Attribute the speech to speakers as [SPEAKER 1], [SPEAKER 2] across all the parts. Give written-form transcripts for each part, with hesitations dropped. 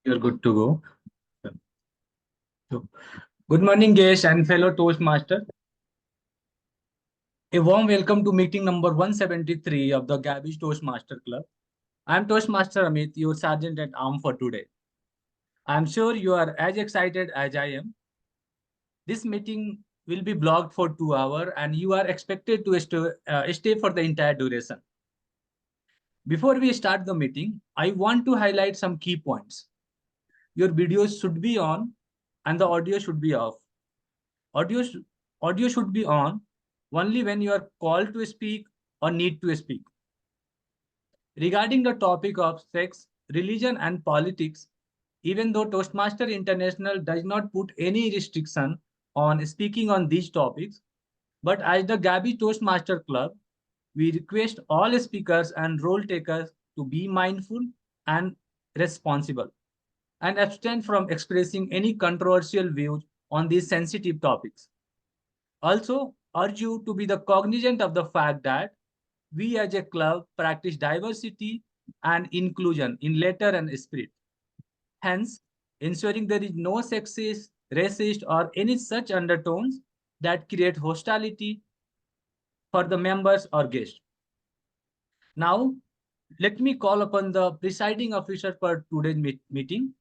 [SPEAKER 1] You're good to go. So, good morning, Ghosh and fellow Toastmaster. A warm welcome to meeting number 173 of the Gabbys Toastmaster Club. I'm Toastmaster Amit, your sergeant at arms for today. I'm sure you are as excited as I am. This meeting will be blocked for 2 hours and you are expected to stay for the entire duration. Before we start the meeting, I want to highlight some key points. Your videos should be on and the audio should be off. Audio, sh- Audio should be on only when you are called to speak or need to speak. Regarding the topic of sex, religion, and politics, even though Toastmaster International does not put any restriction on speaking on these topics, but as the Gabi Toastmaster Club, we request all speakers and role takers to be mindful and responsible and abstain from expressing any controversial views on these sensitive topics. Also, urge you to be the cognizant of the fact that we as a club practice diversity and inclusion in letter and spirit. Hence, ensuring there is no sexist, racist, or any such undertones that create hostility for the members or guests. Now, let me call upon the presiding officer for today's meeting,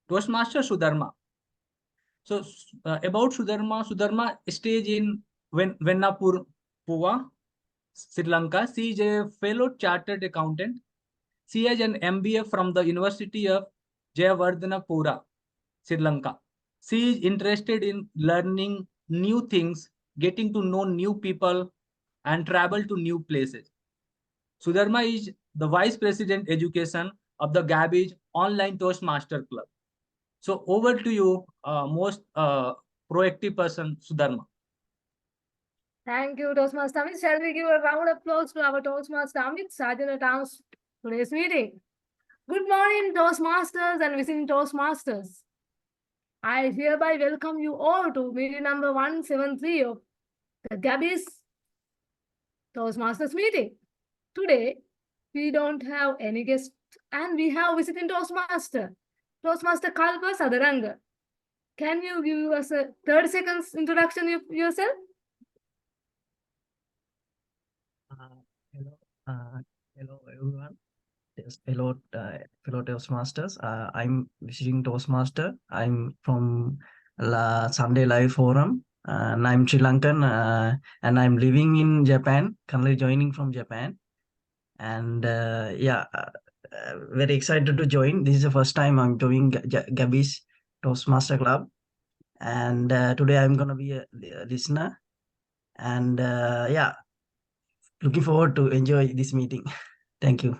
[SPEAKER 1] Toastmaster Sudharma. So, about Sudharma stays in Vennapur, Pua, Sri Lanka. She is a fellow chartered accountant. She has an MBA from the University of Jayawardhanapura, Sri Lanka. She is interested in learning new things, getting to know new people, and travel to new places. Sudharma is the Vice President Education of the Gabbys Online Toastmaster Club. So over to you, most proactive person, Sudharma.
[SPEAKER 2] Thank you, Toastmaster Amit. Shall we give a round of applause to our Toastmaster Amit, Sergeant at Arms, today's meeting? Good morning, Toastmasters and visiting Toastmasters. I hereby welcome you all to meeting number 173 of the Gabbys Toastmasters meeting. Today, we don't have any guests and we have visiting Toastmaster, Toastmaster Kalpa Sadaranga. Can you give us a 30 seconds introduction of yourself?
[SPEAKER 3] Hello, hello everyone. Yes, fellow Toastmasters. I'm visiting Toastmaster. I'm from La Sunday Live Forum, and I'm Sri Lankan, and I'm living in Japan. Currently joining from Japan, and very excited to join. This is the first time I'm joining Gabbys Toastmaster Club, and today I'm gonna be a listener, and looking forward to enjoy this meeting. Thank you.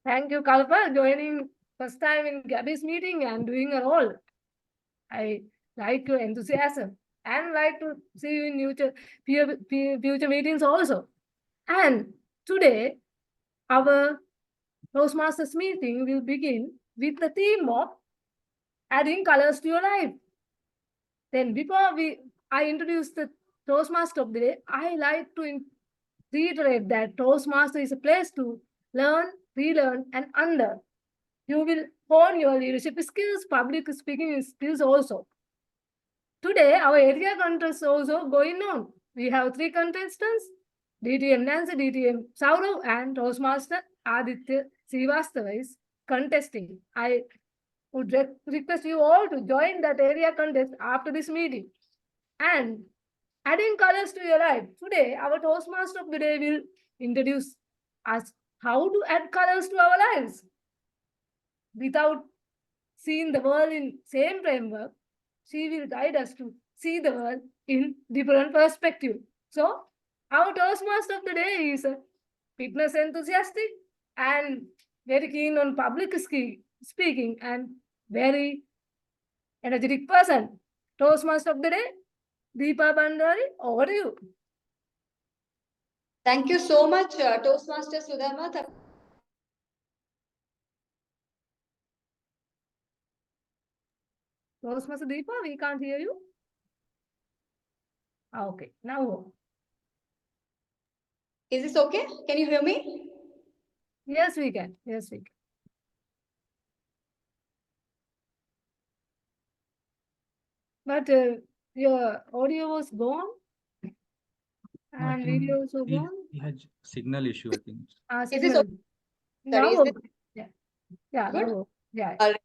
[SPEAKER 2] Thank you, Kalpa, joining first time in Gabby's meeting and doing a role. I like your enthusiasm and like to see you in future meetings also. And today, our Toastmasters meeting will begin with the theme of adding colors to your life. Then before I introduce the Toastmaster of the day, I like to reiterate that Toastmaster is a place to learn, relearn, and under. You will hone your leadership skills, public speaking skills also. Today, our area contest also going on. We have 3 contestants, DTM Nancy, DTM Saurav, and Toastmaster Aditya Srivastava is contesting. I would request you all to join that area contest after this meeting. And adding colors to your life. Today, our Toastmaster of the day will introduce us how to add colors to our lives without seeing the world in same framework. She will guide us to see the world in different perspective. So, our Toastmaster of the day is a fitness enthusiastic and very keen on public speaking and very energetic person. Toastmaster of the day, Deepa Bhandari, over to you.
[SPEAKER 4] Thank you so much, Toastmaster Sudharma.
[SPEAKER 2] Toastmaster Deepa, we can't hear you. Okay, now.
[SPEAKER 4] Is this okay? Can you hear me?
[SPEAKER 2] Yes, we can. Yes, we can. But your audio was gone
[SPEAKER 1] I
[SPEAKER 2] and
[SPEAKER 1] think
[SPEAKER 2] video also gone.
[SPEAKER 1] he had signal issue, I think.
[SPEAKER 4] Is this
[SPEAKER 2] Signal.
[SPEAKER 4] sorry, is
[SPEAKER 2] Now,
[SPEAKER 4] this
[SPEAKER 2] yeah, yeah,
[SPEAKER 4] good?
[SPEAKER 2] now, yeah.
[SPEAKER 4] All right.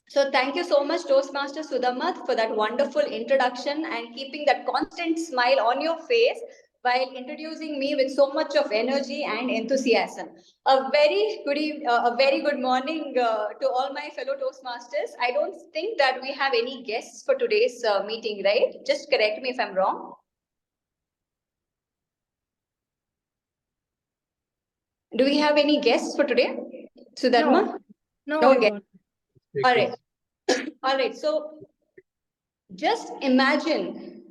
[SPEAKER 4] So thank you so much, Toastmaster Sudhamat, for that wonderful introduction and keeping that constant smile on your face while introducing me with so much of energy and enthusiasm. A very good morning to all my fellow Toastmasters. I don't think that we have any guests for today's meeting, right? Just correct me if I'm wrong. Do we have any guests for today, Sudharma?
[SPEAKER 2] No,
[SPEAKER 4] No
[SPEAKER 2] we
[SPEAKER 4] guests.
[SPEAKER 2] don't.
[SPEAKER 4] All right. All right. So just imagine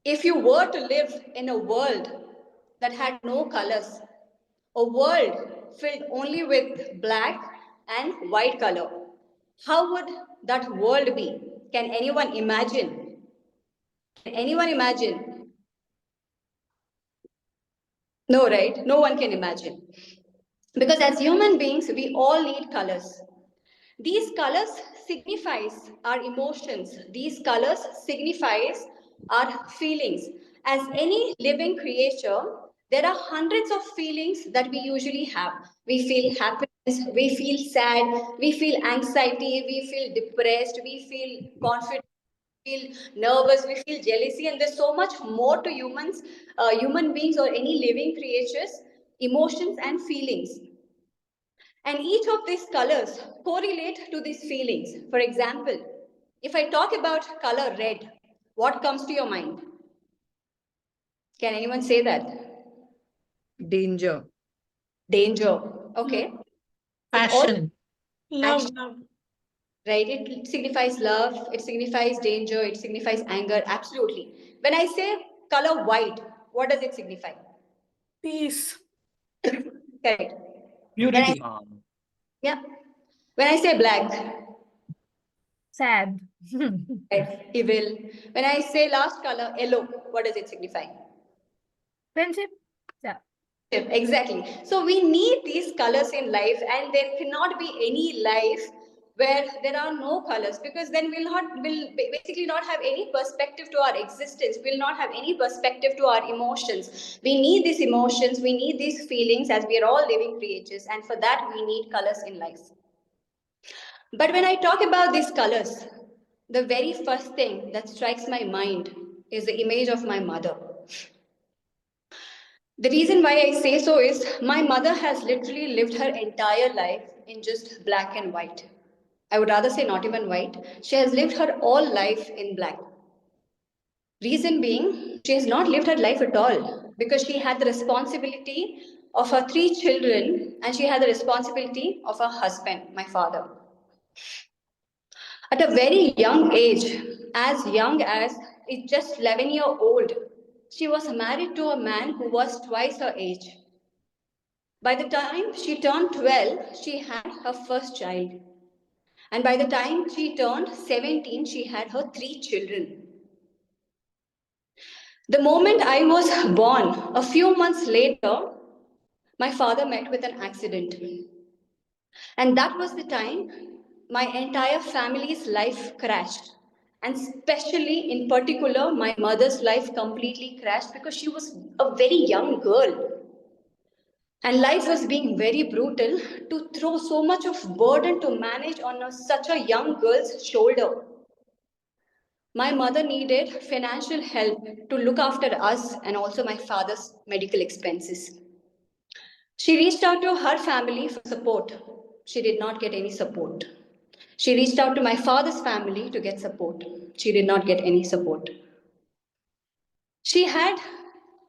[SPEAKER 4] if you were to live in a world that had no colors, a world filled only with black and white color. How would that world be? Can anyone imagine? Can anyone imagine? No, right? No one can imagine. Because as human beings, we all need colors. These colors signifies our emotions. These colors signifies our feelings. As any living creature, there are hundreds of feelings that we usually have. We feel happiness, we feel sad, we feel anxiety, we feel depressed, we feel confident, we feel nervous, we feel jealousy, and there's so much more to human beings or any living creatures, emotions and feelings. And each of these colors correlate to these feelings. For example, if I talk about color red, what comes to your mind? Can anyone say that?
[SPEAKER 5] Danger.
[SPEAKER 4] Danger. Okay.
[SPEAKER 5] Passion.
[SPEAKER 4] Action, right? It signifies love, it signifies danger, it signifies anger. Absolutely. When I say color white, what does it signify?
[SPEAKER 5] Peace.
[SPEAKER 4] Correct.
[SPEAKER 1] Purity.
[SPEAKER 4] Yeah. When I say black,
[SPEAKER 2] Sad.
[SPEAKER 4] right, evil. When I say last color, yellow, what does it signify?
[SPEAKER 2] Friendship? Yeah.
[SPEAKER 4] Exactly. So we need these colors in life, and there cannot be any life where there are no colors, because then will basically not have any perspective to our existence. We'll not have any perspective to our emotions. We need these emotions, we need these feelings, as we are all living creatures, and for that we need colors in life. But when I talk about these colors, the very first thing that strikes my mind is the image of my mother. The reason why I say so is my mother has literally lived her entire life in just black and white. I would rather say not even white. She has lived her whole life in black. Reason being, she has not lived her life at all because she had the responsibility of her three children and she had the responsibility of her husband, my father. At a very young age, as young as just 11-year-old, she was married to a man who was twice her age. By the time she turned 12, she had her first child. And by the time she turned 17, she had her three children. The moment I was born, a few months later, my father met with an accident. And that was the time my entire family's life crashed. And especially in particular, my mother's life completely crashed because she was a very young girl. And life was being very brutal to throw so much of burden to manage on such a young girl's shoulder. My mother needed financial help to look after us and also my father's medical expenses. She reached out to her family for support. She did not get any support. She reached out to my father's family to get support. She did not get any support. She had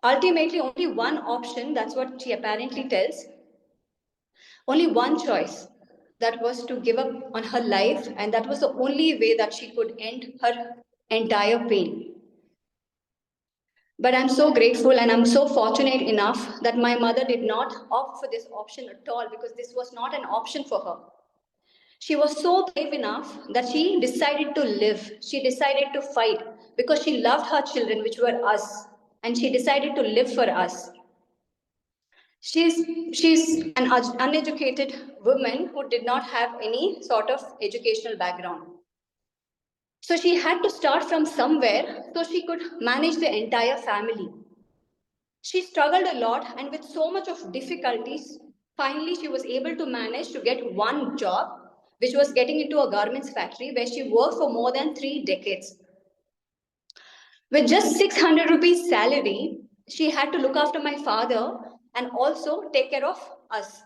[SPEAKER 4] ultimately only one option, that's what she apparently tells. Only one choice, that was to give up on her life, and that was the only way that she could end her entire pain. But I'm so grateful and I'm so fortunate enough that my mother did not opt for this option at all because this was not an option for her. She was so brave enough that she decided to live. She decided to fight because she loved her children, which were us, and she decided to live for us. She's an uneducated woman who did not have any sort of educational background. So she had to start from somewhere so she could manage the entire family. She struggled a lot, and with so much of difficulties, finally she was able to manage to get one job, which was getting into a garments factory where she worked for more than 3 decades. With just 600 rupees salary, she had to look after my father and also take care of us.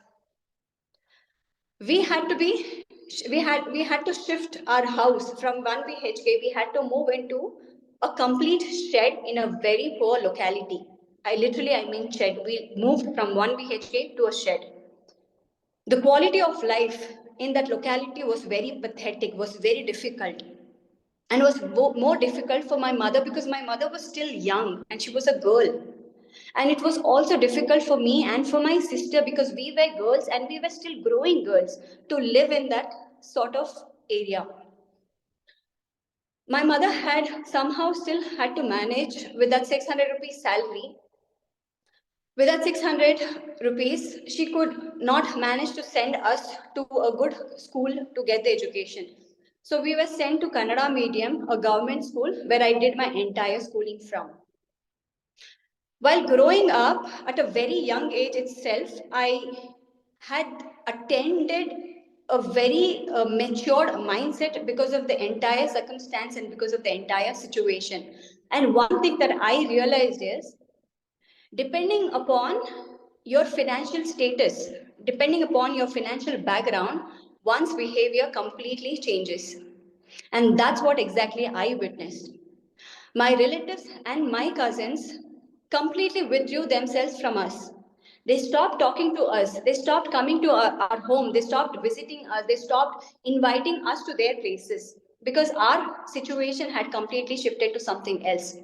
[SPEAKER 4] We had to be we had to shift our house from 1 BHK. We had to move into a complete shed in a very poor locality. I mean shed. We moved from 1 BHK to a shed. The quality of life in that locality was very pathetic, was very difficult, and was more difficult for my mother because my mother was still young and she was a girl. And it was also difficult for me and for my sister because we were girls and we were still growing girls to live in that sort of area. My mother had somehow still had to manage with that 600 rupees salary. With that 600 rupees, she could not manage to send us to a good school to get the education. So we were sent to Kannada medium, a government school where I did my entire schooling from. While growing up at a very young age itself, I had attended a very matured mindset because of the entire circumstance and because of the entire situation. And one thing that I realized is, depending upon your financial status, depending upon your financial background, one's behavior completely changes. And that's what exactly I witnessed. My relatives and my cousins completely withdrew themselves from us. They stopped talking to us. They stopped coming to our home. They stopped visiting us. They stopped inviting us to their places because our situation had completely shifted to something else.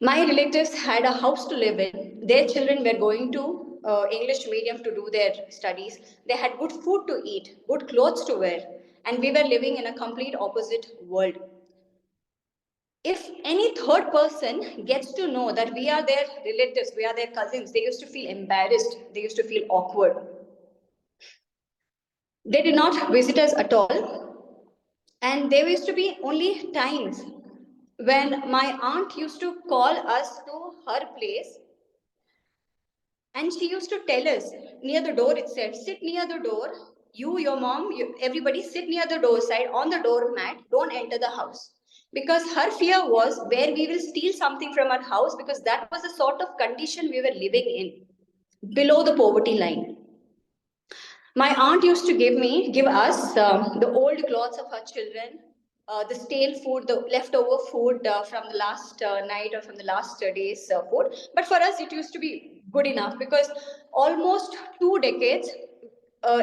[SPEAKER 4] My relatives had a house to live in. Their children were going to English medium to do their studies. They had good food to eat, good clothes to wear, and we were living in a complete opposite world. If any third person gets to know that we are their relatives, we are their cousins, they used to feel embarrassed, they used to feel awkward. They did not visit us at all. And there used to be only times when my aunt used to call us to her place and she used to tell us near the door itself, sit near the door, you, your mom, everybody sit near the door side on the doormat, don't enter the house. Because her fear was where we will steal something from our house because that was the sort of condition we were living in, below the poverty line. My aunt used to give us the old clothes of her children, the stale food, the leftover food from the last night or from the last day's food. But for us, it used to be good enough because almost 2 decades,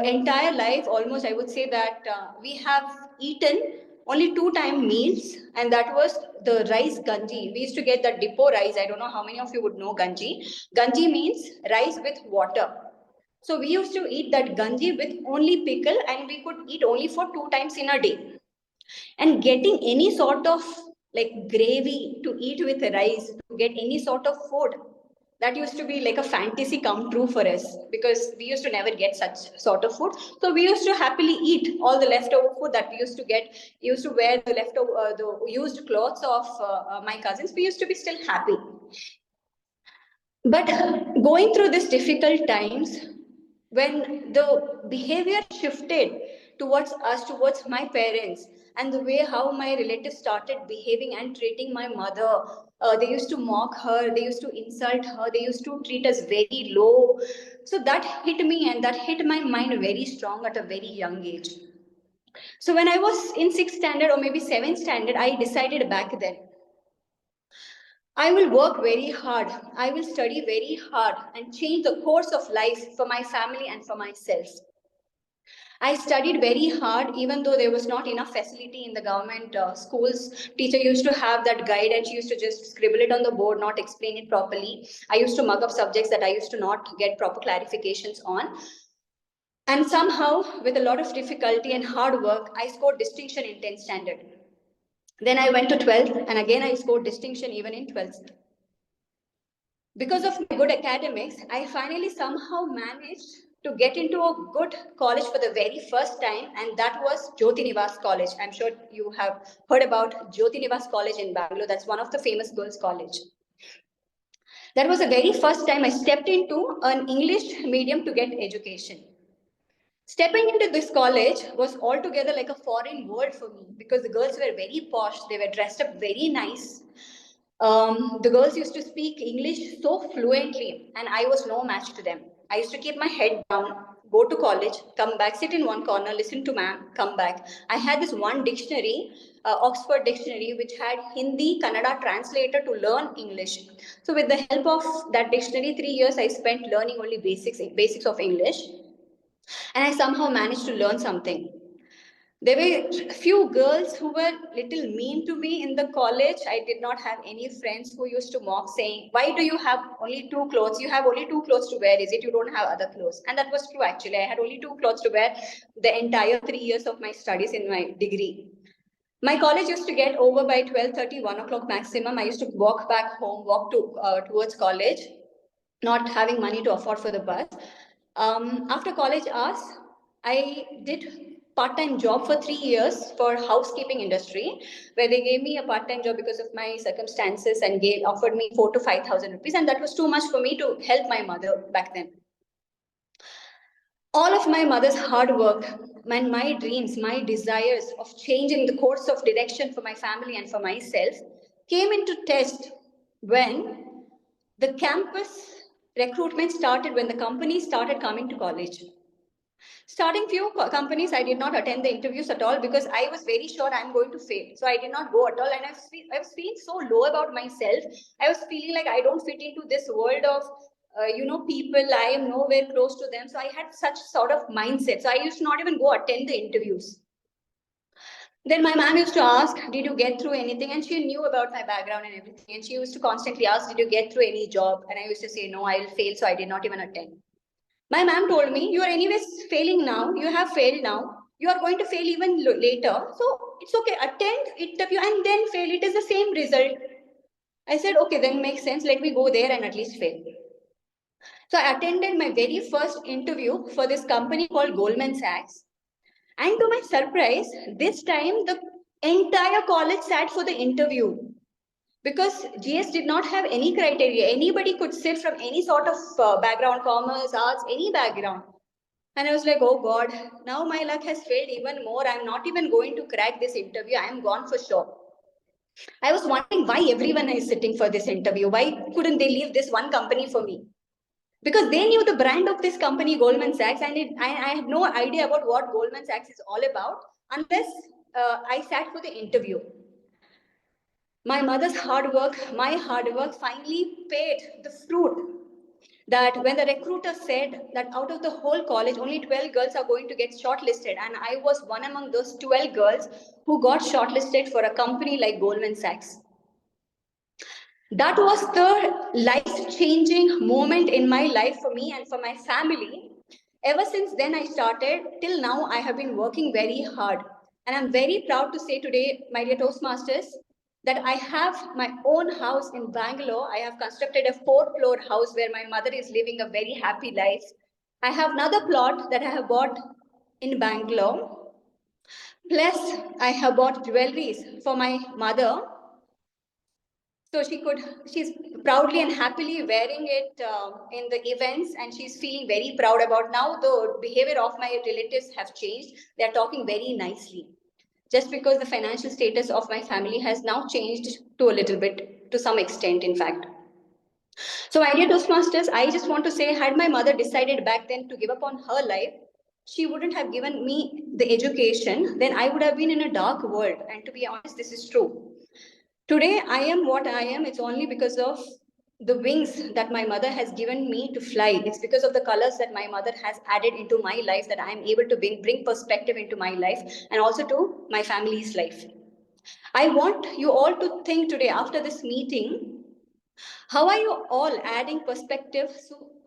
[SPEAKER 4] entire life, almost I would say that we have eaten only 2 time meals, and that was the rice ganji. We used to get that dippo rice. I don't know how many of you would know ganji. Ganji means rice with water. So we used to eat that ganji with only pickle, and we could eat only for 2 times in a day. And getting any sort of like gravy to eat with rice, to get any sort of food, that used to be like a fantasy come true for us because we used to never get such sort of food. So we used to happily eat all the leftover food that we used to get. We used to wear the leftover, the used clothes of my cousins. We used to be still happy. But going through these difficult times, when the behavior shifted towards us, towards my parents, and the way how my relatives started behaving and treating my mother, they used to mock her, they used to insult her, they used to treat us very low. So that hit me and that hit my mind very strong at a very young age. So when I was in 6th standard or maybe 7th standard, I decided back then, I will work very hard. I will study very hard and change the course of life for my family and for myself. I studied very hard, even though there was not enough facility in the government schools. Teacher used to have that guide and she used to just scribble it on the board, not explain it properly. I used to mug up subjects that I used to not get proper clarifications on. And somehow, with a lot of difficulty and hard work, I scored distinction in 10th standard. Then I went to 12th and again I scored distinction even in 12th. Because of my good academics, I finally somehow managed to get into a good college for the very first time, and that was Jyoti Nivas College. I'm sure you have heard about Jyoti Nivas College in Bangalore. That's one of the famous girls' college. That was the very first time I stepped into an English medium to get education. Stepping into this college was altogether like a foreign world for me because the girls were very posh, they were dressed up very nice. The girls used to speak English so fluently, and I was no match to them. I used to keep my head down, go to college, come back, sit in one corner, listen to ma'am, come back. I had this one dictionary, Oxford Dictionary, which had Hindi, Kannada translator to learn English. So, with the help of that dictionary, 3 years I spent learning only basics of English, and I somehow managed to learn something. There were few girls who were little mean to me in the college. I did not have any friends who used to mock, saying, "Why do you have only two clothes? You have only two clothes to wear. Is it you don't have other clothes?" And that was true actually. I had only two clothes to wear the entire 3 years of my studies in my degree. My college used to get over by 12:30, 1 o'clock maximum. I used to walk back home, walk towards college, not having money to afford for the bus. After college hours, I did part-time job for 3 years for housekeeping industry, where they gave me a part-time job because of my circumstances and offered me 4 to 5,000 rupees, and that was too much for me to help my mother back then. All of my mother's hard work and my dreams, my desires of changing the course of direction for my family and for myself came into test when the campus recruitment started, when the companies started coming to college. Starting few companies, I did not attend the interviews at all because I was very sure I'm going to fail. So I did not go at all, and I was feeling so low about myself. I was feeling like I don't fit into this world of people. I am nowhere close to them. So I had such sort of mindset. So I used to not even go attend the interviews. Then my mom used to ask, "Did you get through anything?" And she knew about my background and everything. And she used to constantly ask, "Did you get through any job?" And I used to say, "No, I'll fail." So I did not even attend. My ma'am told me, "You are anyways failing now. You have failed now. You are going to fail even later. So it's okay. Attend interview and then fail. It is the same result." I said, "Okay, then makes sense. Let me go there and at least fail." So I attended my very first interview for this company called Goldman Sachs. And to my surprise, this time the entire college sat for the interview. Because GS did not have any criteria. Anybody could sit from any sort of background, commerce, arts, any background. And I was like, "Oh God, now my luck has failed even more. I'm not even going to crack this interview. I'm gone for sure." I was wondering why everyone is sitting for this interview. Why couldn't they leave this one company for me? Because they knew the brand of this company, Goldman Sachs, and I had no idea about what Goldman Sachs is all about unless I sat for the interview. My mother's hard work, my hard work finally paid the fruit. That when the recruiter said that out of the whole college, only 12 girls are going to get shortlisted, and I was one among those 12 girls who got shortlisted for a company like Goldman Sachs. That was the life-changing moment in my life for me and for my family. Ever since then, I started, till now, I have been working very hard. And I'm very proud to say today, my dear Toastmasters, that I have my own house in Bangalore. I have constructed a 4-floor house where my mother is living a very happy life. I have another plot that I have bought in Bangalore. Plus, I have bought jewelries for my mother. So she's proudly and happily wearing it in the events, and she's feeling very proud about now. The behavior of my relatives have changed. They're talking very nicely. Just because the financial status of my family has now changed to a little bit, to some extent, in fact. So, my dear Toastmasters, I just want to say, had my mother decided back then to give up on her life, she wouldn't have given me the education, then I would have been in a dark world. And to be honest, this is true. Today, I am what I am. It's only because of the wings that my mother has given me to fly. It's because of the colors that my mother has added into my life that I am able to bring perspective into my life and also to my family's life. I want you all to think today after this meeting, how are you all adding perspective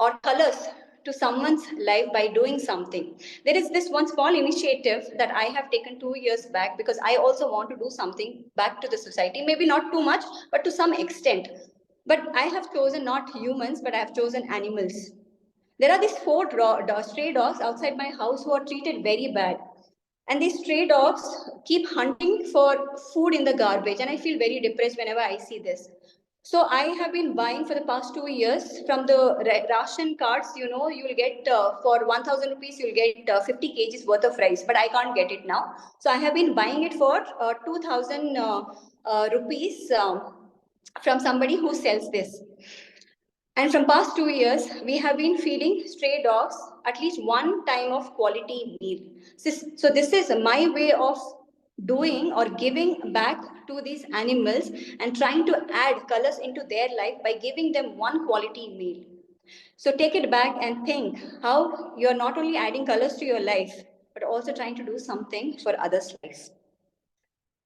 [SPEAKER 4] or colors to someone's life by doing something? There is this one small initiative that I have taken 2 years back because I also want to do something back to the society. Maybe not too much, but to some extent. But I have chosen not humans, but I have chosen animals. There are these four stray dogs outside my house who are treated very bad. And these stray dogs keep hunting for food in the garbage. And I feel very depressed whenever I see this. So I have been buying for the past 2 years from the ration cards. You know, you will get for 1,000 rupees, you'll get 50 kgs worth of rice, but I can't get it now. So I have been buying it for 2,000 rupees from somebody who sells this. And from past 2 years, we have been feeding stray dogs at least one time of quality meal. So this is my way of doing or giving back to these animals and trying to add colors into their life by giving them one quality meal. So take it back and think how you're not only adding colors to your life, but also trying to do something for others' lives.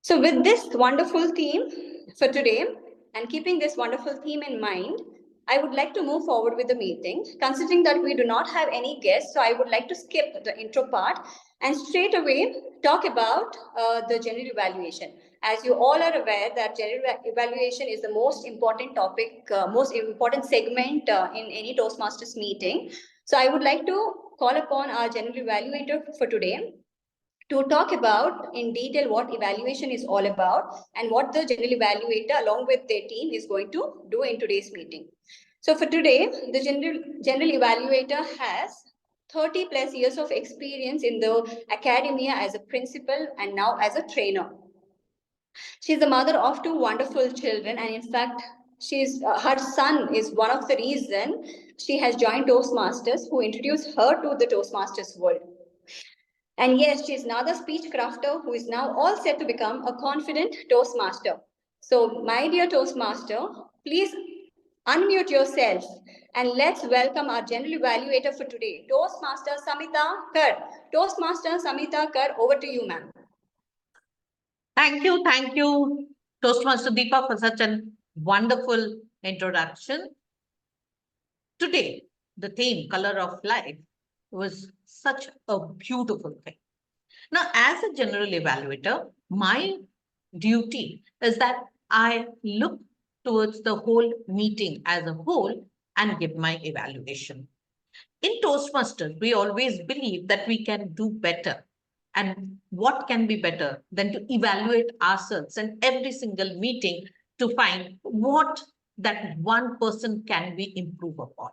[SPEAKER 4] So with this wonderful theme for today, and keeping this wonderful theme in mind, I would like to move forward with the meeting. Considering that we do not have any guests, so I would like to skip the intro part and straight away talk about the general evaluation. As you all are aware that general evaluation is the most important topic, most important segment in any Toastmasters meeting. So I would like to call upon our general evaluator for today to talk about in detail what evaluation is all about and what the general evaluator along with their team is going to do in today's meeting. So for today, the general evaluator has 30 plus years of experience in the academia as a principal and now as a trainer. She's the mother of two wonderful children, and in fact, her son is one of the reason she has joined Toastmasters, who introduced her to the Toastmasters world. And yes, she is now the speech crafter who is now all set to become a confident Toastmaster. So, my dear Toastmaster, please unmute yourself and let's welcome our general evaluator for today, Toastmaster Samita Kar. Toastmaster Samita Kar, over to you, ma'am.
[SPEAKER 5] Thank you, Toastmaster Deepa, for such a wonderful introduction. Today, the theme, Color of Life, was such a beautiful thing. Now, as a general evaluator, my duty is that I look towards the whole meeting as a whole and give my evaluation. In Toastmasters, we always believe that we can do better. And what can be better than to evaluate ourselves in every single meeting to find what that one person can we improve upon.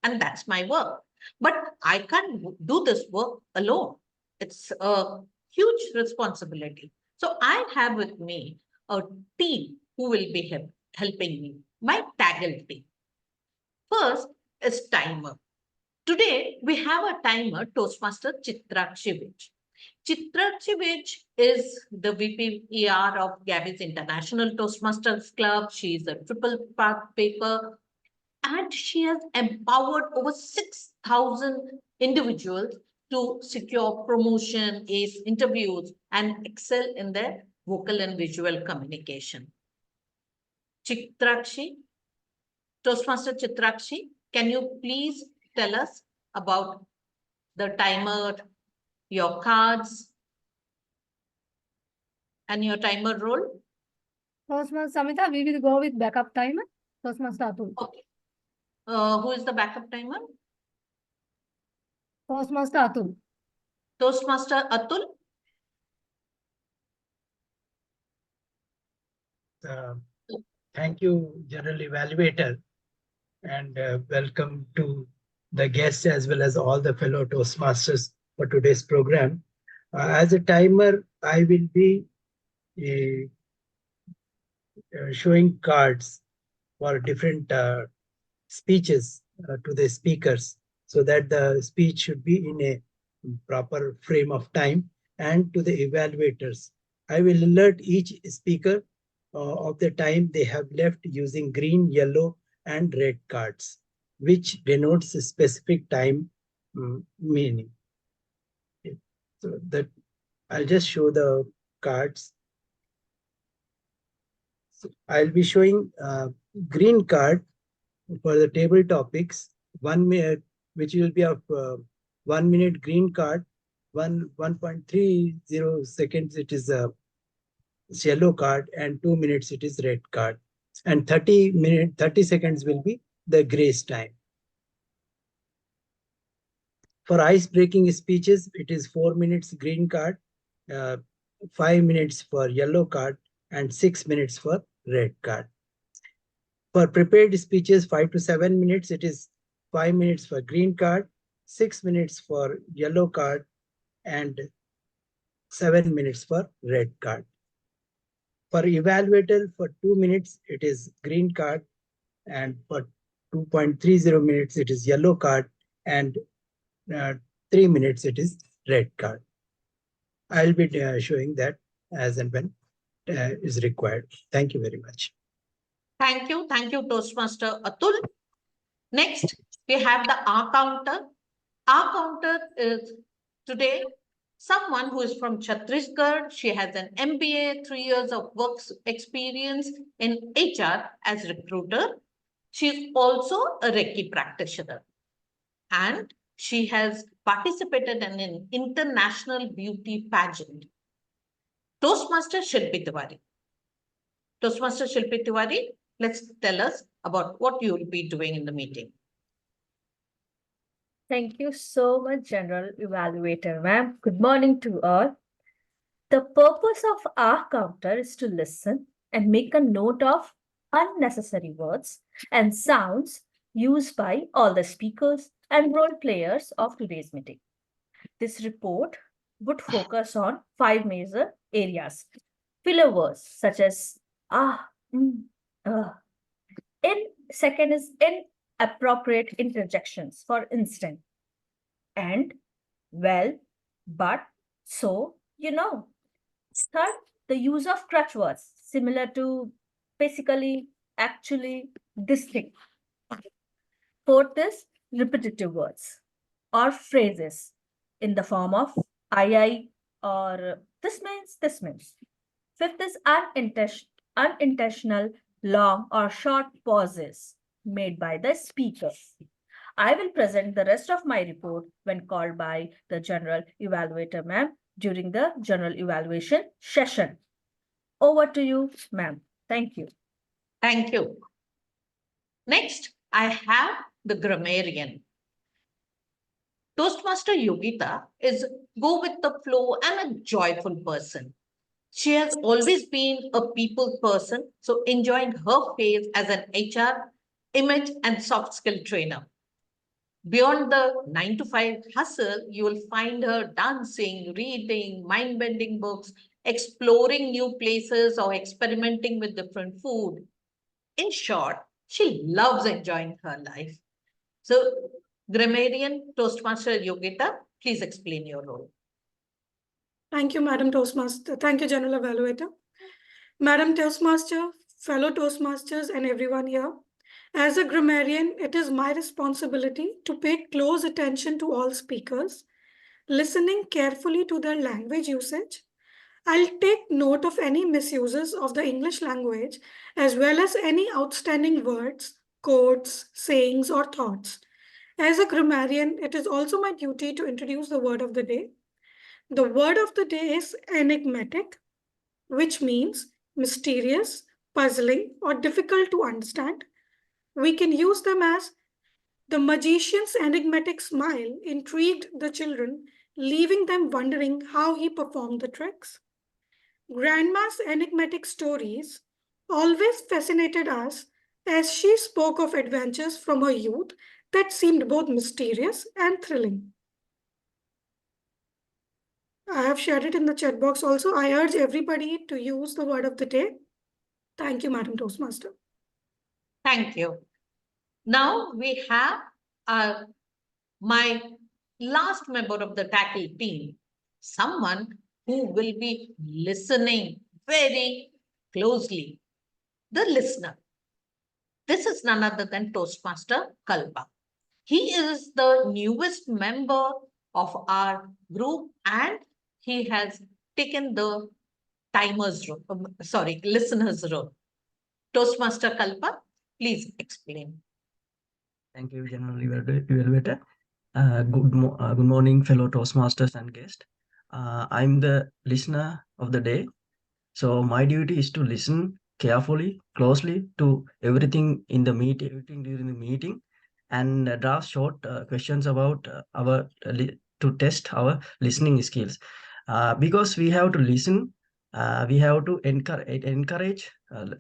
[SPEAKER 5] And that's my work. But I can't do this work alone. It's a huge responsibility. So I have with me a team who will be helping me, my Taggle team. First is timer. Today, we have a timer, Toastmaster Chitrakshi Vij. Chitrakshi Vij is the VPER of Gabbys International Toastmasters Club. She is a triple part paper and she has empowered over 6,000 individuals to secure promotion, ace interviews, and excel in their vocal and visual communication. Chitrakshi, Toastmaster Chitrakshi, can you please tell us about the timer, your cards, and your timer role?
[SPEAKER 2] Toastmaster Samita, we will go with backup timer. Toastmaster Atul.
[SPEAKER 5] Okay. Who is the backup timer?
[SPEAKER 2] Toastmaster Atul.
[SPEAKER 5] Toastmaster Atul.
[SPEAKER 6] Thank you, General Evaluator, and welcome to the guests as well as all the fellow Toastmasters for today's program. As a timer, I will be showing cards for different speeches to the speakers so that the speech should be in a proper frame of time, and to the evaluators. I will alert each speaker of the time they have left using green, yellow, and red cards, which denotes a specific time meaning. So that I'll just show the cards. So I'll be showing green card for the table topics, 1 minute, which will be of 1 minute green card, 1.30 seconds it is a yellow card, and 2 minutes it is red card, and 30 seconds will be the grace time. For ice-breaking speeches, it is 4 minutes green card, 5 minutes for yellow card, and 6 minutes for red card. For prepared speeches, 5 to 7 minutes, it is 5 minutes for green card, 6 minutes for yellow card, and 7 minutes for red card. For evaluator, for 2 minutes, it is green card, and for 2.30 minutes, it is yellow card, and 3 minutes, it is red card. I'll be showing that as and when is required. Thank you very much.
[SPEAKER 5] Thank you, Toastmaster Atul. Next, we have the R counter. R counter is today someone who is from Chhattisgarh. She has an MBA, 3 years of work experience in HR as recruiter. She's also a Reiki practitioner, and she has participated in an international beauty pageant. Toastmaster Shilpi Tiwari. Toastmaster Shilpi Tiwari, let's tell us about what you will be doing in the meeting.
[SPEAKER 2] Thank you so much, General Evaluator, ma'am. Good morning to all. The purpose of our counter is to listen and make a note of unnecessary words and sounds used by all the speakers and role players of today's meeting. This report would focus on 5 major areas. Filler words such as In second is inappropriate interjections, for instance, and, well, but, so, you know. Third, the use of crutch words, similar to basically, actually, this thing. Fourth is repetitive words or phrases in the form of I, or this means. Fifth is unintentional long or short pauses made by the speaker. I will present the rest of my report when called by the General Evaluator, ma'am, during the General Evaluation session. Over to you, ma'am. Thank you.
[SPEAKER 5] Thank you. Next, I have the Grammarian. Toastmaster Yogita is go with the flow and a joyful person. She has always been a people person, so enjoying her phase as an HR, image, and soft skill trainer. Beyond the 9 to 5 hustle, you will find her dancing, reading, mind-bending books, exploring new places, or experimenting with different food. In short, she loves enjoying her life. So, Grammarian Toastmaster Yogita, please explain your role.
[SPEAKER 7] Thank you, Madam Toastmaster. Thank you, General Evaluator. Madam Toastmaster, fellow Toastmasters, and everyone here. As a grammarian, it is my responsibility to pay close attention to all speakers, listening carefully to their language usage. I'll take note of any misuses of the English language, as well as any outstanding words, quotes, sayings, or thoughts. As a grammarian, it is also my duty to introduce the word of the day. The word of the day is enigmatic, which means mysterious, puzzling, or difficult to understand. We can use them as the magician's enigmatic smile intrigued the children, leaving them wondering how he performed the tricks. Grandma's enigmatic stories always fascinated us as she spoke of adventures from her youth that seemed both mysterious and thrilling. I have shared it in the chat box also. I urge everybody to use the word of the day. Thank you, Madam Toastmaster.
[SPEAKER 5] Thank you. Now we have my last member of the tackle team, someone who will be listening very closely, the listener. This is none other than Toastmaster Kalpa. He is the newest member of our group, and he has taken the listener's role. Toastmaster Kalpa, please explain.
[SPEAKER 3] Thank you, General Evaluator. Good morning, fellow Toastmasters and guests. I'm the listener of the day. So my duty is to listen carefully, closely to everything in the meeting, everything during the meeting, and draft short questions about to test our listening skills. Because we have to listen, we have to encourage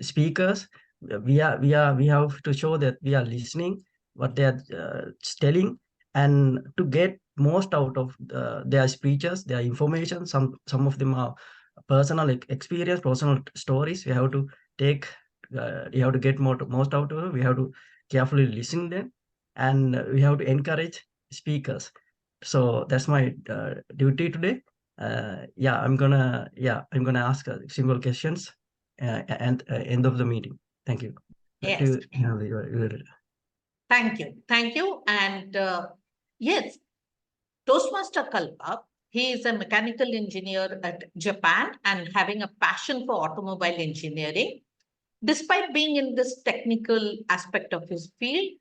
[SPEAKER 3] speakers. We have to show that we are listening what they are telling, and to get most out of their speeches, their information. Some of them are personal experience, personal stories. We have to take, you have to get most out of it. We have to carefully listen them, and we have to encourage speakers. So that's my duty today. I'm gonna ask single questions and end of the meeting. Thank you. Back
[SPEAKER 5] Yes.
[SPEAKER 3] to you.
[SPEAKER 5] Thank you. And yes, Toastmaster Kalpa, he is a mechanical engineer at Japan and having a passion for automobile engineering. Despite being in this technical aspect of his field,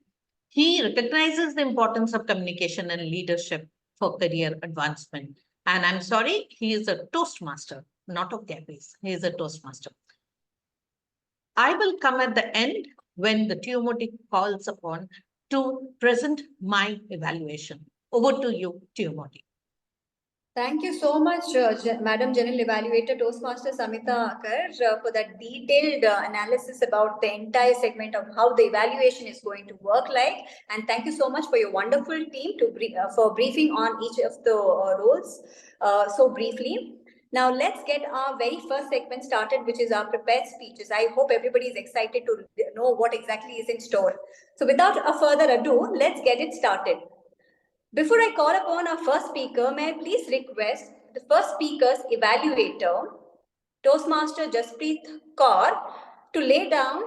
[SPEAKER 5] he recognizes the importance of communication and leadership for career advancement. And I'm sorry, he is a Toastmaster, not of Gabbys. He is a Toastmaster. I will come at the end when the TMOD calls upon to present my evaluation. Over to you, TMOD.
[SPEAKER 4] Thank you so much, Madam General Evaluator Toastmaster Samita Kar, for that detailed analysis about the entire segment of how the evaluation is going to work like. And thank you so much for your wonderful team for briefing on each of the roles so briefly. Now let's get our very first segment started, which is our prepared speeches. I hope everybody is excited to know what exactly is in store. So without a further ado, let's get it started. Before I call upon our first speaker, may I please request the first speaker's evaluator, Toastmaster Jaspreet Kaur, to lay down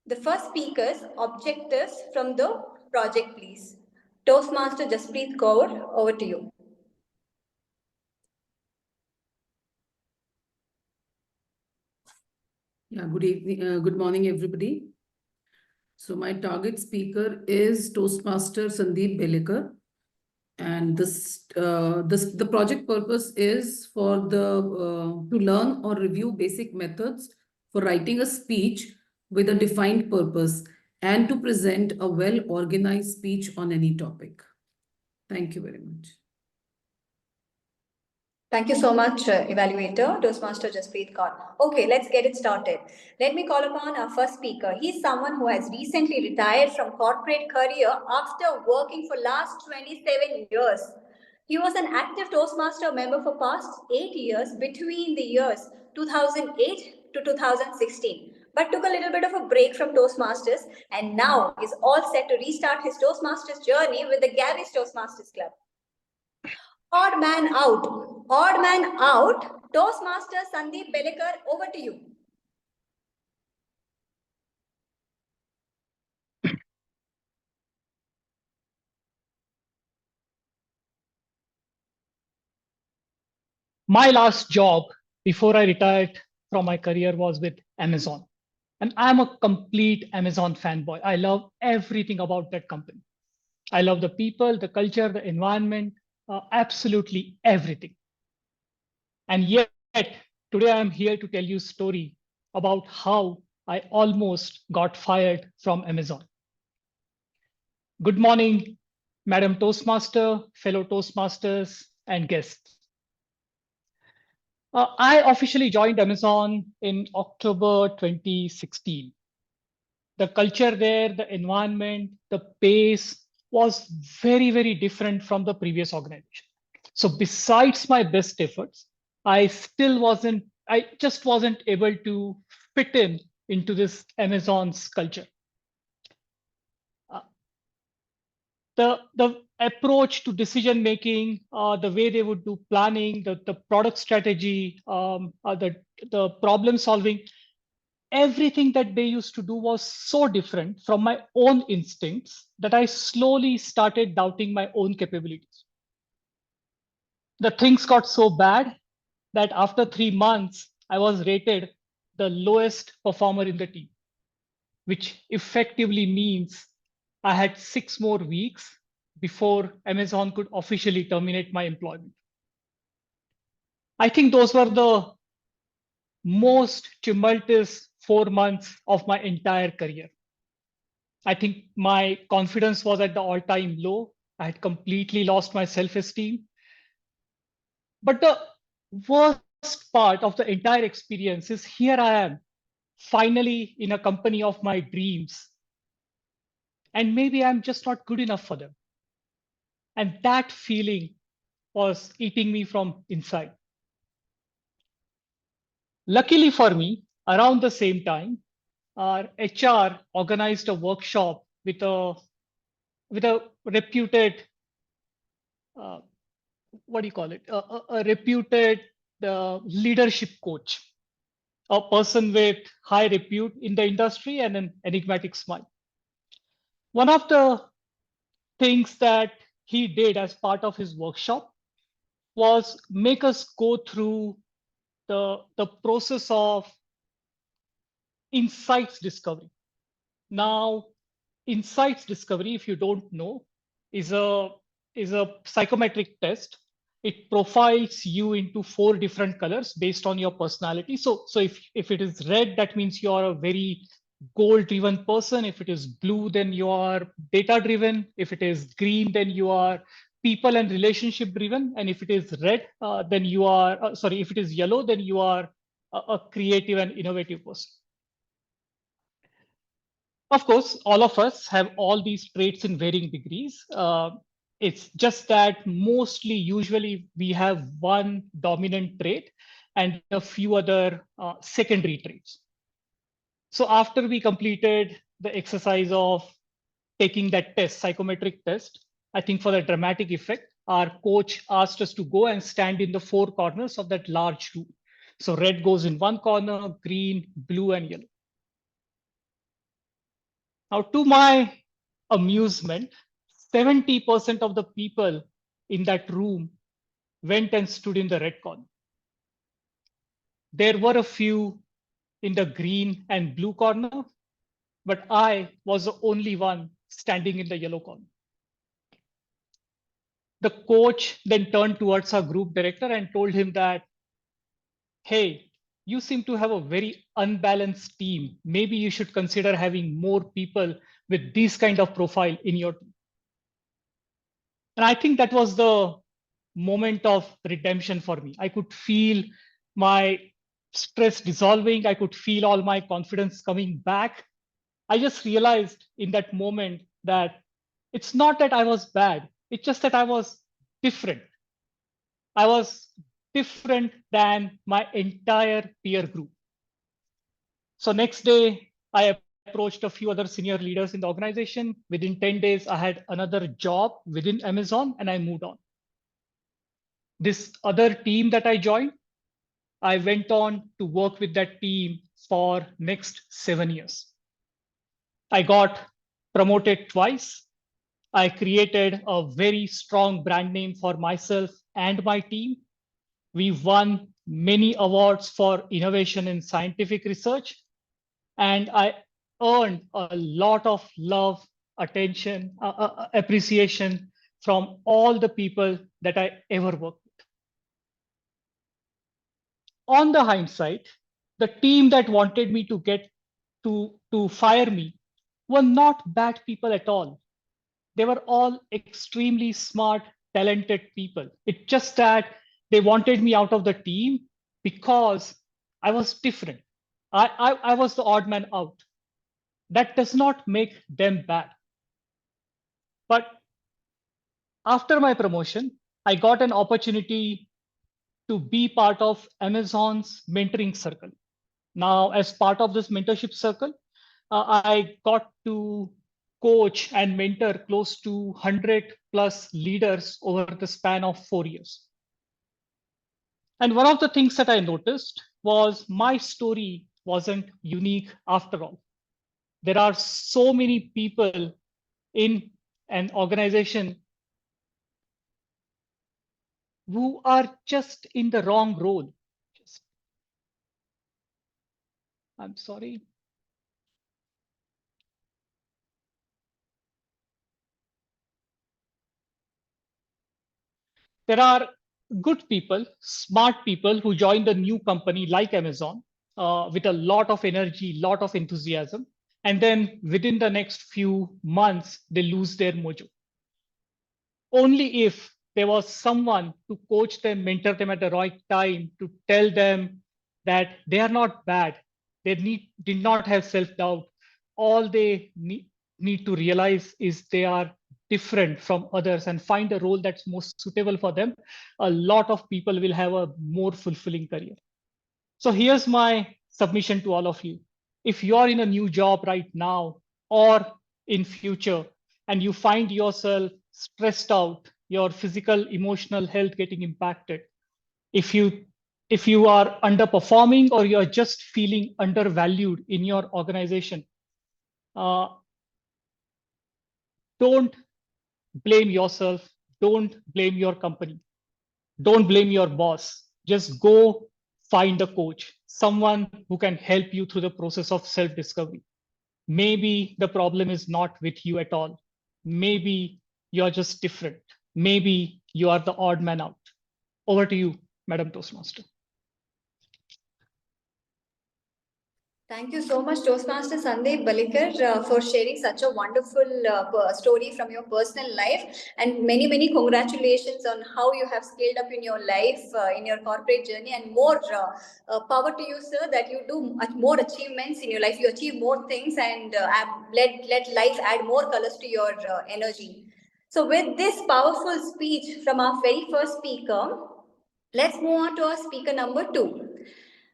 [SPEAKER 4] the first speaker's objectives from the project, please. Toastmaster Jaspreet Kaur, over to you.
[SPEAKER 8] Yeah, good evening, good morning, everybody. So my target speaker is Toastmaster Sandeep Belekar. And the project purpose is for to learn or review basic methods for writing a speech with a defined purpose and to present a well-organized speech on any topic. Thank you very much.
[SPEAKER 4] Thank you so much, Evaluator, Toastmaster Jaspreet Kaur. Okay, let's get it started. Let me call upon our first speaker. He's someone who has recently retired from corporate career after working for last 27 years. He was an active Toastmaster member for past 8 years between the years 2008 to 2016, but took a little bit of a break from Toastmasters and now is all set to restart his Toastmasters journey with the Gabbys Toastmasters Club. Odd man out. Odd man out. Toastmaster Sandeep Belekar, over to you.
[SPEAKER 9] My last job before I retired from my career was with Amazon. And I'm a complete Amazon fanboy. I love everything about that company. I love the people, the culture, the environment, absolutely everything. And yet, today I'm here to tell you a story about how I almost got fired from Amazon. Good morning, Madam Toastmaster, fellow Toastmasters, and guests. I officially joined Amazon in October 2016. The culture there, the environment, the pace was very, very different from the previous organization. So besides my best efforts, I just wasn't able to fit into this Amazon's culture. The approach to decision making, the way they would do planning, the product strategy, the problem solving, everything that they used to do was so different from my own instincts that I slowly started doubting my own capabilities. The things got so bad that after 3 months, I was rated the lowest performer in the team, which effectively means I had 6 more weeks before Amazon could officially terminate my employment. I think those were the most tumultuous 4 months of my entire career. I think my confidence was at the all-time low. I had completely lost my self-esteem. But the worst part of the entire experience is here I am, finally in a company of my dreams. And maybe I'm just not good enough for them. And that feeling was eating me from inside. Luckily for me, around the same time, our HR organized a workshop with a reputed what do you call it? A reputed leadership coach, a person with high repute in the industry and an enigmatic smile. One of the things that he did as part of his workshop was make us go through the process of insights discovery. Now, insights discovery, if you don't know, is a psychometric test. It profiles you into 4 different colors based on your personality. So if it is red, that means you are a very goal-driven person. If it is blue, then you are data-driven. If it is green, then you are people and relationship-driven. And if it is red, then you are, sorry, if it is yellow, then you are a creative and innovative person. Of course, all of us have all these traits in varying degrees. It's just that mostly, usually, we have one dominant trait and a few other secondary traits. So after we completed the exercise of taking that test, psychometric test, I think for the dramatic effect, our coach asked us to go and stand in the 4 corners of that large room. So red goes in one corner, green, blue, and yellow. Now, to my amusement, 70% of the people in that room went and stood in the red corner. There were a few in the green and blue corner, but I was the only one standing in the yellow corner. The coach then turned towards our group director and told him that, hey, you seem to have a very unbalanced team. Maybe you should consider having more people with this kind of profile in your team. And I think that was the moment of redemption for me. I could feel my stress dissolving. I could feel all my confidence coming back. I just realized in that moment that it's not that I was bad. It's just that I was different. I was different than my entire peer group. So next day, I approached a few other senior leaders in the organization. Within 10 days, I had another job within Amazon and I moved on. This other team that I joined, I went on to work with that team for next 7 years. I got promoted twice. I created a very strong brand name for myself and my team. We won many awards for innovation in scientific research. And I earned a lot of love, attention, appreciation from all the people that I ever worked with. On the hindsight, the team that wanted me to get to fire me were not bad people at all. They were all extremely smart, talented people. It's just that they wanted me out of the team because I was different. I was the odd man out. That does not make them bad. But after my promotion, I got an opportunity to be part of Amazon's mentoring circle. Now, as part of this mentorship circle, I got to coach and mentor close to 100 plus leaders over the span of 4 years. And one of the things that I noticed was my story wasn't unique after all. There are so many people in an organization who are just in the wrong role. I'm sorry. There are good people, smart people who join the new company like Amazon with a lot of energy, lot of enthusiasm. And then within the next few months, they lose their mojo. Only if there was someone to coach them, mentor them at the right time, to tell them that they are not bad. They did not have self-doubt. All they need to realize is they are different from others and find a role that's most suitable for them. A lot of people will have a more fulfilling career. So here's my submission to all of you. If you're in a new job right now or in future, and you find yourself stressed out, your physical, emotional health getting impacted, if you are underperforming or you're just feeling undervalued in your organization, don't blame yourself, don't blame your company, don't blame your boss. Just go find a coach, someone who can help you through the process of self-discovery. Maybe the problem is not with you at all. Maybe you're just different. Maybe you are the odd man out. Over to you, Madam Toastmaster.
[SPEAKER 4] Thank you so much, Toastmaster Sandeep Belekar, for sharing such a wonderful story from your personal life. And many, many congratulations on how you have scaled up in your life, in your corporate journey. And more power to you, sir, that you do more achievements in your life. You achieve more things and let life add more colors to your energy. So with this powerful speech from our very first speaker, let's move on to our speaker number 2.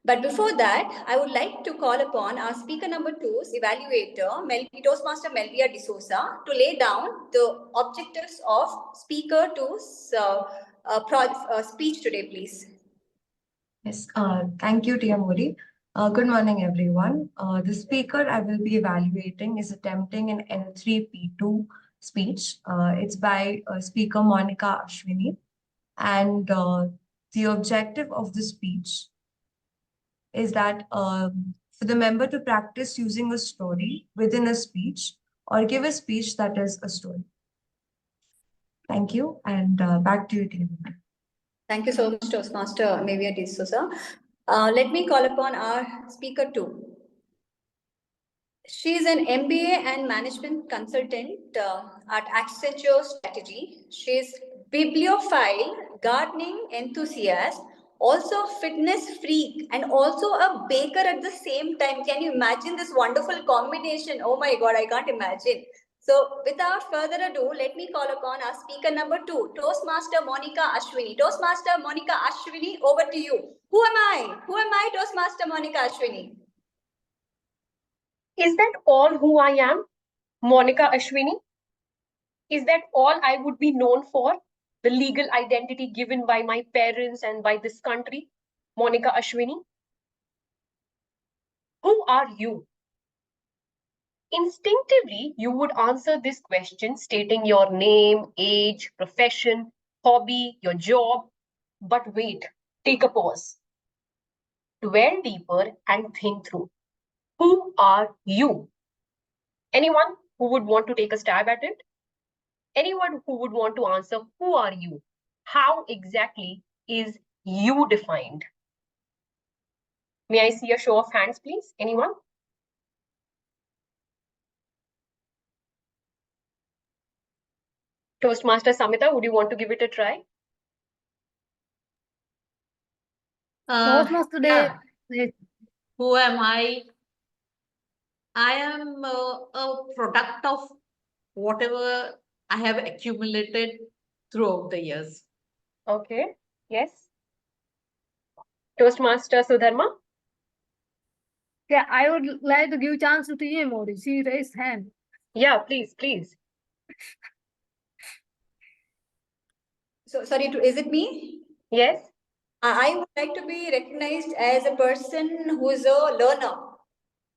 [SPEAKER 4] But before that, I would like to call upon our speaker number 2's evaluator, Toastmaster V.Dsouza, to lay down the objectives of speaker 2's speech today, please.
[SPEAKER 10] Yes, thank you, TMOD. Good morning, everyone. The speaker I will be evaluating is attempting an N3P2 speech. It's by speaker Monica Ashwini. And the objective of the speech is that for the member to practice using a story within a speech or give a speech that is a story. Thank you, and back to you, team.
[SPEAKER 4] Thank you so much, Toastmaster V.Dsouza. Let me call upon our speaker 2. She is an MBA and management consultant at Accenture Strategy. She is bibliophile, gardening enthusiast, also a fitness freak, and also a baker at the same time. Can you imagine this wonderful combination? Oh my God, I can't imagine. So without further ado, let me call upon our speaker number 2, Toastmaster Monica Ashwini. Toastmaster Monica Ashwini, over to you. Who am I? Who am I, Toastmaster Monica Ashwini?
[SPEAKER 11] Is that all who I am, Monica Ashwini? Is that all I would be known for? The legal identity given by my parents and by this country, Monica Ashwini? Who are you? Instinctively, you would answer this question stating your name, age, profession, hobby, your job. But wait, take a pause. Dwell deeper and think through. Who are you? Anyone who would want to take a stab at it? Anyone who would want to answer, who are you? How exactly is you defined? May I see a show of hands, please? Anyone? Toastmaster Samita, would you want to give it a try?
[SPEAKER 2] Toastmaster Day.
[SPEAKER 5] Who am I? I am a product of whatever I have accumulated throughout the years.
[SPEAKER 11] Okay, yes. Toastmaster Sudharma?
[SPEAKER 2] Yeah, I would like to give chance to TMOD. She raised hand.
[SPEAKER 11] Yeah, please, please.
[SPEAKER 4] So sorry, is it me?
[SPEAKER 11] Yes.
[SPEAKER 4] I would like to be recognized as a person who is a learner.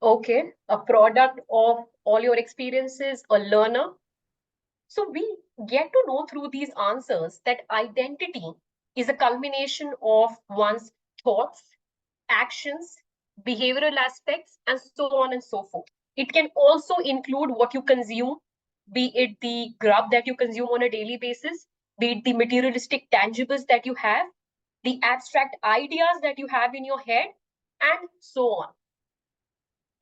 [SPEAKER 11] Okay, a product of all your experiences, a learner. So we get to know through these answers that identity is a culmination of one's thoughts, actions, behavioral aspects, and so on and so forth. It can also include what you consume, be it the grub that you consume on a daily basis, be it the materialistic tangibles that you have, the abstract ideas that you have in your head, and so on.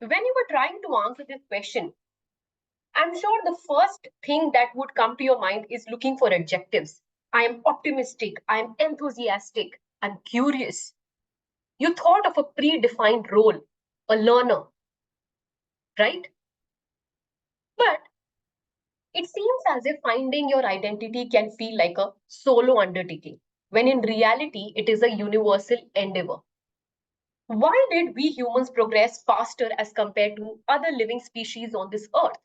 [SPEAKER 11] When you were trying to answer this question, I'm sure the first thing that would come to your mind is looking for adjectives. I am optimistic, I am enthusiastic, I'm curious. You thought of a predefined role, a learner, right? But it seems as if finding your identity can feel like a solo undertaking, when in reality, it is a universal endeavor. Why did we humans progress faster as compared to other living species on this earth?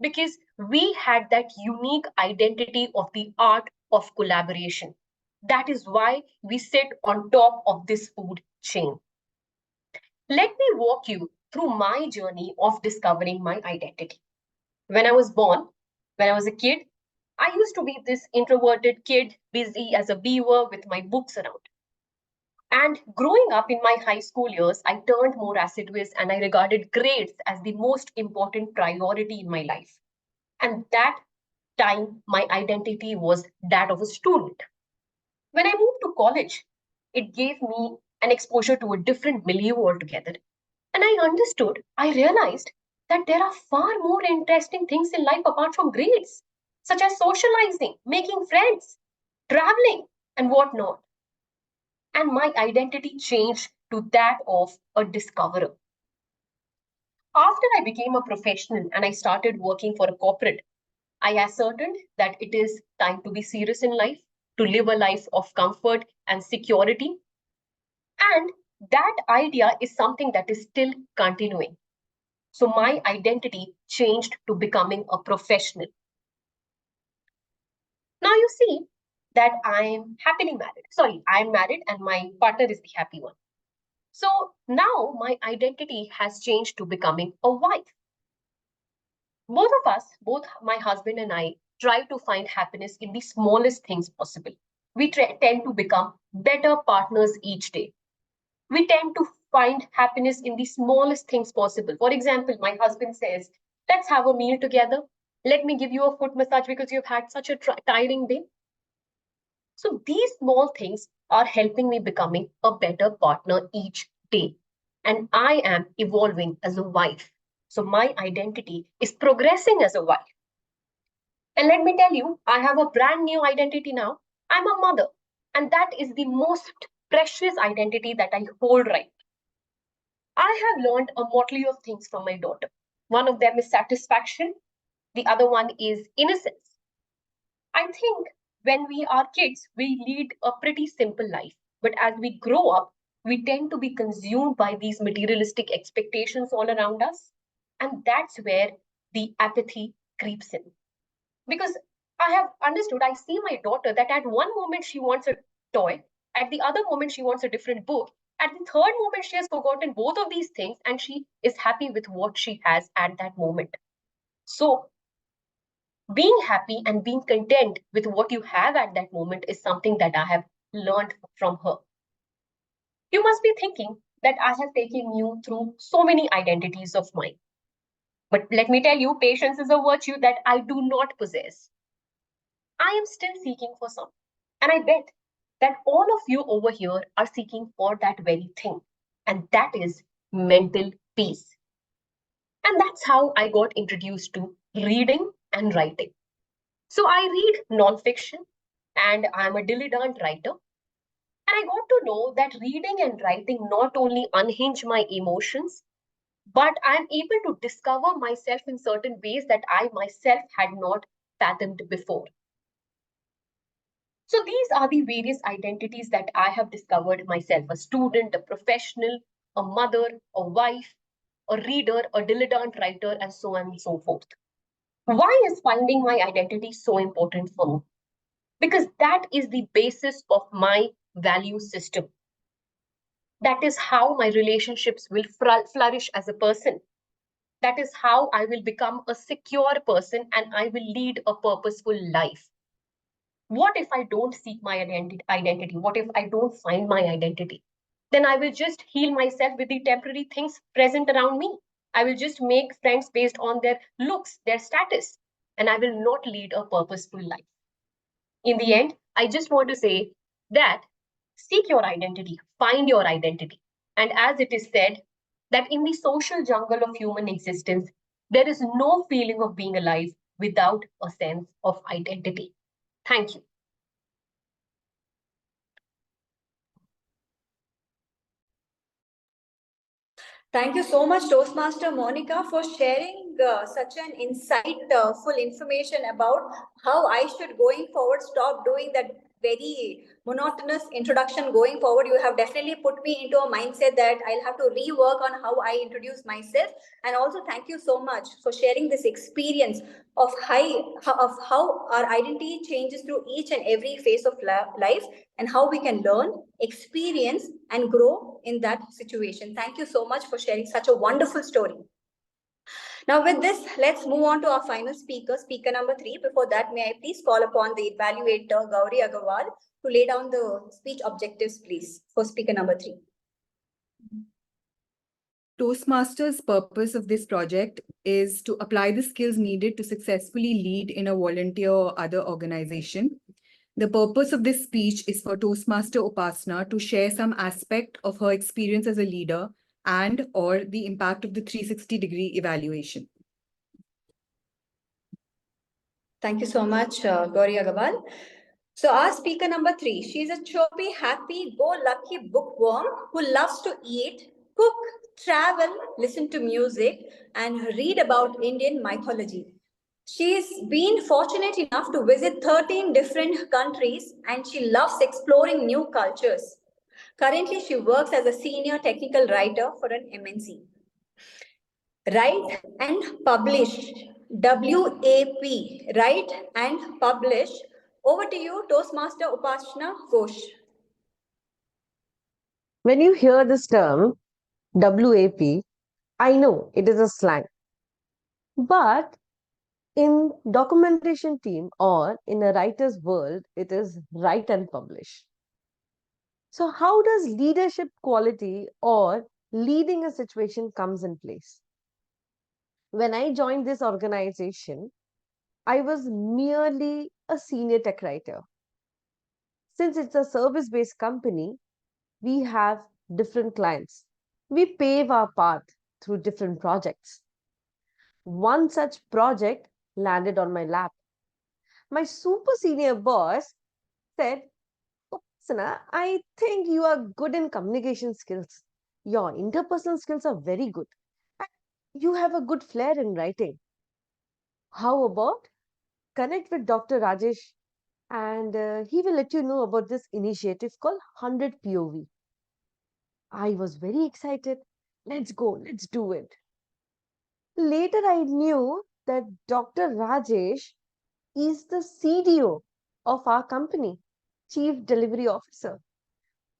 [SPEAKER 11] Because we had that unique identity of the art of collaboration. That is why we sit on top of this food chain. Let me walk you through my journey of discovering my identity. When I was born, when I was a kid, I used to be this introverted kid, busy as a beaver with my books around. And growing up in my high school years, I turned more assiduous and I regarded grades as the most important priority in my life. And that time, my identity was that of a student. When I moved to college, it gave me an exposure to a different milieu altogether. And I understood, I realized that there are far more interesting things in life apart from grades, such as socializing, making friends, traveling, and whatnot. And my identity changed to that of a discoverer. After I became a professional and I started working for a corporate, I ascertained that it is time to be serious in life, to live a life of comfort and security. And that idea is something that is still continuing. So my identity changed to becoming a professional. Now you see that I'm happily married. Sorry, I'm married and my partner is the happy one. So now my identity has changed to becoming a wife. Both of us, both my husband and I, try to find happiness in the smallest things possible. We tend to become better partners each day. We tend to find happiness in the smallest things possible. For example, my husband says, let's have a meal together. Let me give you a foot massage because you've had such a tiring day. So these small things are helping me becoming a better partner each day. And I am evolving as a wife. So my identity is progressing as a wife. And let me tell you, I have a brand new identity now. I'm a mother. And that is the most precious identity that I hold right now. I have learned a motley of things from my daughter. One of them is satisfaction. The other one is innocence. I think when we are kids, we lead a pretty simple life. But as we grow up, we tend to be consumed by these materialistic expectations all around us. And that's where the apathy creeps in. Because I have understood, I see my daughter that at one moment she wants a toy, at the other moment she wants a different book, at the third moment she has forgotten both of these things and she is happy with what she has at that moment. So being happy and being content with what you have at that moment is something that I have learned from her. You must be thinking that I have taken you through so many identities of mine. But let me tell you, patience is a virtue that I do not possess. I am still seeking for some. And I bet that all of you over here are seeking for that very thing. And that is mental peace. And that's how I got introduced to reading and writing. So I read nonfiction and I'm a dilettante writer. And I got to know that reading and writing not only unhinge my emotions, but I'm able to discover myself in certain ways that I myself had not fathomed before. So these are the various identities that I have discovered myself: a student, a professional, a mother, a wife, a reader, a dilettante writer, and so on and so forth. Why is finding my identity so important for me? Because that is the basis of my value system. That is how my relationships will flourish as a person. That is how I will become a secure person and I will lead a purposeful life. What if I don't seek my identity? What if I don't find my identity? Then I will just heal myself with the temporary things present around me. I will just make friends based on their looks, their status, and I will not lead a purposeful life. In the end, I just want to say that seek your identity, find your identity. And as it is said, that in the social jungle of human existence, there is no feeling of being alive without a sense of identity. Thank you.
[SPEAKER 4] Thank you so much, Toastmaster Monica, for sharing such an insightful information about how I should, going forward, stop doing that very monotonous introduction going forward. You have definitely put me into a mindset that I'll have to rework on how I introduce myself. And also, thank you so much for sharing this experience of how our identity changes through each and every phase of life, and how we can learn, experience, and grow in that situation. Thank you so much for sharing such a wonderful story. Now, with this, let's move on to our final speaker, speaker number 3. Before that, may I please call upon the evaluator, Gauri Aggarwal, to lay down the speech objectives, please, for speaker number 3.
[SPEAKER 12] Toastmasters' purpose of this project is to apply the skills needed to successfully lead in a volunteer or other organization. The purpose of this speech is for Toastmaster Upasana to share some aspect of her experience as a leader and or the impact of the 360-degree evaluation.
[SPEAKER 4] Thank you so much, Gauri Aggarwal. So our speaker number 3, she's a chirpy, happy, go-lucky bookworm who loves to eat, cook, travel, listen to music, and read about Indian mythology. She's been fortunate enough to visit 13 different countries, and she loves exploring new cultures. Currently, she works as a senior technical writer for an MNC. Write and publish. WAP. Write and publish. Over to you, Toastmaster Upasana Ghosh.
[SPEAKER 13] When you hear this term, WAP, I know it is a slang. But in documentation team or in a writer's world, it is write and publish. So how does leadership quality or leading a situation comes in place? When I joined this organization, I was merely a senior tech writer. Since it's a service-based company, we have different clients. We pave our path through different projects. One such project landed on my lap. My super senior boss said, Upasana, I think you are good in communication skills. Your interpersonal skills are very good. And you have a good flair in writing. How about connect with Dr. Rajesh and he will let you know about this initiative called 100 POV. I was very excited. Let's go, let's do it. Later, I knew that Dr. Rajesh is the CDO of our company, Chief Delivery Officer,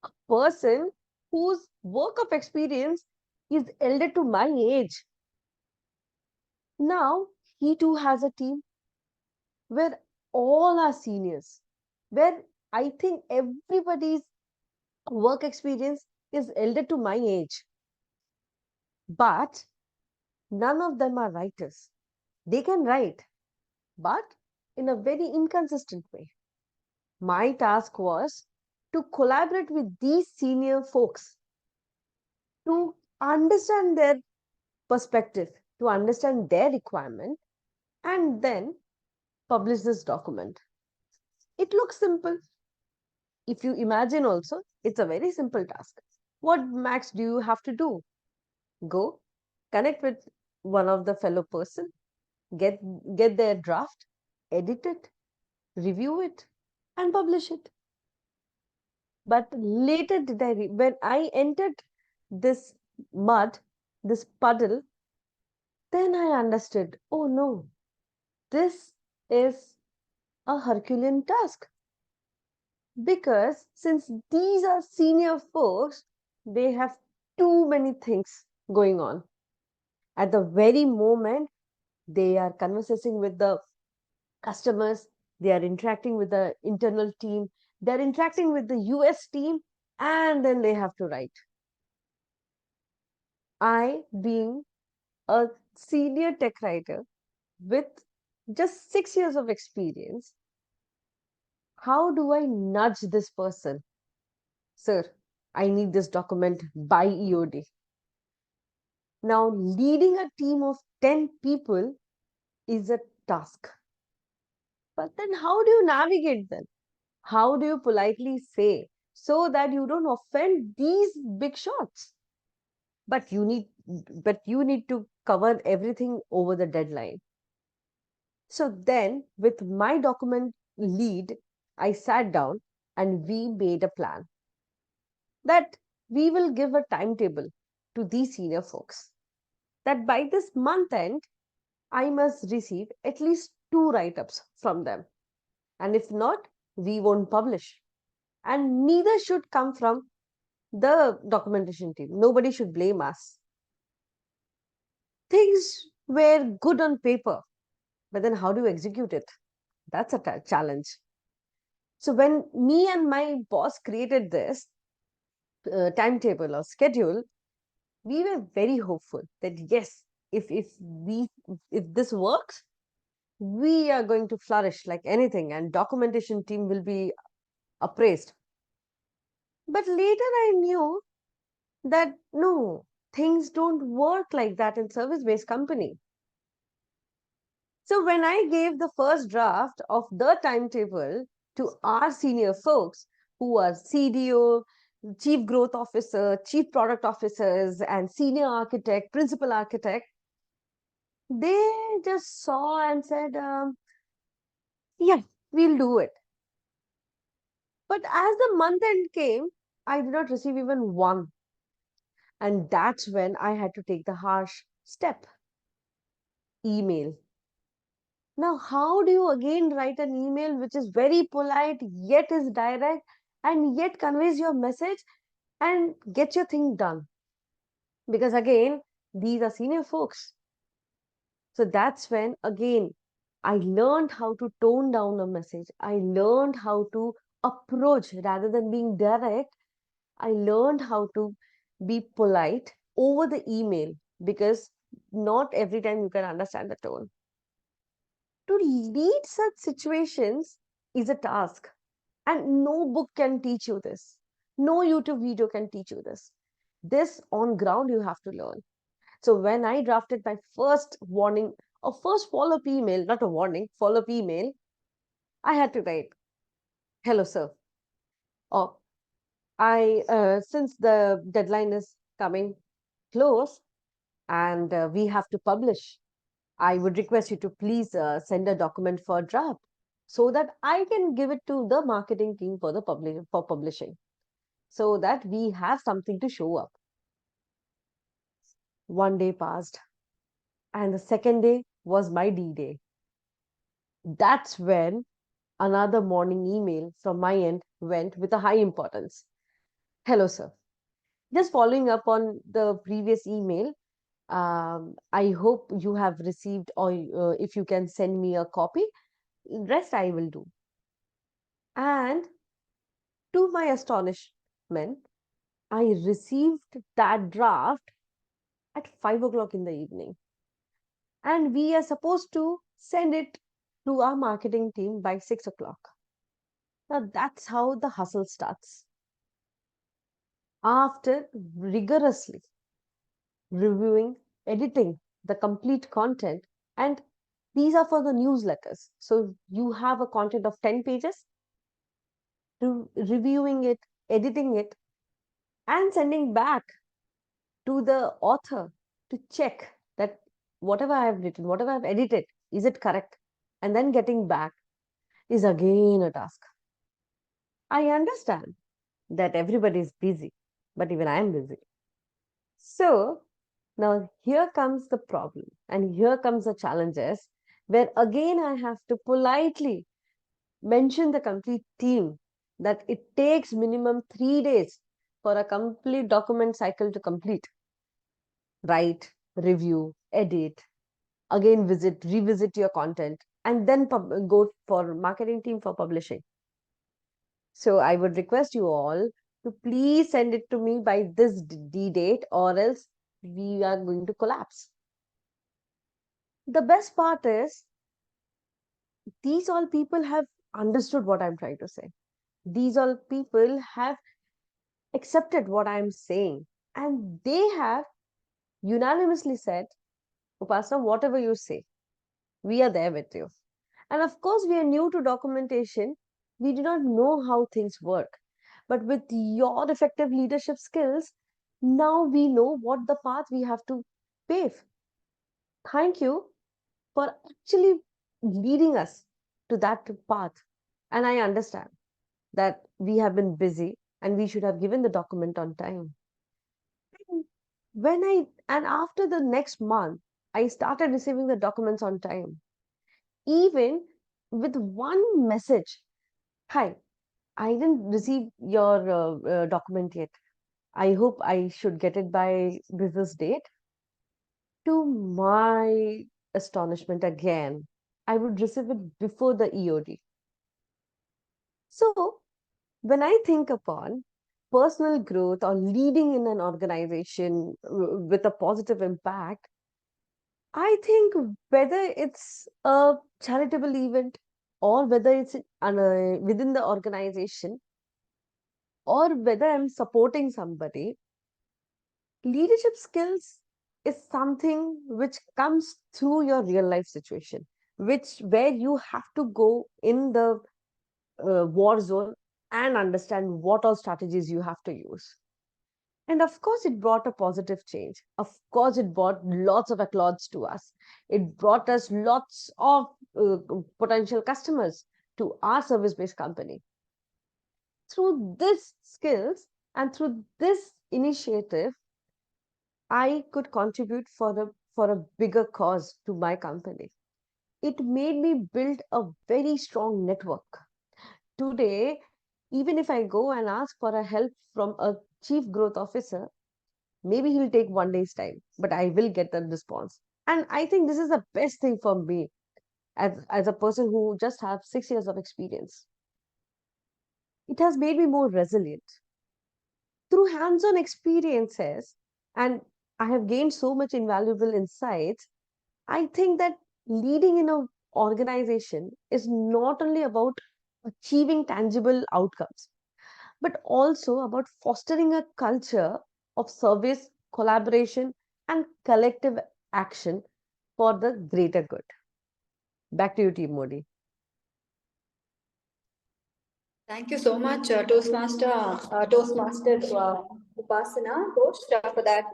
[SPEAKER 13] a person whose work of experience is elder to my age. Now, he too has a team where all are seniors, where I think everybody's work experience is elder to my age. But none of them are writers. They can write, but in a very inconsistent way. My task was to collaborate with these senior folks to understand their perspective, to understand their requirement, and then publish this document. It looks simple. If you imagine also, it's a very simple task. What max do you have to do? Go, connect with one of the fellow person, get their draft, edit it, review it, and publish it. But later did when I entered this mud, this puddle, then I understood, oh no, this is a Herculean task. Because since these are senior folks, they have too many things going on. At the very moment, they are conversing with the customers, they are interacting with the internal team, they're interacting with the US team, and then they have to write. I, being a senior tech writer with just 6 years of experience, how do I nudge this person? Sir, I need this document by EOD. Now, leading a team of 10 people is a task. But then how do you navigate them? How do you politely say so that you don't offend these big shots? But you need to cover everything over the deadline. So then with my document lead, I sat down and we made a plan that we will give a timetable to these senior folks that by this month end, I must receive at least 2 write-ups from them. And if not, we won't publish. And neither should come from the documentation team. Nobody should blame us. Things were good on paper, but then how do you execute it? That's a challenge. So when me and my boss created this timetable or schedule, we were very hopeful that yes, if this works, we are going to flourish like anything and documentation team will be appraised. But later I knew that no, things don't work like that in service-based company. So when I gave the first draft of the timetable to our senior folks who are CDO, Chief Growth Officer, Chief Product Officers, and Senior Architect, Principal Architect, they just saw and said, yeah, we'll do it. But as the month end came, I did not receive even one. And that's when I had to take the harsh step. Email. Now, how do you again write an email which is very polite, yet is direct, and yet conveys your message and get your thing done? Because again, these are senior folks. So that's when, again, I learned how to tone down a message. I learned how to approach rather than being direct. I learned how to be polite over the email because not every time you can understand the tone. To lead such situations is a task, and no book can teach you this. No YouTube video can teach you this. This on ground you have to learn. So when I drafted my first warning or first follow-up email, not a warning, follow-up email, I had to write, hello, sir. Or since the deadline is coming close and we have to publish, I would request you to please send a document for draft so that I can give it to the marketing team for publishing so that we have something to show up. One day passed and the second day was my D-Day. That's when another morning email from my end went with a high importance. Hello, sir. Just following up on the previous email, I hope you have received or if you can send me a copy, rest I will do. And to my astonishment, I received that draft at 5 o'clock in the evening. And we are supposed to send it to our marketing team by 6 o'clock. Now that's how the hustle starts. After rigorously reviewing, editing the complete content, and these are for the newsletters. So you have a content of 10 pages, reviewing it, editing it, and sending back to the author to check that whatever I have written, whatever I've edited, is it correct? And then getting back is again a task. I understand that everybody is busy, but even I am busy. So now here comes the problem and here comes the challenges where again I have to politely mention the complete team that it takes minimum 3 days for a complete document cycle to complete. Write, review, edit, again revisit your content, and then go for marketing team for publishing. So I would request you all to please send it to me by this date or else we are going to collapse. The best part is these all people have understood what I'm trying to say. These all people have accepted what I'm saying and they have unanimously said, Upasana, whatever you say, we are there with you. And of course, we are new to documentation. We do not know how things work. But with your effective leadership skills, now we know what the path we have to pave. Thank you for actually leading us to that path. And I understand that we have been busy and we should have given the document on time. And after the next month, I started receiving the documents on time. Even with one message, hi, I didn't receive your document yet. I hope I should get it by this date. To my astonishment again, I would receive it before the EOD. So when I think upon personal growth or leading in an organization with a positive impact, I think whether it's a charitable event or whether it's within the organization or whether I'm supporting somebody, leadership skills is something which comes through your real life situation, where you have to go in the war zone and understand what all strategies you have to use. And of course, it brought a positive change. Of course, it brought lots of applause to us. It brought us lots of potential customers to our service-based company. Through these skills and through this initiative, I could contribute for a bigger cause to my company. It made me build a very strong network. Today, even if I go and ask for a help from a chief growth officer, maybe he'll take 1 day's time, but I will get a response. And I think this is the best thing for me as a person who just have 6 years of experience. It has made me more resilient. Through hands-on experiences, and I have gained so much invaluable insights, I think that leading in an organization is not only about achieving tangible outcomes, but also about fostering a culture of service, collaboration, and collective action for the greater good. Back to you, TMOD.
[SPEAKER 4] Thank you so much, Toastmaster Upasana, Ghosh, for that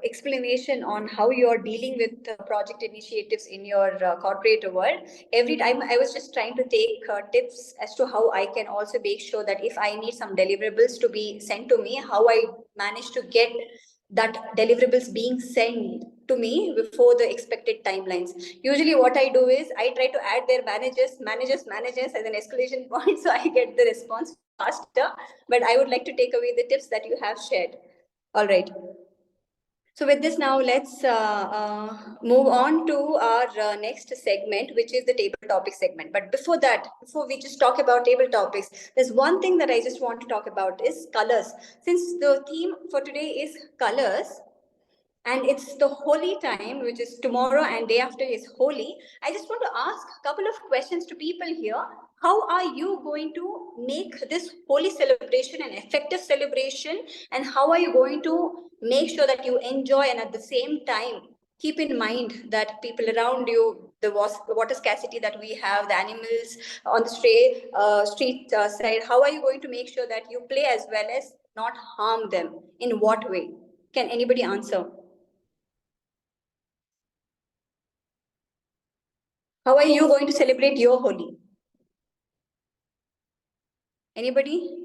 [SPEAKER 4] explanation on how you are dealing with project initiatives in your corporate world. Every time I was just trying to take tips as to how I can also make sure that if I need some deliverables to be sent to me, how I manage to get that deliverables being sent to me before the expected timelines. Usually what I do is I try to add their managers as an escalation point so I get the response faster. But I would like to take away the tips that you have shared. All right. So with this now, let's move on to our next segment, which is the table topic segment. But before that, before we just talk about table topics, there's one thing that I just want to talk about is colors. Since the theme for today is colors, and it's the holy time, which is tomorrow and day after is holy, I just want to ask a couple of questions to people here. How are you going to make this holy celebration an effective celebration? And how are you going to make sure that you enjoy and at the same time keep in mind that people around you, the water scarcity that we have, the animals on the street side, how are you going to make sure that you play as well as not harm them? In what way? Can anybody answer? How are you going to celebrate your Holi? Anybody?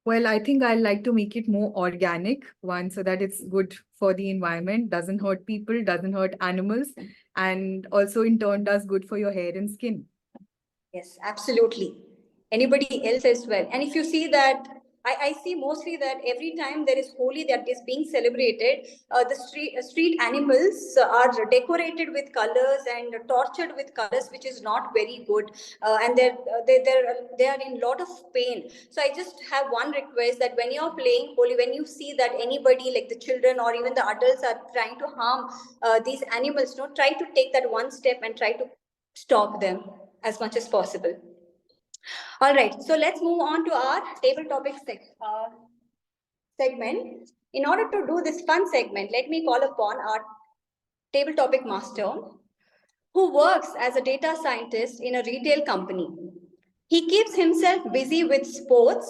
[SPEAKER 12] Well, I think I like to make it more organic, one, so that it's good for the environment, doesn't hurt people, doesn't hurt animals, and also in turn does good for your hair and skin.
[SPEAKER 4] Yes, absolutely. Anybody else as well? And if you see that, I see mostly that every time there is Holi that is being celebrated, the street animals are decorated with colors and tortured with colors, which is not very good. And they are in a lot of pain. So I just have one request that when you're playing Holi, when you see that anybody like the children or even the adults are trying to harm these animals, try to take that one step and try to stop them as much as possible. All right, so let's move on to our table topic segment. In order to do this fun segment, let me call upon our table topic master, who works as a data scientist in a retail company. He keeps himself busy with sports,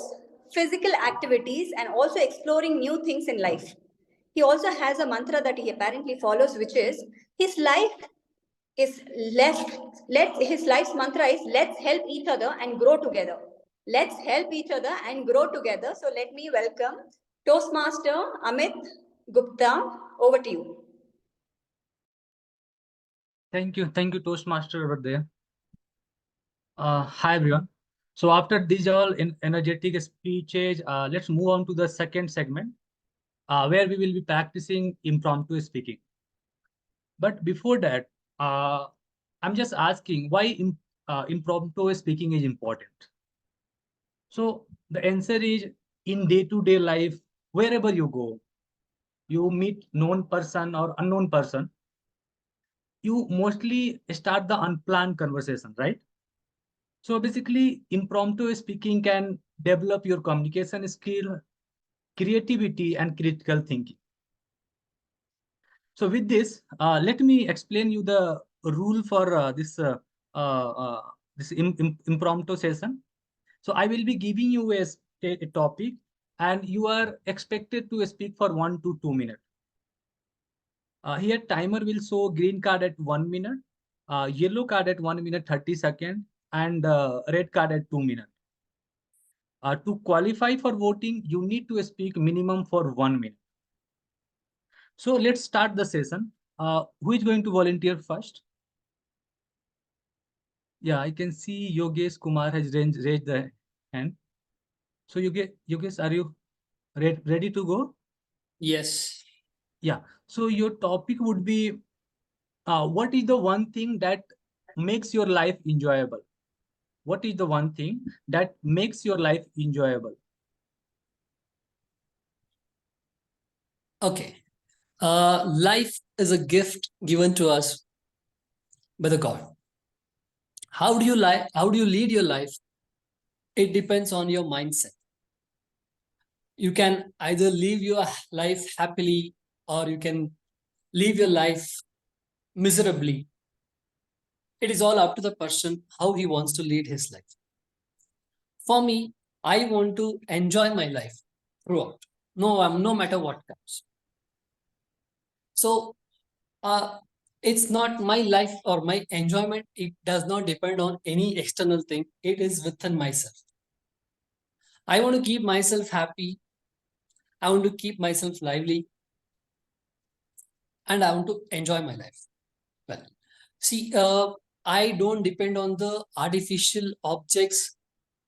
[SPEAKER 4] physical activities, and also exploring new things in life. He also has a mantra that he apparently follows, which is his life's mantra is let's help each other and grow together. Let's help each other and grow together. So let me welcome Toastmaster Amit Gupta. Over to you.
[SPEAKER 1] Thank you, Toastmaster over there. Hi everyone. So after these all energetic speeches, let's move on to the second segment, where we will be practicing impromptu speaking. But before that, I'm just asking why impromptu speaking is important. So the answer is, in day-to-day life, wherever you go, you meet known person or unknown person, you mostly start the unplanned conversation, right? So basically, impromptu speaking can develop your communication skill, creativity, and critical thinking. So with this, let me explain you the rule for this impromptu session. So I will be giving you a topic, and you are expected to speak for 1 to 2 minutes. Here timer will show green card at 1 minute, yellow card at 1 minute 30 seconds, and red card at 2 minutes. To qualify for voting, you need to speak minimum for 1 minute. So let's start the session. Who is going to volunteer first? Yeah, I can see Yogesh Kumar has raised the hand. So Yogesh, are you ready to go?
[SPEAKER 14] Yes.
[SPEAKER 1] Yeah. So your topic would be, what is the one thing that makes your life enjoyable? What is the one thing that makes your life enjoyable?
[SPEAKER 14] Okay. Life is a gift given to us by the God. How do you lead your life? It depends on your mindset. You can either live your life happily or you can live your life miserably. It is all up to the person how he wants to lead his life. For me, I want to enjoy my life throughout. No matter what comes. So it's not my life or my enjoyment. It does not depend on any external thing. It is within myself. I want to keep myself happy. I want to keep myself lively. And I want to enjoy my life. Well, see, I don't depend on the artificial objects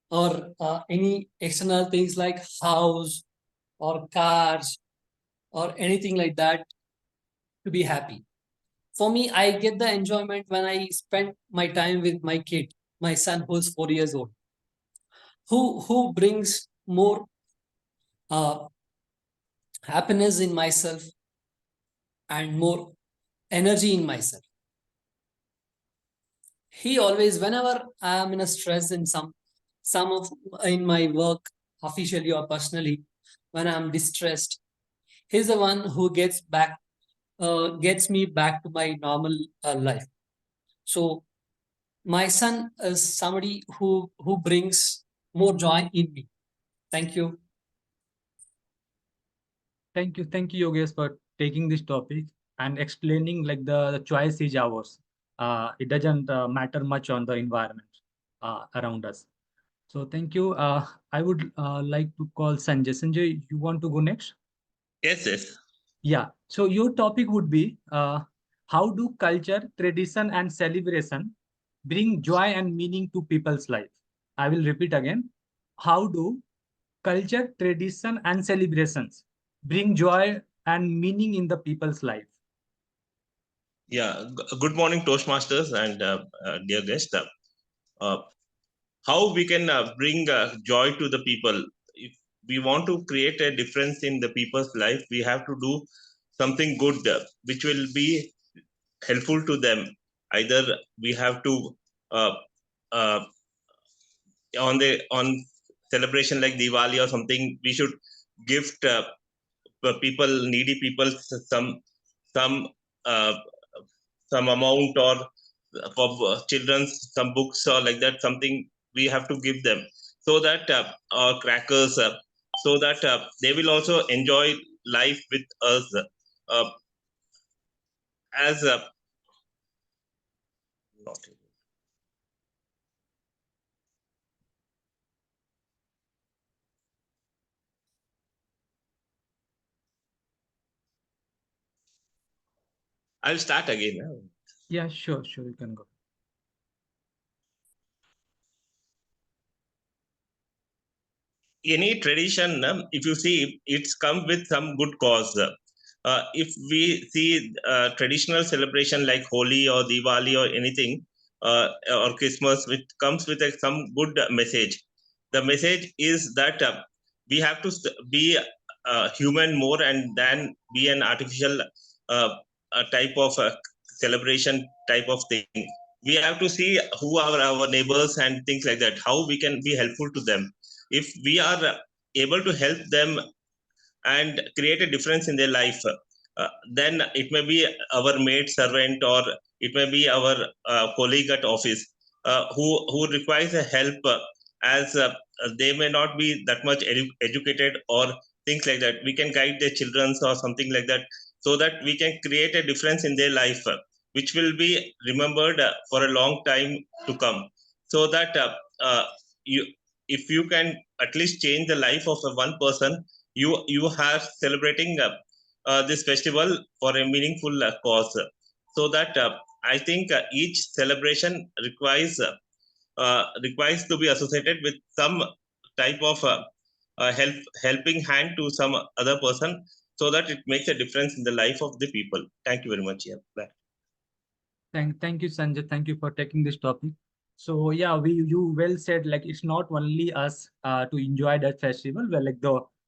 [SPEAKER 14] or any external things like house or cars or anything like that to be happy. For me, I get the enjoyment when I spend my time with my kid, my son who's 4 years old, who brings more happiness in myself and more energy in myself. He always, whenever I am in a stress in in my work, officially or personally, when I'm distressed, he's the one who gets me back to my normal life. So my son is somebody who brings more joy in me. Thank you.
[SPEAKER 1] Thank you, Yogesh, for taking this topic and explaining like the choice is ours. It doesn't matter much on the environment around us. So thank you. I would like to call Sanjay. Sanjay, you want to go next?
[SPEAKER 15] Yes.
[SPEAKER 1] Yeah. So your topic would be, how do culture, tradition, and celebration bring joy and meaning to people's life? I will repeat again. How do culture, tradition, and celebrations bring joy and meaning in the people's life?
[SPEAKER 15] Yeah. Good morning, Toastmasters and dear guests. How we can bring joy to the people? If we want to create a difference in the people's life, we have to do something good which will be helpful to them. Either we have to on celebration like Diwali or something, we should gift people, needy people, some uh, some amount, or for children some books or like that, something we have to give them, so that or crackers, so that they will also enjoy life with us, uh, as not I'll start again.
[SPEAKER 1] Yeah, sure, you can go.
[SPEAKER 15] Any tradition, if you see, it's come with some good cause. If we see traditional celebration like Holi or Diwali or anything, or Christmas, which comes with some good message. The message is that we have to be human more, and than be an artificial type of celebration type of thing. We have to see who are our neighbors and things like that, how we can be helpful to them. If we are able to help them and create a difference in their life, then it may be our maid servant, or it may be our colleague at office, who requires a help, as they may not be that much educated or things like that. We can guide their children or something like that, so that we can create a difference in their life, which will be remembered for a long time to come. So that you if you can at least change the life of one person, you are celebrating this festival for a meaningful cause. So that I think each celebration requires to be associated with some type of helping hand to some other person, so that it makes a difference in the life of the people. Thank you very much. Yeah, bye.
[SPEAKER 1] Thank you, Sanjay. Thank you for taking this topic. So yeah, you well said, like it's not only us to enjoy that festival. Well, like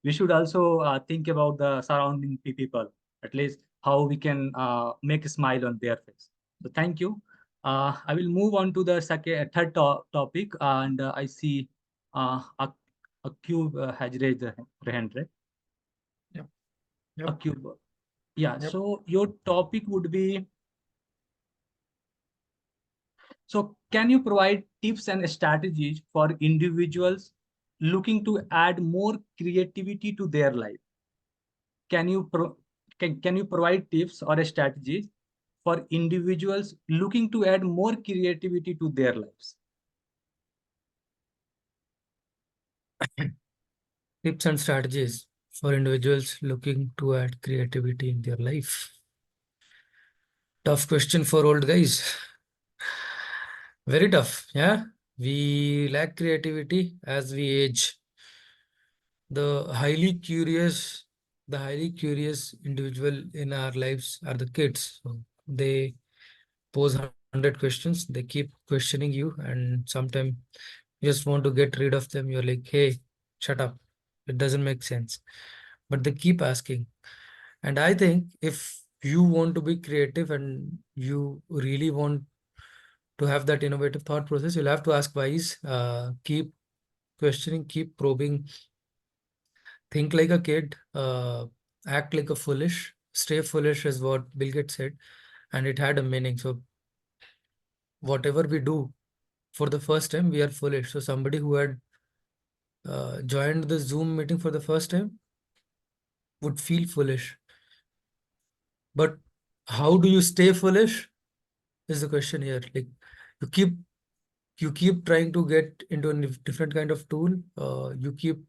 [SPEAKER 1] we should also think about the surrounding people, at least how we can make a smile on their face. So thank you. I will move on to the third topic, and I see a cube has raised their hand, right?
[SPEAKER 3] Yep.
[SPEAKER 1] A cube. Yeah.
[SPEAKER 3] Yep.
[SPEAKER 1] So your topic would be. So can you provide tips and strategies for individuals looking to add more creativity to their life? Can you can you provide tips or strategies for individuals looking to add more creativity to their lives?
[SPEAKER 16] Tips and strategies for individuals looking to add creativity in their life. Tough question for old guys. Very tough. Yeah. We lack creativity as we age. The highly curious individual in our lives are the kids. So they pose 100 questions. They keep questioning you, and sometimes you just want to get rid of them. You're like, hey, shut up. It doesn't make sense. But they keep asking. And I think if you want to be creative and you really want to have that innovative thought process, you'll have to ask whys, keep questioning, keep probing, think like a kid, act like a foolish, stay foolish is what Bill Gates said. And it had a meaning. So whatever we do for the first time, we are foolish. So somebody who had joined the Zoom meeting for the first time would feel foolish. But how do you stay foolish is the question here. Like you keep trying to get into a different kind of tool. You keep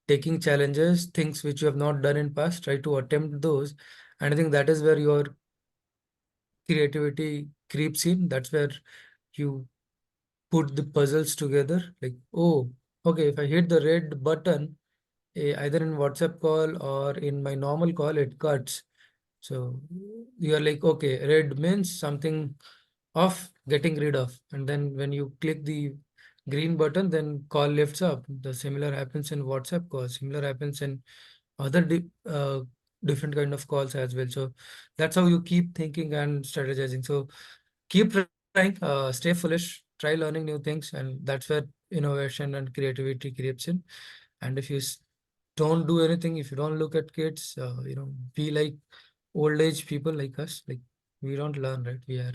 [SPEAKER 16] taking challenges, things which you have not done in past, try to attempt those. And I think that is where your creativity creeps in. That's where you put the puzzles together. Like, oh, okay, if I hit the red button, either in WhatsApp call or in my normal call, it cuts. So you're like, okay, red means something off, getting rid of. And then when you click the green button, then call lifts up. The similar happens in WhatsApp calls. Similar happens in other different kind of calls as well. So that's how you keep thinking and strategizing. So keep trying, stay foolish, try learning new things, and that's where innovation and creativity creeps in. And if you don't do anything, if you don't look at kids, be like old age people like us, like we don't learn, right? We are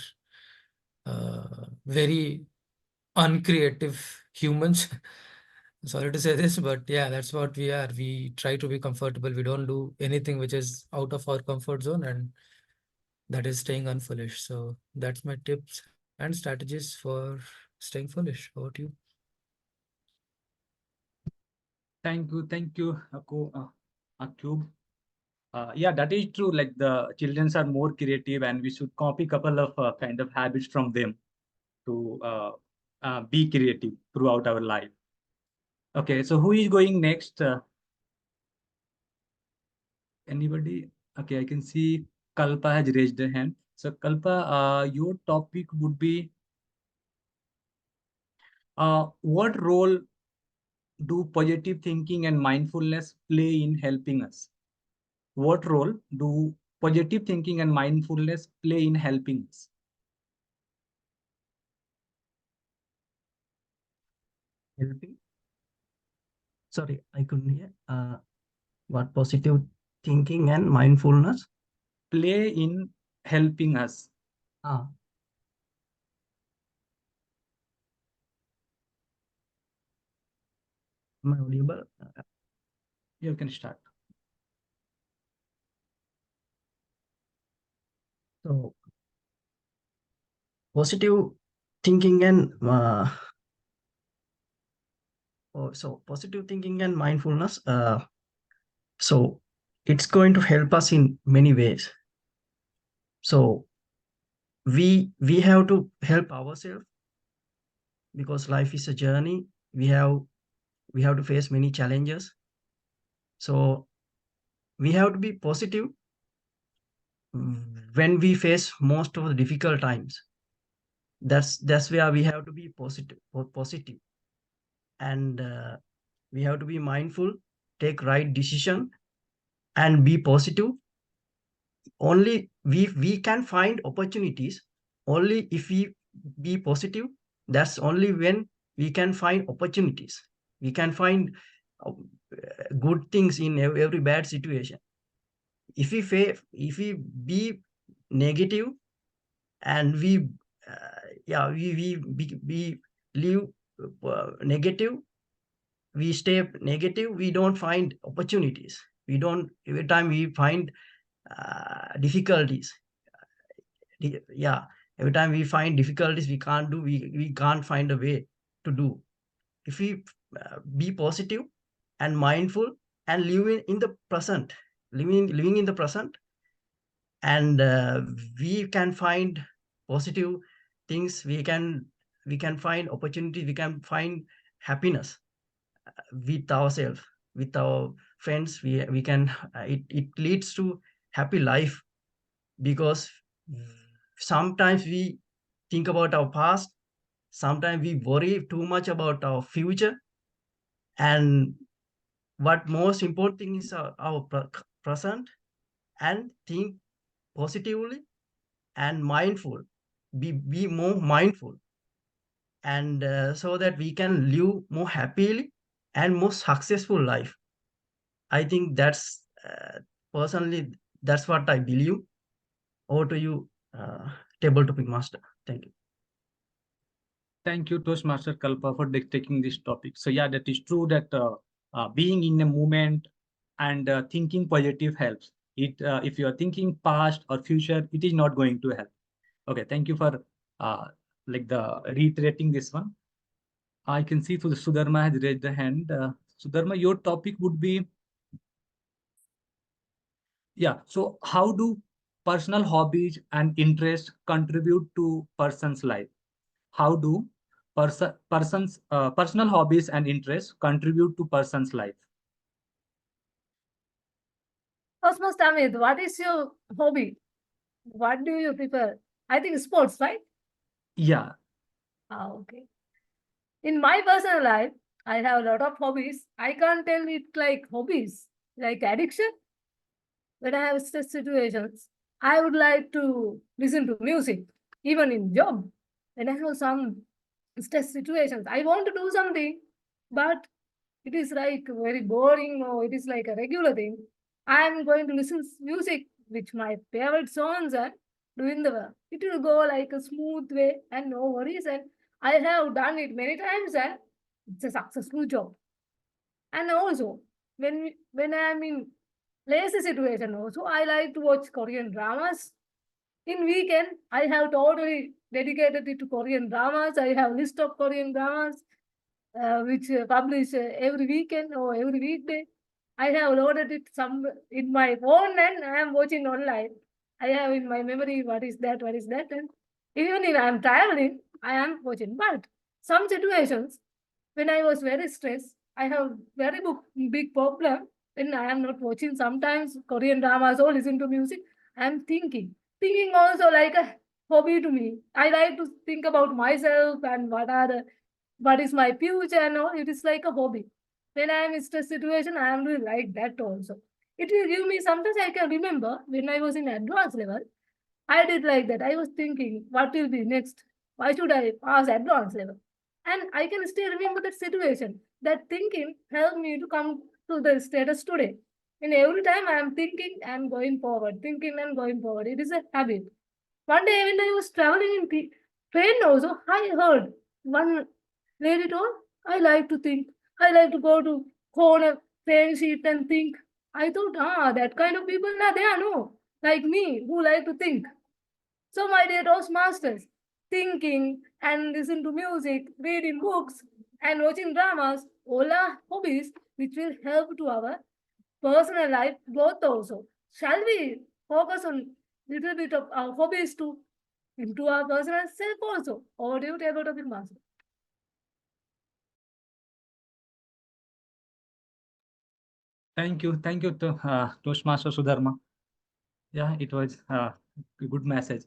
[SPEAKER 16] very uncreative humans. Sorry to say this, but yeah, that's what we are. We try to be comfortable. We don't do anything which is out of our comfort zone, and that is staying unfoolish. So that's my tips and strategies for staying foolish. Over to you.
[SPEAKER 1] Thank you, Akub. Yeah, that is true. Like the children are more creative, and we should copy couple of kind of habits from them to be creative throughout our life. Okay, so who is going next? Anybody? Okay, I can see Kalpa has raised her hand. So Kalpa, your topic would be what role do positive thinking and mindfulness play in helping us? What role do positive thinking and mindfulness play in helping us?
[SPEAKER 3] Helping? Sorry, I couldn't hear. What positive thinking and mindfulness
[SPEAKER 1] play in helping us?
[SPEAKER 3] Ah. Am I audible?
[SPEAKER 1] You can start.
[SPEAKER 3] So, positive thinking and positive thinking and mindfulness. So it's going to help us in many ways. So we have to help ourselves because life is a journey. We have to face many challenges. So we have to be positive when we face most of the difficult times. That's where we have to be positive, and we have to be mindful, take right decision, and be positive. Only we can find opportunities only if we be positive. That's only when we can find opportunities. We can find good things in every bad situation. If we be negative and we live negative, we stay negative, we don't find opportunities. We don't, every time we find difficulties. Every time we find difficulties, we can't find a way to do. If we be positive and mindful and living in the present, living in the present, and we can find positive things, we can find opportunity, we can find happiness with ourselves, with our friends. We can it leads to happy life, because sometimes we think about our past, sometimes we worry too much about our future, and what most important thing is our present, and think positively and mindful, be more mindful, and so that we can live more happily and more successful life. I think that's personally, that's what I believe. Over to you, table topic master. Thank you.
[SPEAKER 1] Thank you, Toastmaster Kalpa, for taking this topic. So yeah, that is true that being in a moment and thinking positive helps. If you are thinking past or future, it is not going to help. Okay, thank you for like the reiterating this one. I can see Sudharma has raised the hand. Sudharma, your topic would be, yeah. So how do personal hobbies and interests contribute to person's life? How do personal hobbies and interests contribute to person's life?
[SPEAKER 2] Toastmaster Amit, what is your hobby? What do you prefer? I think sports, right?
[SPEAKER 1] Yeah.
[SPEAKER 2] Okay. In my personal life, I have a lot of hobbies. I can't tell it like hobbies, like addiction. When I have stress situations, I would like to listen to music, even in job. When I have some stress situations, I want to do something, but it is like very boring or it is like a regular thing. I am going to listen music which my favorite songs and doing the work. It will go like a smooth way and no worries. And I have done it many times and it's a successful job. And also when I am in lazy situation also, I like to watch Korean dramas. In weekend, I have totally dedicated it to Korean dramas. I have list of Korean dramas which publish every weekend or every weekday. I have loaded it some in my phone and I am watching online. I have in my memory what is that, and even if I am traveling, I am watching. But some situations when I was very stressed, I have very big problem when I am not watching sometimes Korean dramas or listen to music. I am thinking. Thinking also like a hobby to me. I like to think about myself and what is my future and all. It is like a hobby. When I am in stress situation, I am really like that also. It will give me sometimes I can remember when I was in advanced level, I did like that. I was thinking, what will be next? Why should I pass advanced level? And I can still remember that situation. That thinking helped me to come to the status today. And every time I am thinking and going forward, thinking and going forward. It is a habit. One day when I was traveling in train also, I heard one lady told, I like to think. I like to go to corner train seat and think. I thought, that kind of people, nah, they are no, like me, who like to think. So my dear Toastmasters, thinking and listen to music, reading books, and watching dramas, all are hobbies which will help to our personal life growth also. Shall we focus on little bit of our hobbies to improve our personal self also? Or do you table topic master?
[SPEAKER 1] Thank you, Toastmaster Sudharma. Yeah, it was a good message.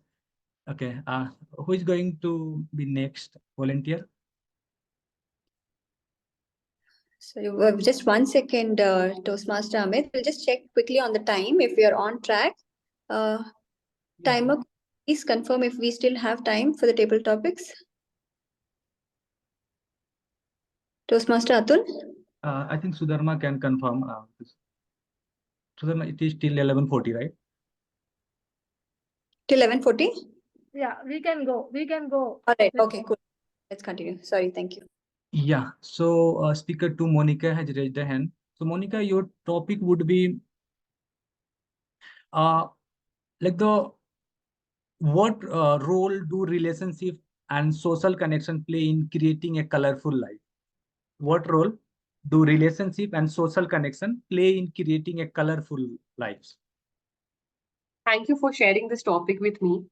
[SPEAKER 1] Okay, who is going to be next volunteer?
[SPEAKER 4] So just 1 second, Toastmaster Amit. We'll just check quickly on the time if we are on track. Timer, please confirm if we still have time for the table topics. Toastmaster Atul?
[SPEAKER 1] I think Sudharma can confirm. Sudharma, it is till 11:40, right?
[SPEAKER 4] Till 11:40?
[SPEAKER 2] Yeah, we can go. We can go.
[SPEAKER 4] All right. Okay, cool. Let's continue. Sorry, thank you.
[SPEAKER 1] Yeah. So speaker 2, Monica, has raised a hand. So Monica, your topic would be like what role do relationship and social connection play in creating a colorful life? What role do relationship and social connection play in creating a colorful lives?
[SPEAKER 11] Thank you for sharing this topic with me.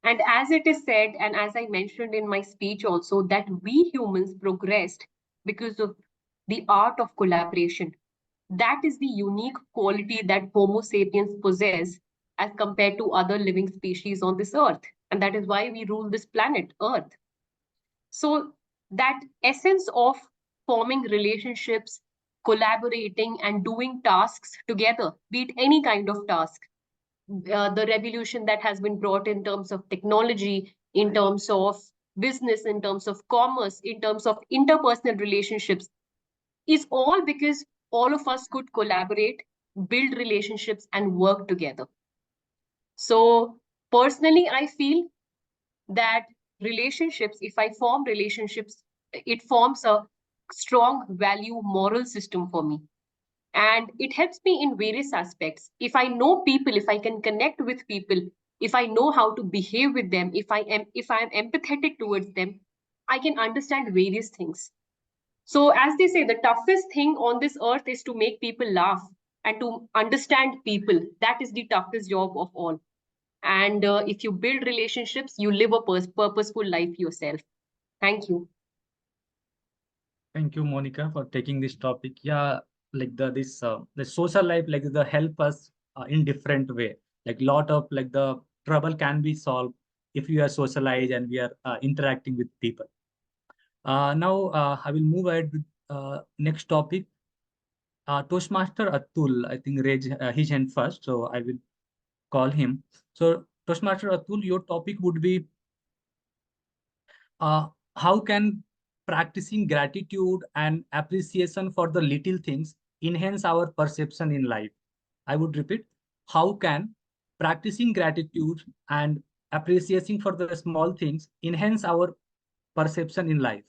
[SPEAKER 11] And as it is said, and as I mentioned in my speech also, that we humans progressed because of the art of collaboration. That is the unique quality that Homo sapiens possess as compared to other living species on this earth. And that is why we rule this planet, Earth. So, that essence of forming relationships, collaborating, and doing tasks together, be it any kind of task, the revolution that has been brought in terms of technology, in terms of business, in terms of commerce, in terms of interpersonal relationships, is all because all of us could collaborate, build relationships, and work together. So, personally, I feel that relationships, if I form relationships, it forms a strong value moral system for me. And it helps me in various aspects. If I know people, if I can connect with people, if I know how to behave with them, if I am empathetic towards them, I can understand various things. So as they say, the toughest thing on this earth is to make people laugh and to understand people. That is the toughest job of all. And if you build relationships, you live a purposeful life yourself. Thank you.
[SPEAKER 1] Thank you, Monica, for taking this topic. Yeah, like the social life, like the help us in different way. Like lot of like the trouble can be solved if we are socialized and we are interacting with people. Now I will move ahead with next topic. Toastmaster Atul, I think raised his hand first, so I will call him. So Toastmaster Atul, your topic would be how can practicing gratitude and appreciation for the little things enhance our perception in life? I would repeat, how can practicing gratitude and appreciating for the small things enhance our perception in life?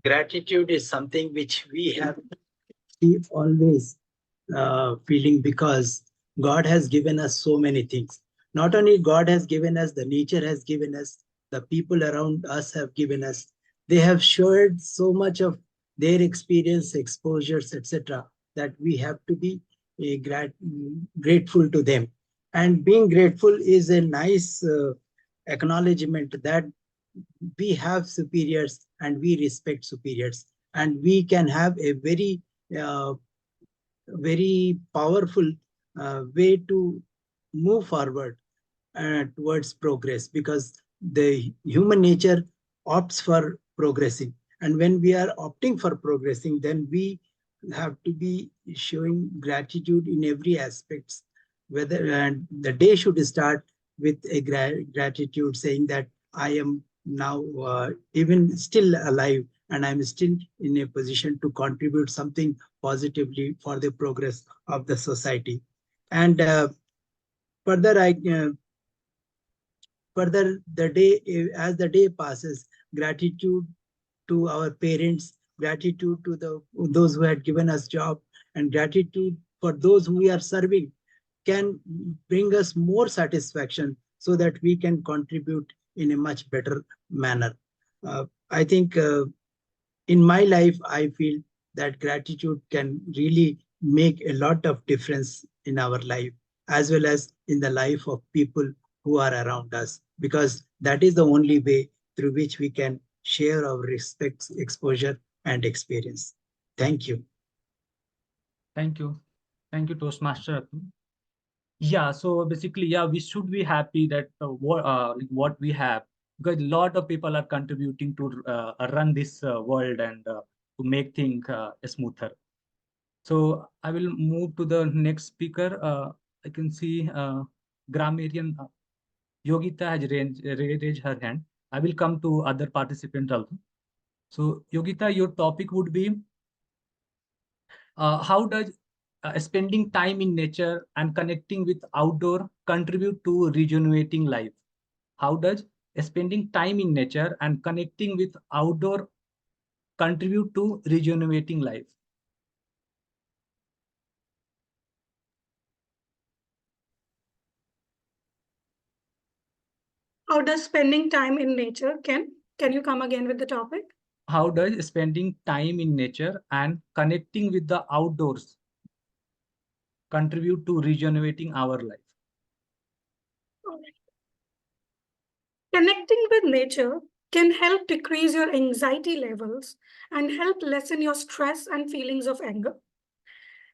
[SPEAKER 6] Gratitude is something which we have always feeling, because God has given us so many things. Not only God has given us, the nature has given us, the people around us have given us. They have shared so much of their experience, exposures, etc., that we have to be grateful to them. And being grateful is a nice acknowledgement that we have superiors and we respect superiors, and we can have a uh, very powerful way to move forward towards progress, because the human nature opts for progressing. And when we are opting for progressing, then we have to be showing gratitude in every aspect. Whether and the day should start with a gratitude, saying that I am now even still alive, and I'm still in a position to contribute something positively for the progress of the society. And further, the day, as the day passes, gratitude to our parents, gratitude to those who had given us job, and gratitude for those who we are serving can bring us more satisfaction, so that we can contribute in a much better manner. I think in my life, I feel that gratitude can really make a lot of difference in our life, as well as in the life of people who are around us, because that is the only way through which we can share our respect, exposure, and experience. Thank you.
[SPEAKER 1] Thank you. Thank you, Toastmaster. Yeah, so basically, yeah, we should be happy that what we have, because a lot of people are contributing to run this world and to make things smoother. So I will move to the next speaker. I can see Grammarian Yogita has raised her hand. I will come to other participants also. So Yogita, your topic would be how does spending time in nature and connecting with outdoor contribute to rejuvenating life? How does spending time in nature and connecting with outdoor contribute to rejuvenating life?
[SPEAKER 7] How does spending time in nature can you come again with the topic?
[SPEAKER 1] How does spending time in nature and connecting with the outdoors contribute to regenerating our life?
[SPEAKER 7] Connecting with nature can help decrease your anxiety levels and help lessen your stress and feelings of anger.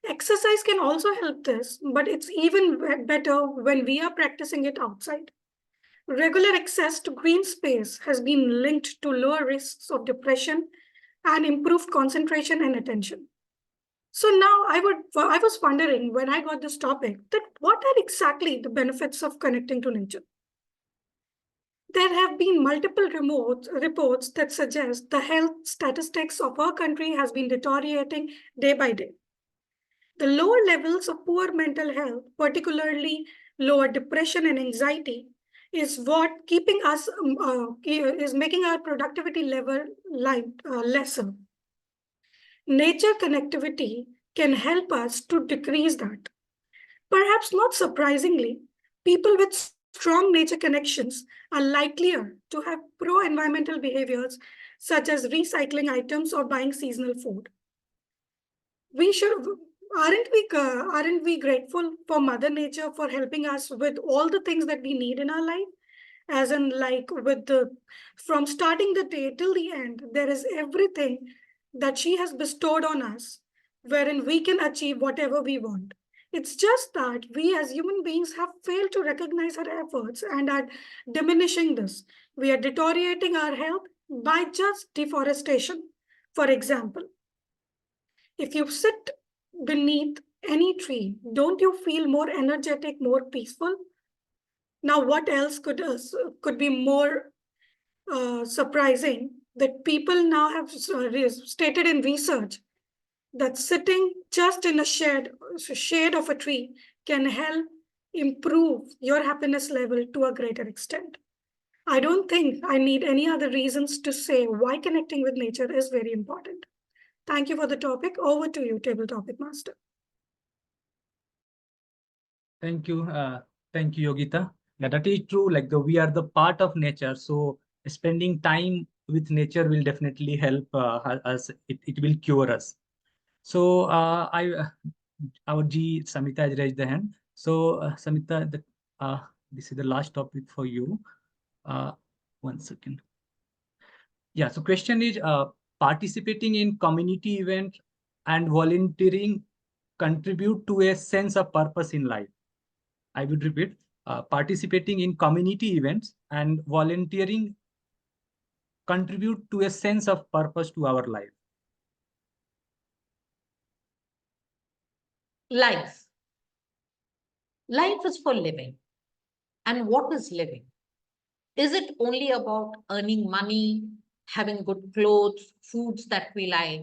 [SPEAKER 7] Exercise can also help this, but it's even better when we are practicing it outside. Regular access to green space has been linked to lower risks of depression and improved concentration and attention. So now I was wondering when I got this topic that what are exactly the benefits of connecting to nature? There have been multiple reports that suggest the health statistics of our country has been deteriorating day by day. The lower levels of poor mental health, particularly lower depression and anxiety, is what is making our productivity level lesser. Nature connectivity can help us to decrease that. Perhaps not surprisingly, people with strong nature connections are likelier to have pro-environmental behaviors such as recycling items or buying seasonal food. Aren't we grateful for Mother Nature for helping us with all the things that we need in our life? As in, like from starting the day till the end, there is everything that she has bestowed on us, wherein we can achieve whatever we want. It's just that we as human beings have failed to recognize her efforts and are diminishing this. We are deteriorating our health by just deforestation. For example, if you sit beneath any tree, don't you feel more energetic, more peaceful? Now, what else could be more surprising that people now have stated in research that sitting just in a shade of a tree can help improve your happiness level to a greater extent. I don't think I need any other reasons to say why connecting with nature is very important. Thank you for the topic. Over to you, table topic master.
[SPEAKER 1] Thank you. Thank you, Yogita. Yeah, that is true. Like we are the part of nature. So spending time with nature will definitely help us. It will cure us. So our G Samita has raised the hand. So Samita, this is the last topic for you. 1 second. Yeah. So question is, participating in community event and volunteering contribute to a sense of purpose in life. I would repeat, participating in community events and volunteering contribute to a sense of purpose to our life.
[SPEAKER 5] Life. Life is for living. And what is living? Is it only about earning money, having good clothes, foods that we like,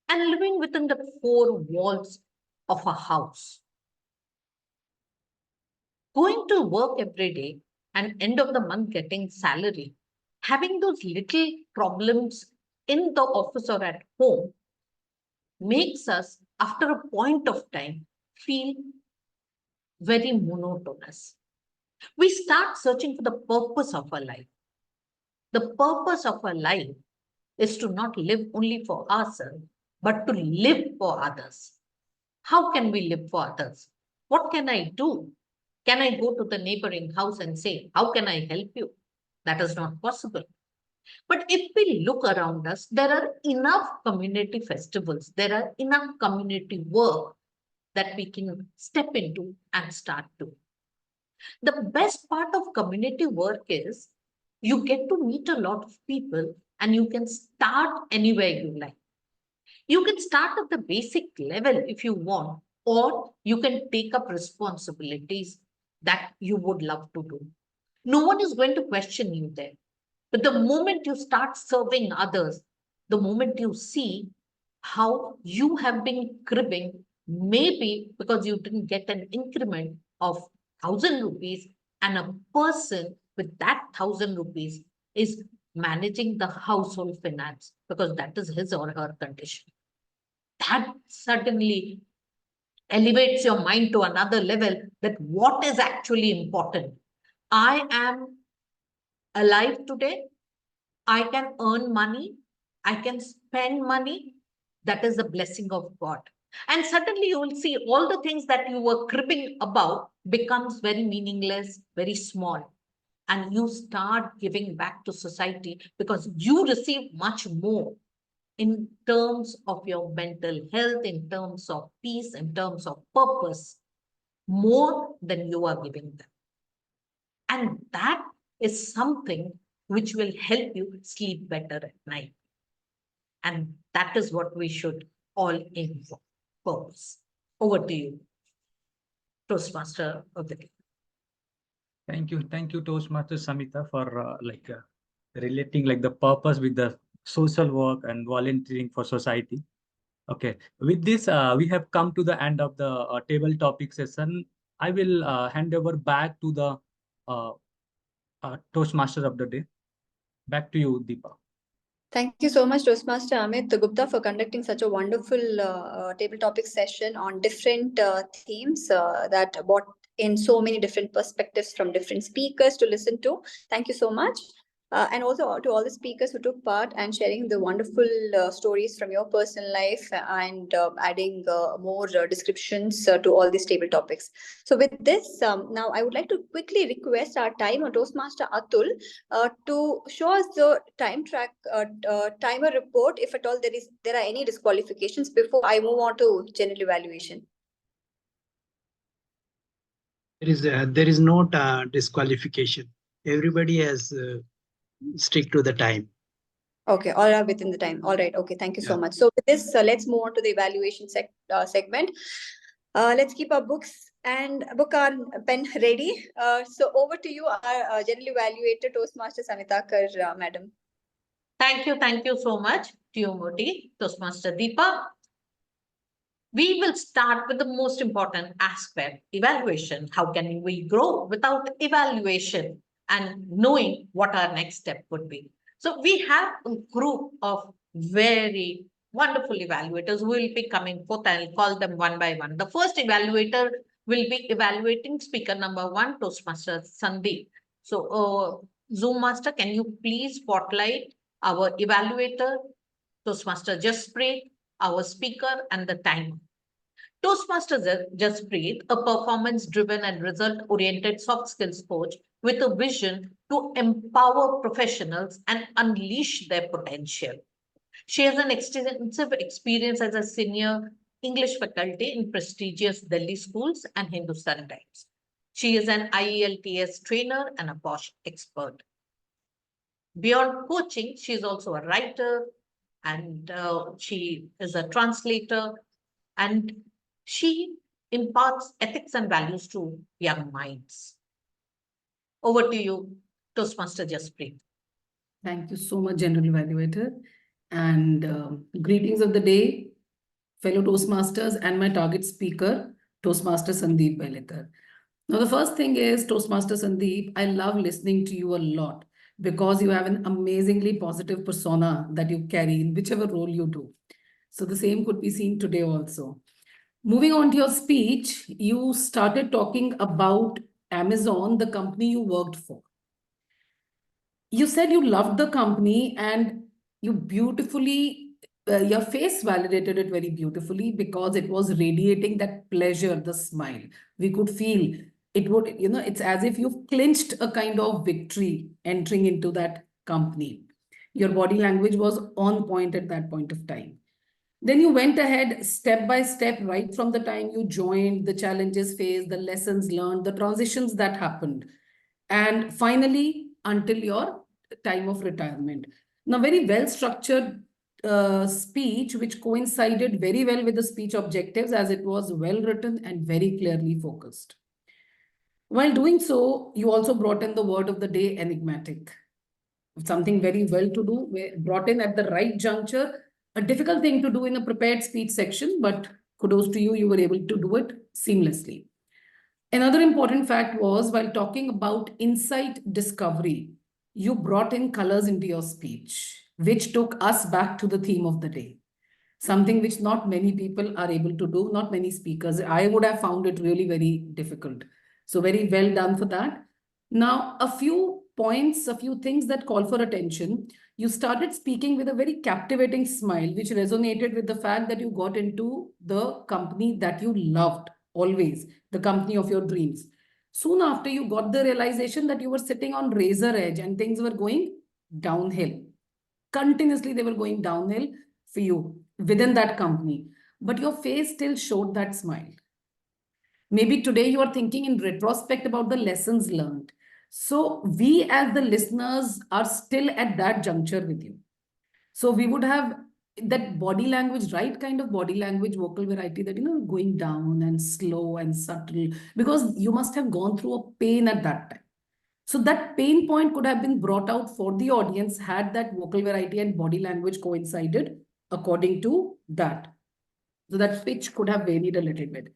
[SPEAKER 5] and living within the four walls of a house? Going to work every day and end of the month getting salary, having those little problems in the office or at home makes us, after a point of time, feel very monotonous. We start searching for the purpose of our life. The purpose of our life is to not live only for ourselves, but to live for others. How can we live for others? What can I do? Can I go to the neighboring house and say, how can I help you? That is not possible. But if we look around us, there are enough community festivals, there are enough community work that we can step into and start doing. The best part of community work is you get to meet a lot of people and you can start anywhere you like. You can start at the basic level if you want, or you can take up responsibilities that you would love to do. No one is going to question you there. But the moment you start serving others, the moment you see how you have been cribbing, maybe because you didn't get an increment of 1,000 rupees, and a person with that 1,000 rupees is managing the household finance because that is his or her condition. That suddenly elevates your mind to another level, that what is actually important. I am alive today. I can earn money. I can spend money. That is a blessing of God. And suddenly you will see all the things that you were cribbing about becomes very meaningless, very small. And you start giving back to society because you receive much more in terms of your mental health, in terms of peace, in terms of purpose, more than you are giving them. And that is something which will help you sleep better at night. And that is what we should all aim for. Purpose. Over to you, Toastmaster of the day.
[SPEAKER 1] Thank you, Toastmaster Samita, for relating the purpose with the social work and volunteering for society. Okay, with this, we have come to the end of the table topic session. I will hand over back to the Toastmaster of the day. Back to you, Deepa.
[SPEAKER 4] Thank you so much, Toastmaster Amit Gupta, for conducting such a wonderful table topic session on different themes that brought in so many different perspectives from different speakers to listen to. Thank you so much. And also to all the speakers who took part and sharing the wonderful stories from your personal life and adding more descriptions to all these table topics. So with this, now I would like to quickly request our timer, Toastmaster Atul, to show us the timer report, if at all there are any disqualifications, before I move on to general evaluation.
[SPEAKER 6] There is no disqualification. Everybody has stick to the time.
[SPEAKER 4] Okay, all are within the time. All right. Okay, thank you so much. So with this, let's move on to the evaluation segment. Let's keep our books and book and pen ready. So over to you, our general evaluator, Toastmaster Samita Kar, madam.
[SPEAKER 5] Thank you so much, TMOD, Toastmaster Deepa. We will start with the most important aspect, evaluation. How can we grow without evaluation and knowing what our next step would be? So we have a group of very wonderful evaluators who will be coming forth. I'll call them one by one. The first evaluator will be evaluating speaker number 1, Toastmaster Sandeep. So Zoom master, can you please spotlight our evaluator, Toastmaster Jaspreet, our speaker, and the time. Toastmaster Jaspreet, a performance-driven and result-oriented soft skills coach with a vision to empower professionals and unleash their potential. She has an extensive experience as a senior English faculty in prestigious Delhi schools and Hindustan Times. She is an IELTS trainer and a POSH expert. Beyond coaching, she is also a writer, and she is a translator, and she imparts ethics and values to young minds. Over to you, Toastmaster Jaspreet.
[SPEAKER 8] Thank you so much, General Evaluator. And greetings of the day, fellow Toastmasters and my target speaker, Toastmaster Sandeep Belekar. Now, the first thing is, Toastmaster Sandeep, I love listening to you a lot because you have an amazingly positive persona that you carry in whichever role you do. So the same could be seen today also. Moving on to your speech, you started talking about Amazon, the company you worked for. You said you loved the company and you beautifully, your face validated it very beautifully because it was radiating that pleasure, the smile. We could feel it would, it's as if you've clinched a kind of victory entering into that company. Your body language was on point at that point of time. Then you went ahead step by step, right from the time you joined, the challenges faced, the lessons learned, the transitions that happened, and finally until your time of retirement. Now, very well-structured speech, which coincided very well with the speech objectives as it was well written and very clearly focused. While doing so, you also brought in the word of the day, enigmatic. Something very well to do, brought in at the right juncture. A difficult thing to do in a prepared speech section, but kudos to you, you were able to do it seamlessly. Another important fact was, while talking about insight discovery, you brought in colors into your speech, which took us back to the theme of the day. Something which not many people are able to do, not many speakers. I would have found it really very difficult. So very well done for that. Now, a few points, a few things that call for attention. You started speaking with a very captivating smile, which resonated with the fact that you got into the company that you loved always, the company of your dreams. Soon after, you got the realization that you were sitting on razor edge and things were going downhill. Continuously, they were going downhill for you within that company. But your face still showed that smile. Maybe today you are thinking in retrospect about the lessons learned. So we as the listeners are still at that juncture with you. So we would have that body language, right kind of body language, vocal variety that, going down and slow and subtle, because you must have gone through a pain at that time. So that pain point could have been brought out for the audience had that vocal variety and body language coincided according to that. So that pitch could have varied a little bit.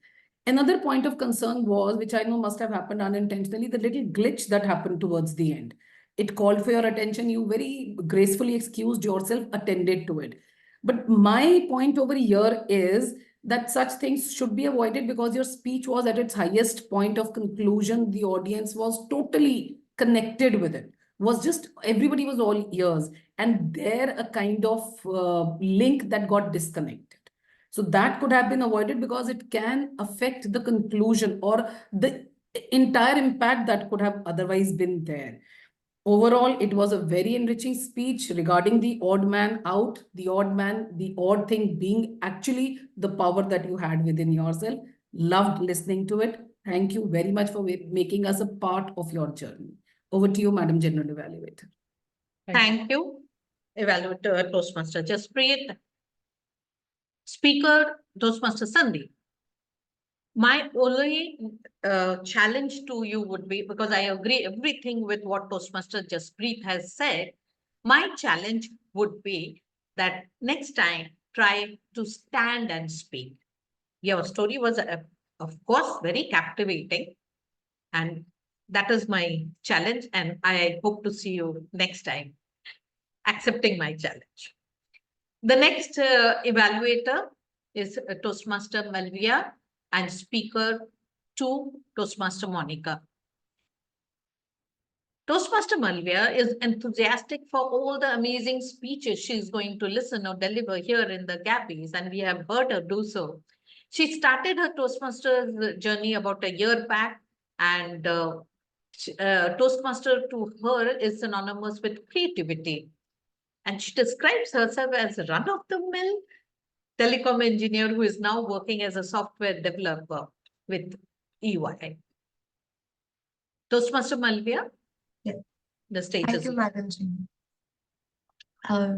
[SPEAKER 8] Another point of concern was, which I know must have happened unintentionally, the little glitch that happened towards the end. It called for your attention. You very gracefully excused yourself, attended to it. But my point over here is that such things should be avoided because your speech was at its highest point of conclusion. The audience was totally connected with it. Was just, everybody was all ears. And there a kind of link that got disconnected. So that could have been avoided because it can affect the conclusion or the entire impact that could have otherwise been there. Overall, it was a very enriching speech regarding the odd man out, the odd thing being actually the power that you had within yourself. Loved listening to it. Thank you very much for making us a part of your journey. Over to you, Madam General Evaluator.
[SPEAKER 5] Thank you, Evaluator Toastmaster Jaspreet. Speaker Toastmaster Sandeep. My only challenge to you would be, because I agree everything with what Toastmaster Jaspreet has said, my challenge would be that next time try to stand and speak. Your story was, of course, very captivating, and that is my challenge, and I hope to see you next time, accepting my challenge. The next evaluator is Toastmaster Mevia and speaker 2, Toastmaster Monica. Toastmaster Mevia is enthusiastic for all the amazing speeches she's going to listen or deliver here in the Gabbys, and we have heard her do so. She started her Toastmasters journey about a year back, and Toastmaster to her is synonymous with creativity. And she describes herself as a run-of-the-mill telecom engineer who is now working as a software developer with EY. Toastmaster Mevia,
[SPEAKER 10] Yeah.
[SPEAKER 5] the stage
[SPEAKER 10] Thank
[SPEAKER 5] is
[SPEAKER 10] you,
[SPEAKER 5] yours.
[SPEAKER 10] Madam Ji.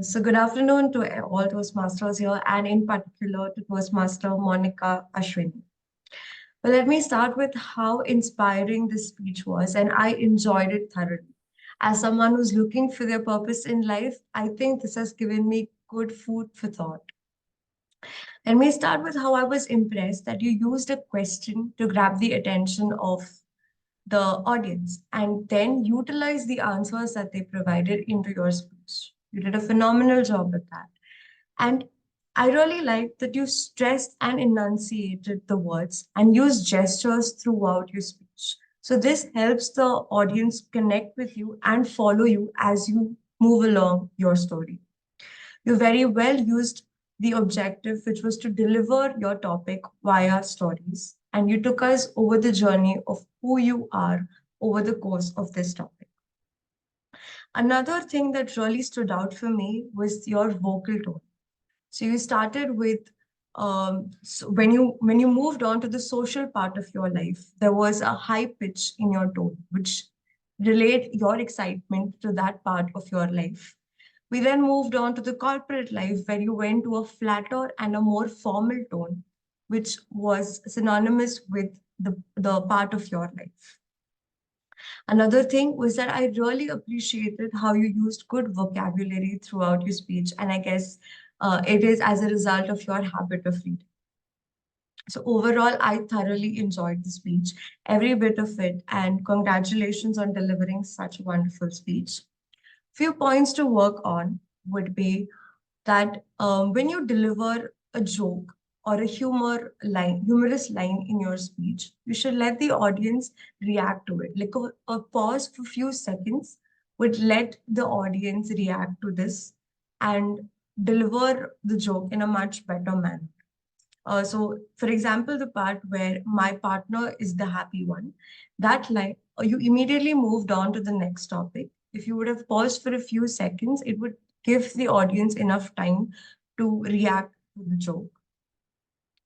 [SPEAKER 10] So good afternoon to all Toastmasters here, and in particular to Toastmaster Monica Ashwini. Well, let me start with how inspiring this speech was, and I enjoyed it thoroughly. As someone who's looking for their purpose in life, I think this has given me good food for thought. Let me start with how I was impressed that you used a question to grab the attention of the audience and then utilize the answers that they provided into your speech. You did a phenomenal job with that. And I really liked that you stressed and enunciated the words and used gestures throughout your speech. So this helps the audience connect with you and follow you as you move along your story. You very well used the objective, which was to deliver your topic via stories, and you took us over the journey of who you are over the course of this topic. Another thing that really stood out for me was your vocal tone. So you started with so when you moved on to the social part of your life, there was a high pitch in your tone, which relayed your excitement to that part of your life. We then moved on to the corporate life, where you went to a flatter and a more formal tone, which was synonymous with the part of your life. Another thing was that I really appreciated how you used good vocabulary throughout your speech. And I guess it is as a result of your habit of reading. So overall, I thoroughly enjoyed the speech, every bit of it. And congratulations on delivering such a wonderful speech. Few points to work on would be that when you deliver a joke or a humorous line in your speech, you should let the audience react to it. Like a pause for a few seconds would let the audience react to this and deliver the joke in a much better manner. So, for example, the part where my partner is the happy one, that line, you immediately moved on to the next topic. If you would have paused for a few seconds, it would give the audience enough time to react to the joke.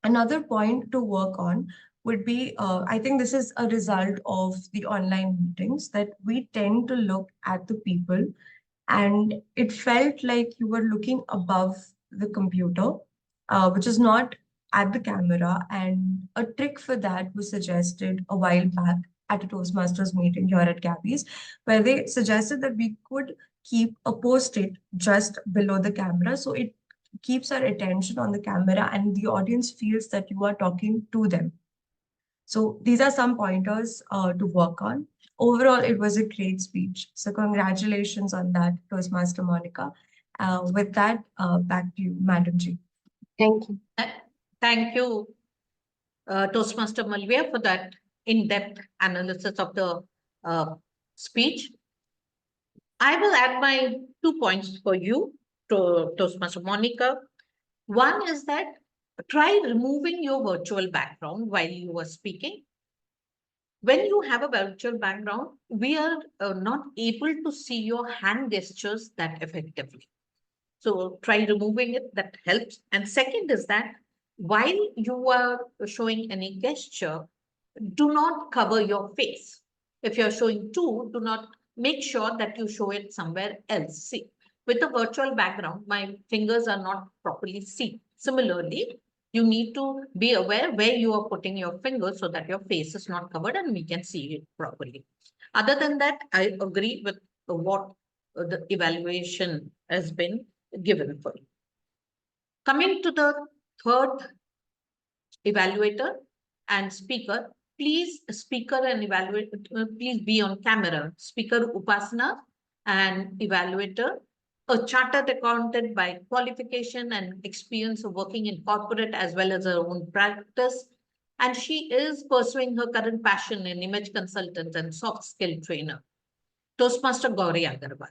[SPEAKER 10] Another point to work on would be, I think this is a result of the online meetings, that we tend to look at the people, and it felt like you were looking above the computer, which is not at the camera. And a trick for that was suggested a while back at a Toastmasters meeting here at Gabbys, where they suggested that we could keep a post-it just below the camera, so it keeps our attention on the camera and the audience feels that you are talking to them. So these are some pointers to work on. Overall, it was a great speech. So congratulations on that, Toastmaster Monica. With that, back to you, Madam Ji.
[SPEAKER 11] Thank you.
[SPEAKER 5] Thank you, Toastmaster Mevia, for that in-depth analysis of the speech. I will add my 2 points for you, to Toastmaster Monica. One is that try removing your virtual background while you are speaking. When you have a virtual background, we are not able to see your hand gestures that effectively. So try removing it, that helps. And second is that while you are showing any gesture, do not cover your face. If you're showing two, do not make sure that you show it somewhere else. See, with a virtual background, my fingers are not properly seen. Similarly, You need to be aware where you are putting your finger so that your face is not covered and we can see it properly. Other than that, I agree with what the evaluation has been given for you. Coming to the third evaluator and speaker, please speaker and evaluator, please be on camera. Speaker Upasana and evaluator, a chartered accountant by qualification and experience of working in corporate as well as her own practice. And she is pursuing her current passion in image consultant and soft skill trainer. Toastmaster Gauri Aggarwal.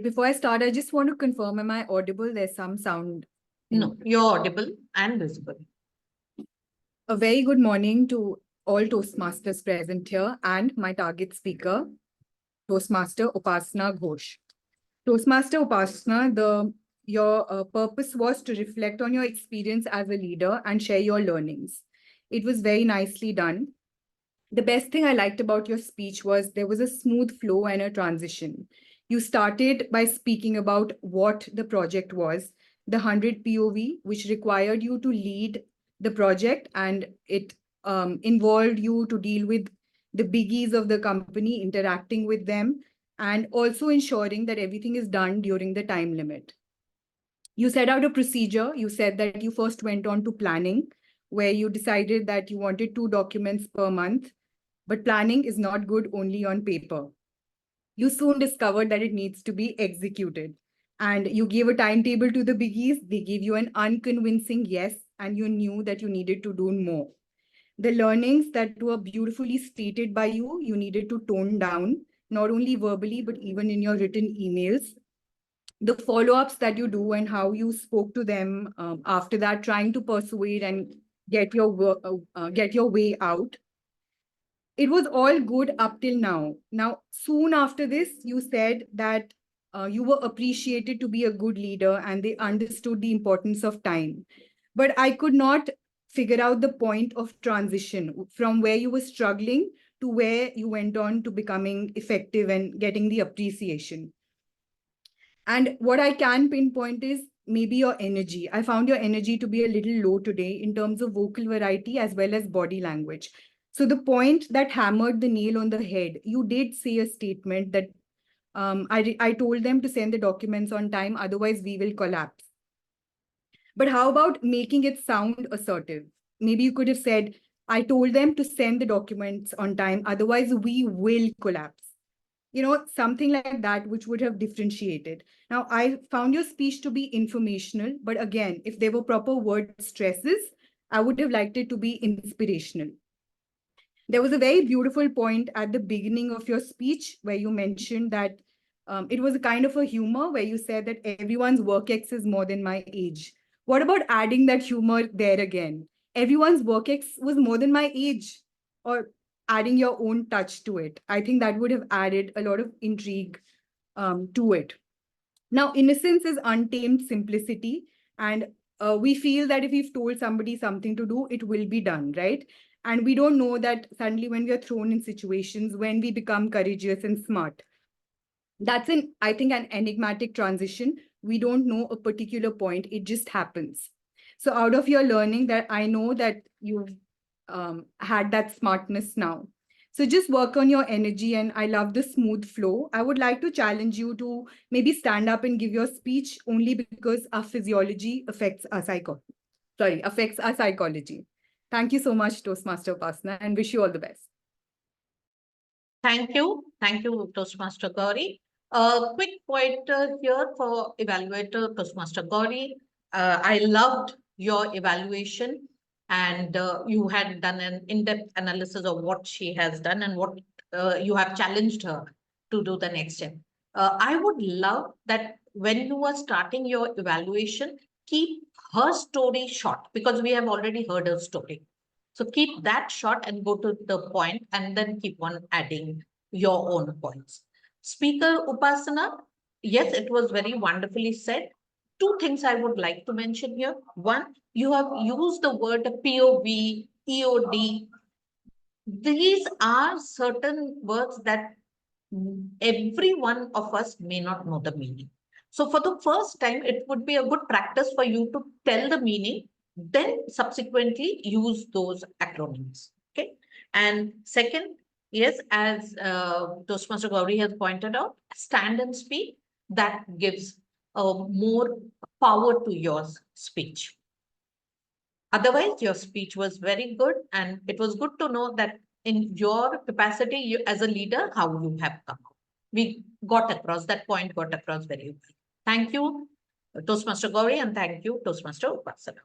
[SPEAKER 12] Before I start, I just want to confirm, am I audible? There's some sound.
[SPEAKER 5] No, you're audible and visible.
[SPEAKER 12] A very good morning to all Toastmasters present here and my target speaker, Toastmaster Upasana Ghosh. Toastmaster Upasana, your purpose was to reflect on your experience as a leader and share your learnings. It was very nicely done. The best thing I liked about your speech was there was a smooth flow and a transition. You started by speaking about what the project was, the 100 POV, which required you to lead the project, and it involved you to deal with the biggies of the company, interacting with them, and also ensuring that everything is done during the time limit. You set out a procedure. You said that you first went on to planning, where you decided that you wanted 2 documents per month, but planning is not good only on paper. You soon discovered that it needs to be executed. And you gave a timetable to the biggies. They gave you an unconvincing yes, and you knew that you needed to do more. The learnings that were beautifully stated by you, you needed to tone down, not only verbally, but even in your written emails. The follow-ups that you do and how you spoke to them after that, trying to persuade and get your way out. It was all good up till now. Now, soon after this, you said that you were appreciated to be a good leader and they understood the importance of time. But I could not figure out the point of transition from where you were struggling to where you went on to becoming effective and getting the appreciation. And what I can pinpoint is maybe your energy. I found your energy to be a little low today in terms of vocal variety as well as body language. So the point that hammered the nail on the head, you did say a statement that I told them to send the documents on time, otherwise we will collapse. But how about making it sound assertive? Maybe you could have said, I told them to send the documents on time, otherwise we will collapse. You know, something like that, which would have differentiated. Now, I found your speech to be informational, but again, if there were proper word stresses, I would have liked it to be inspirational. There was a very beautiful point at the beginning of your speech where you mentioned that it was a kind of a humor where you said that everyone's work ex is more than my age. What about adding that humor there again? Everyone's work ex was more than my age, or adding your own touch to it. I think that would have added a lot of intrigue to it. Now, innocence is untamed simplicity. And we feel that if we've told somebody something to do, it will be done, right? And we don't know that suddenly when we are thrown in situations, when we become courageous and smart. That's I think, an enigmatic transition. We don't know a particular point. It just happens. So out of your learning that I know that you've had that smartness now. So just work on your energy, and I love the smooth flow. I would like to challenge you to maybe stand up and give your speech only because our physiology affects our psychology. Thank you so much, Toastmaster Upasana, and wish you all the best.
[SPEAKER 5] Thank you. Thank you, Toastmaster Gauri. A quick pointer here for evaluator Toastmaster Gauri. I loved your evaluation, and you had done an in-depth analysis of what she has done and what you have challenged her to do the next step. I would love that when you are starting your evaluation, keep her story short, because we have already heard her story. So keep that short and go to the point, and then keep on adding your own points. Speaker Upasana, yes, it was very wonderfully said. 2 things I would like to mention here. One, you have used the word POV, EOD. These are certain words that every one of us may not know the meaning. So for the first time, it would be a good practice for you to tell the meaning, then subsequently use those acronyms. Okay. And second, yes, as Toastmaster Gauri has pointed out, stand and speak, that gives more power to your speech. Otherwise, your speech was very good, and it was good to know that in your capacity you, as a leader, how you have come. We got across, that point got across very well. Thank you, Toastmaster Gauri, and thank you, Toastmaster Upasana.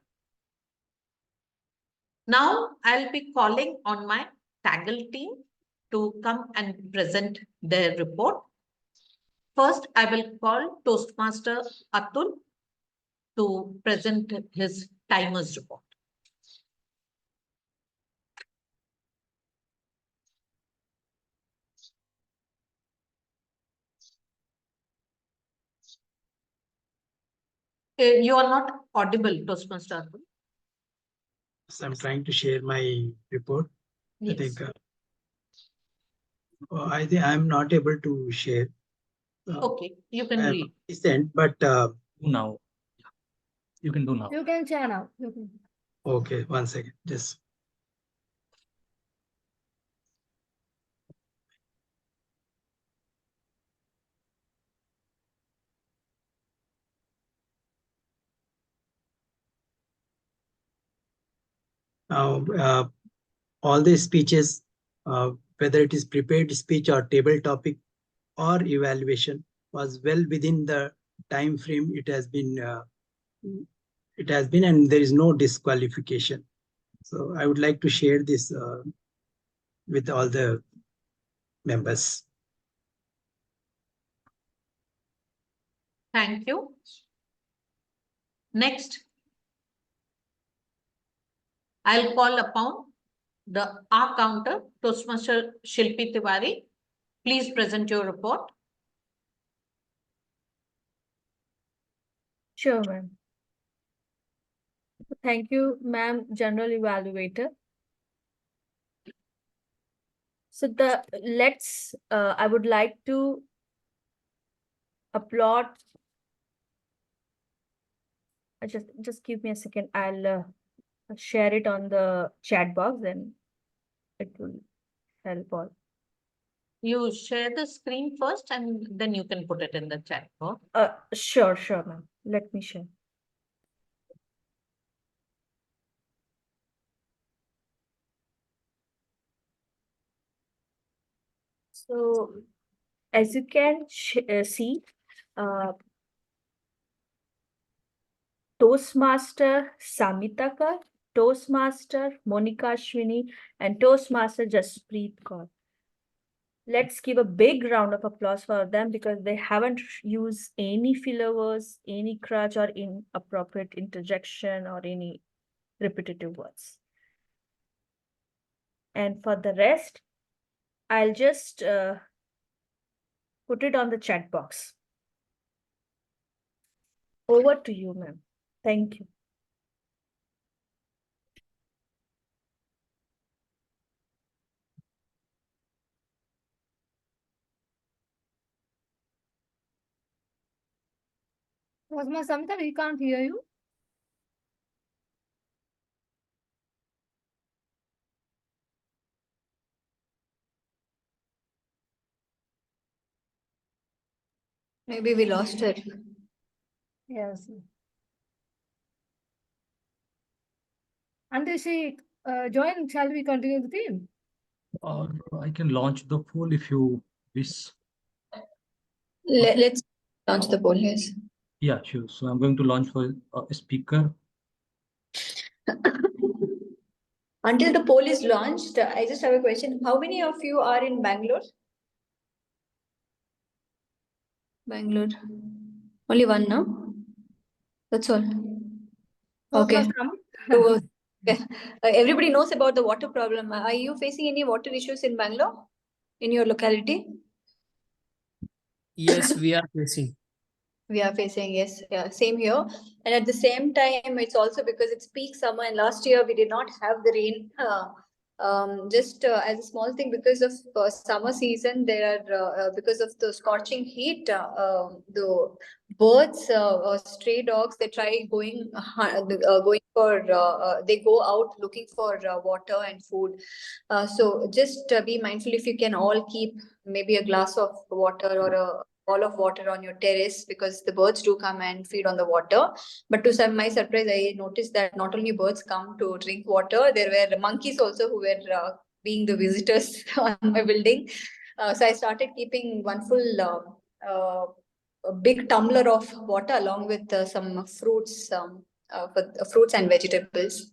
[SPEAKER 5] Now, I'll be calling on my Taggle team to come and present their report. First, I will call Toastmaster Atul to present his timers report. You are not audible, Toastmaster Atul.
[SPEAKER 6] So I'm trying to share my report.
[SPEAKER 5] Yes.
[SPEAKER 6] I think I'm not able to share.
[SPEAKER 5] Okay, you can read.
[SPEAKER 6] Sent, but
[SPEAKER 1] now you can do now.
[SPEAKER 2] You can share now. You can.
[SPEAKER 6] Okay, 1 second. Just. Now, all the speeches, whether it is prepared speech or table topic or evaluation, was well within the time frame it has been, and there is no disqualification. So I would like to share this with all the members.
[SPEAKER 5] Thank you. Next, I'll call upon the R counter, Toastmaster Shilpi Tiwari. Please present your report.
[SPEAKER 2] Sure, ma'am. Thank you, ma'am, General Evaluator. So I would like to applaud. Just give me a second. I'll share it on the chat box, and it will help all.
[SPEAKER 5] You share the screen first, and then you can put it in the chat box.
[SPEAKER 2] Sure, ma'am. Let me share. So, as you can see, Toastmaster Samita Kar, Toastmaster Monica Ashwini, and Toastmaster Jaspreet Kaur. Let's give a big round of applause for them because they haven't used any filler words, any crutch or inappropriate interjection or any repetitive words. And for the rest, I'll just put it on the chat box. Over to you, ma'am. Thank you. Samita, we can't hear you.
[SPEAKER 4] Maybe we lost her.
[SPEAKER 2] Yes. Until she join, shall we continue the theme?
[SPEAKER 1] Or I can launch the poll if you wish.
[SPEAKER 4] Let's launch the poll, yes.
[SPEAKER 1] Yeah, sure. So I'm going to launch for a speaker.
[SPEAKER 4] Until the poll is launched, I just have a question. How many of you are in Bangalore? Bangalore. Only one, no? That's all. Okay. So, everybody knows about the water problem. Are you facing any water issues in Bangalore? In your locality?
[SPEAKER 14] Yes, we are facing.
[SPEAKER 4] We are facing, yes, yeah, same here. And at the same time, it's also because it's peak summer, and last year we did not have the rain Just as a small thing, because of summer season, there are because of the scorching heat, the birds or stray dogs, they try going for they go out looking for water and food. So just be mindful, if you can all keep maybe a glass of water or a bowl of water on your terrace, because the birds do come and feed on the water. But to my surprise, I noticed that not only birds come to drink water, there were monkeys also who were being the visitors on my building. So I started keeping one full a big tumbler of water along with some fruits, fruits and vegetables.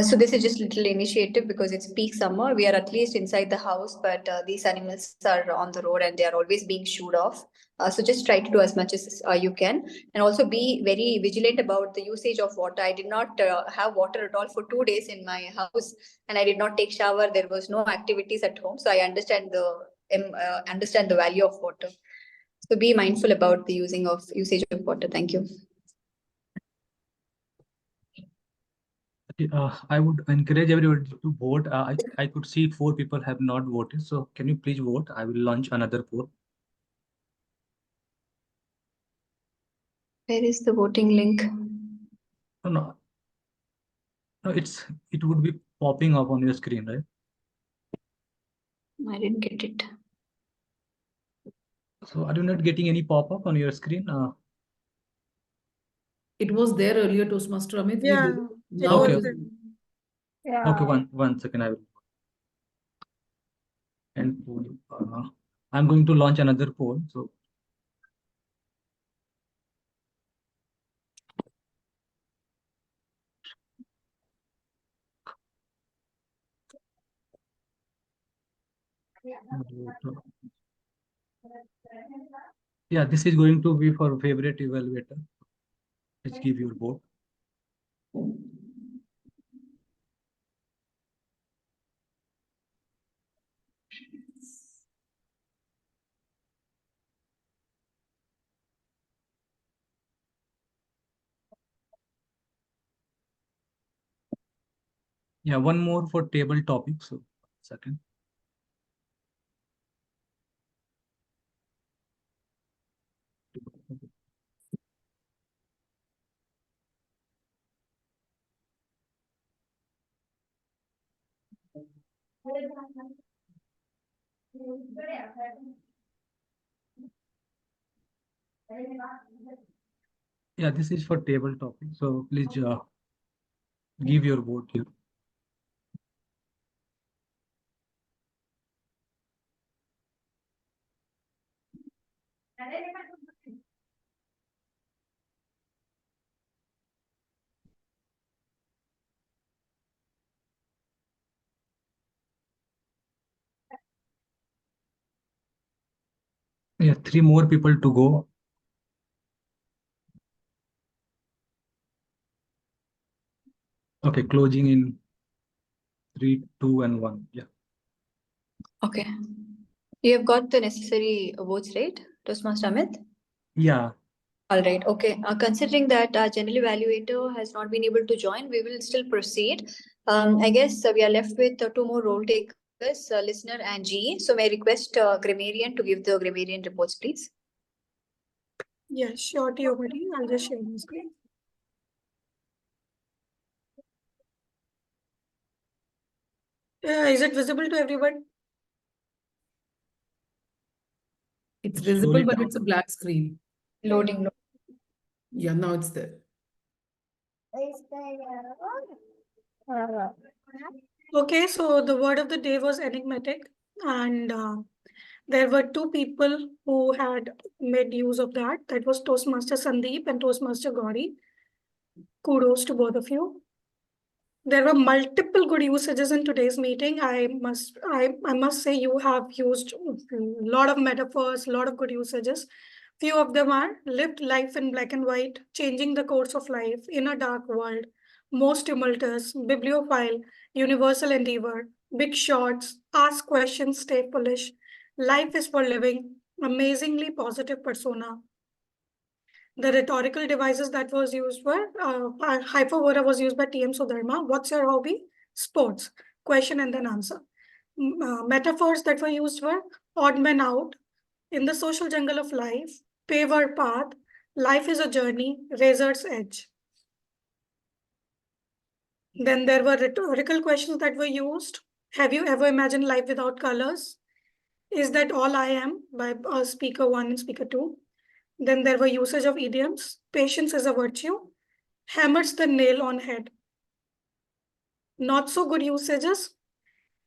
[SPEAKER 4] So this is just little initiative because it's peak summer. We are at least inside the house, but these animals are on the road and they are always being shooed off. So just try to do as much as you can, and also be very vigilant about the usage of water. I did not have water at all for 2 days in my house, and I did not take shower. There was no activities at home, so I understand the value of water. So be mindful about the usage of water. Thank you.
[SPEAKER 1] I would encourage everybody to vote. I could see 4 people have not voted. So can you please vote? I will launch another poll.
[SPEAKER 4] Where is the voting link?
[SPEAKER 1] No, it would be popping up on your screen, right?
[SPEAKER 4] I didn't get it.
[SPEAKER 1] So are you not getting any pop-up on your screen?
[SPEAKER 8] It was there earlier, Toastmaster Amit. We
[SPEAKER 7] Yeah,
[SPEAKER 8] did.
[SPEAKER 7] it
[SPEAKER 8] Now
[SPEAKER 1] Okay.
[SPEAKER 8] it is.
[SPEAKER 2] Yeah.
[SPEAKER 1] Okay, one second. I will. And I'm going to launch another poll. So yeah, this is going to be for favorite evaluator. Let's give your vote. Yeah, one more for table topic. So second. Yeah, this is for table topic. So please give your vote here. Yeah, 3 more people to go. Okay, closing in 3, 2, and 1. Yeah.
[SPEAKER 4] Okay. You have got the necessary votes, right, Toastmaster Amit?
[SPEAKER 1] Yeah.
[SPEAKER 4] All right. Okay. Considering that our general evaluator has not been able to join, we will still proceed. I guess we are left with 2 more role takers, listener and GE. So may I request Grammarian to give the Grammarian reports, please?
[SPEAKER 7] Yeah, sure, TMOD. I'll just share my screen. Is it visible to everyone?
[SPEAKER 8] It's visible, but it's a black screen.
[SPEAKER 4] Loading.
[SPEAKER 8] Yeah, now it's there.
[SPEAKER 7] Okay, so the word of the day was enigmatic, and there were 2 people who had made use of that. That was Toastmaster Sandeep and Toastmaster Gauri. Kudos to both of you. There were multiple good usages in today's meeting. I must say you have used a lot of metaphors, a lot of good usages. Few of them are lived life in black and white, changing the course of life in a dark world, most tumultuous, bibliophile, universal endeavor, big shots, ask questions, stay foolish, life is for living, amazingly positive persona. The rhetorical devices that was used were hypervora was used by TM Sudharma. What's your hobby? Sports, question and then answer. Metaphors that were used were odd man out, in the social jungle of life, paved path, life is a journey, razor's edge. Then there were rhetorical questions that were used. Have you ever imagined life without colors? Is that all I am? By speaker 1 and speaker 2. Then there were usage of idioms. Patience is a virtue. Hammers the nail on head. Not so good usages.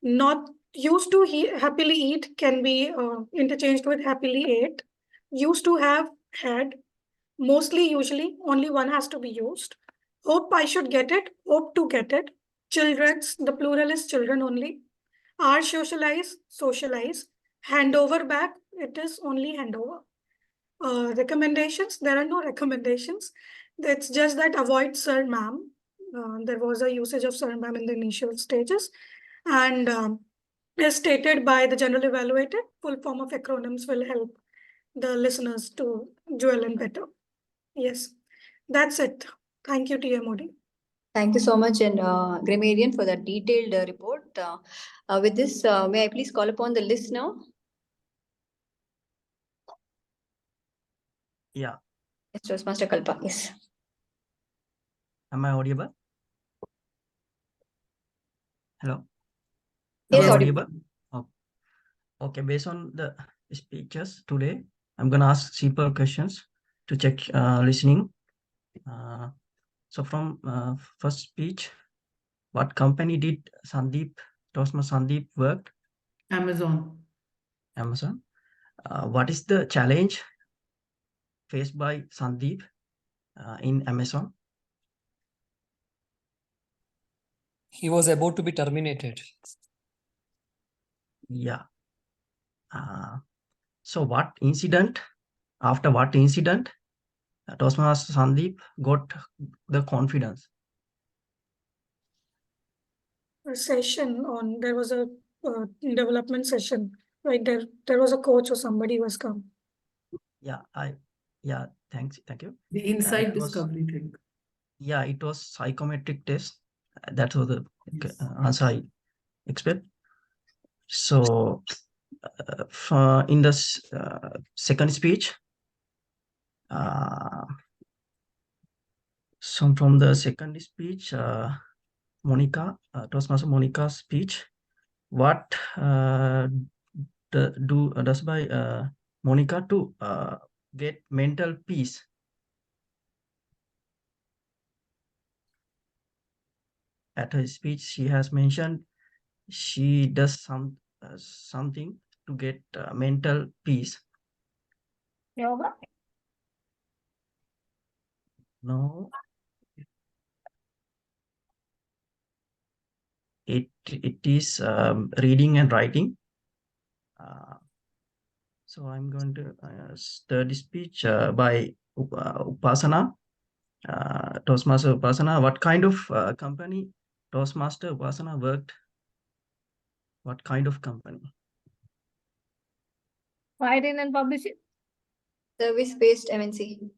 [SPEAKER 7] Not used to happily eat can be interchanged with happily ate. Used to have, had. Mostly, usually, only one has to be used. Hope I should get it. Hope to get it. Children's, the plural is children only. Are socialize, socialize. Hand over back, it is only handover. Recommendations, there are no recommendations. It's just that avoid sir, ma'am. There was a usage of sir, ma'am in the initial stages. And as stated by the general evaluator, full form of acronyms will help the listeners to dwell in better. Yes, that's it. Thank you, TMOD.
[SPEAKER 4] Thank you so much, and Grammarian, for that detailed report. With this, may I please call upon the listener?
[SPEAKER 3] Yeah.
[SPEAKER 4] Yes, Toastmaster Kalpa. Yes.
[SPEAKER 3] Am I audible? Hello?
[SPEAKER 4] Yes,
[SPEAKER 3] Am I
[SPEAKER 4] audible.
[SPEAKER 3] Oh. Okay, based on the speeches today, I'm going to ask simple questions to check listening. So from first speech, what company did Toastmaster Sandeep work?
[SPEAKER 8] Amazon.
[SPEAKER 3] Amazon. What is the challenge faced by Sandeep in Amazon?
[SPEAKER 14] He was about to be terminated.
[SPEAKER 3] Yeah. So after what incident, Toastmaster Sandeep got the confidence?
[SPEAKER 7] A session on, there was a development session, right? There was a coach or somebody was come.
[SPEAKER 3] Yeah, thank you.
[SPEAKER 8] The inside discovery thing.
[SPEAKER 3] Yeah, it was psychometric test. That was the answer I expect. So in the second speech, so from the second speech, Toastmaster Monica's speech, what does by Monica to get mental peace? At her speech, she has mentioned she does something to get mental peace.
[SPEAKER 2] Yoga.
[SPEAKER 3] No. It is reading and writing. So I'm going to study speech by Upasana. Toastmaster Upasana, what kind of company Toastmaster Upasana worked? What kind of company?
[SPEAKER 2] Writing and publishing.
[SPEAKER 4] Service-based MNC.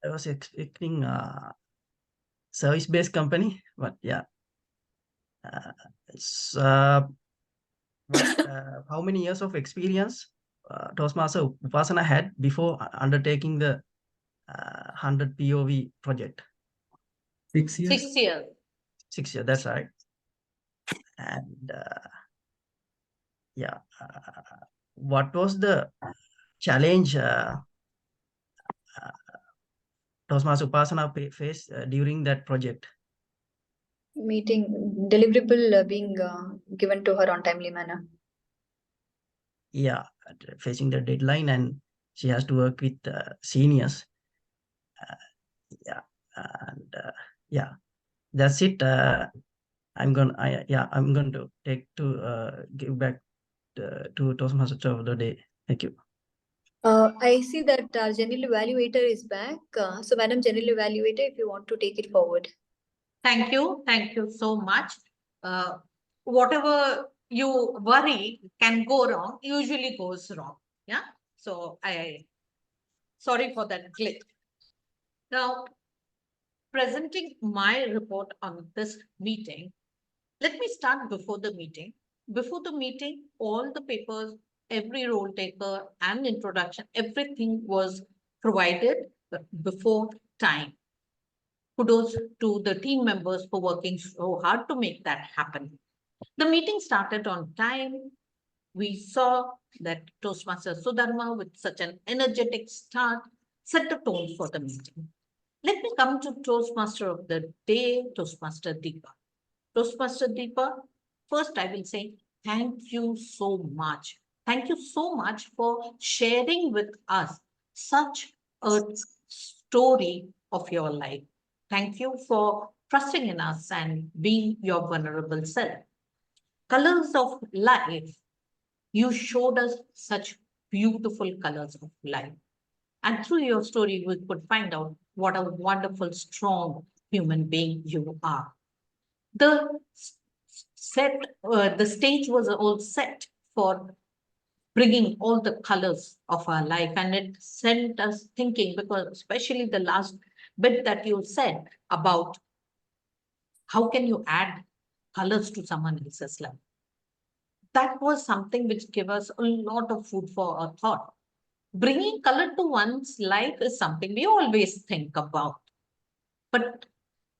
[SPEAKER 3] I was expecting service-based company, but yeah. How many years of experience Toastmaster Upasana had before undertaking the 100 POV project?
[SPEAKER 5] 6 years. 6 years.
[SPEAKER 3] 6 years, that's right. And what was the challenge Toastmaster Upasana faced during that project?
[SPEAKER 4] Meeting deliverable being given to her on timely manner.
[SPEAKER 3] Yeah, facing the deadline, and she has to work with seniors. That's it. I'm going to give back to Toastmaster of the day. Thank you.
[SPEAKER 4] I see that our general evaluator is back. So, Madam General Evaluator, if you want to take it forward.
[SPEAKER 5] Thank you. Thank you so much. Whatever you worry can go wrong, usually goes wrong. Yeah. So sorry for that glitch. Now, presenting my report on this meeting, let me start before the meeting. Before the meeting, all the papers, every role taker and introduction, everything was provided before time. Kudos to the team members for working so hard to make that happen. The meeting started on time. We saw that Toastmaster Sudharma, with such an energetic start, set the tone for the meeting. Let me come to Toastmaster of the day, Toastmaster Deepa. Toastmaster Deepa, first I will say thank you so much. Thank you so much for sharing with us such a story of your life. Thank you for trusting in us and being your vulnerable self. Colors of life, you showed us such beautiful colors of life. And through your story, we could find out what a wonderful, strong human being you are. The the stage was all set for bringing all the colors of our life, and it sent us thinking, because especially the last bit that you said about how can you add colors to someone else's life. That was something which gave us a lot of food for our thought. Bringing color to one's life is something we always think about, but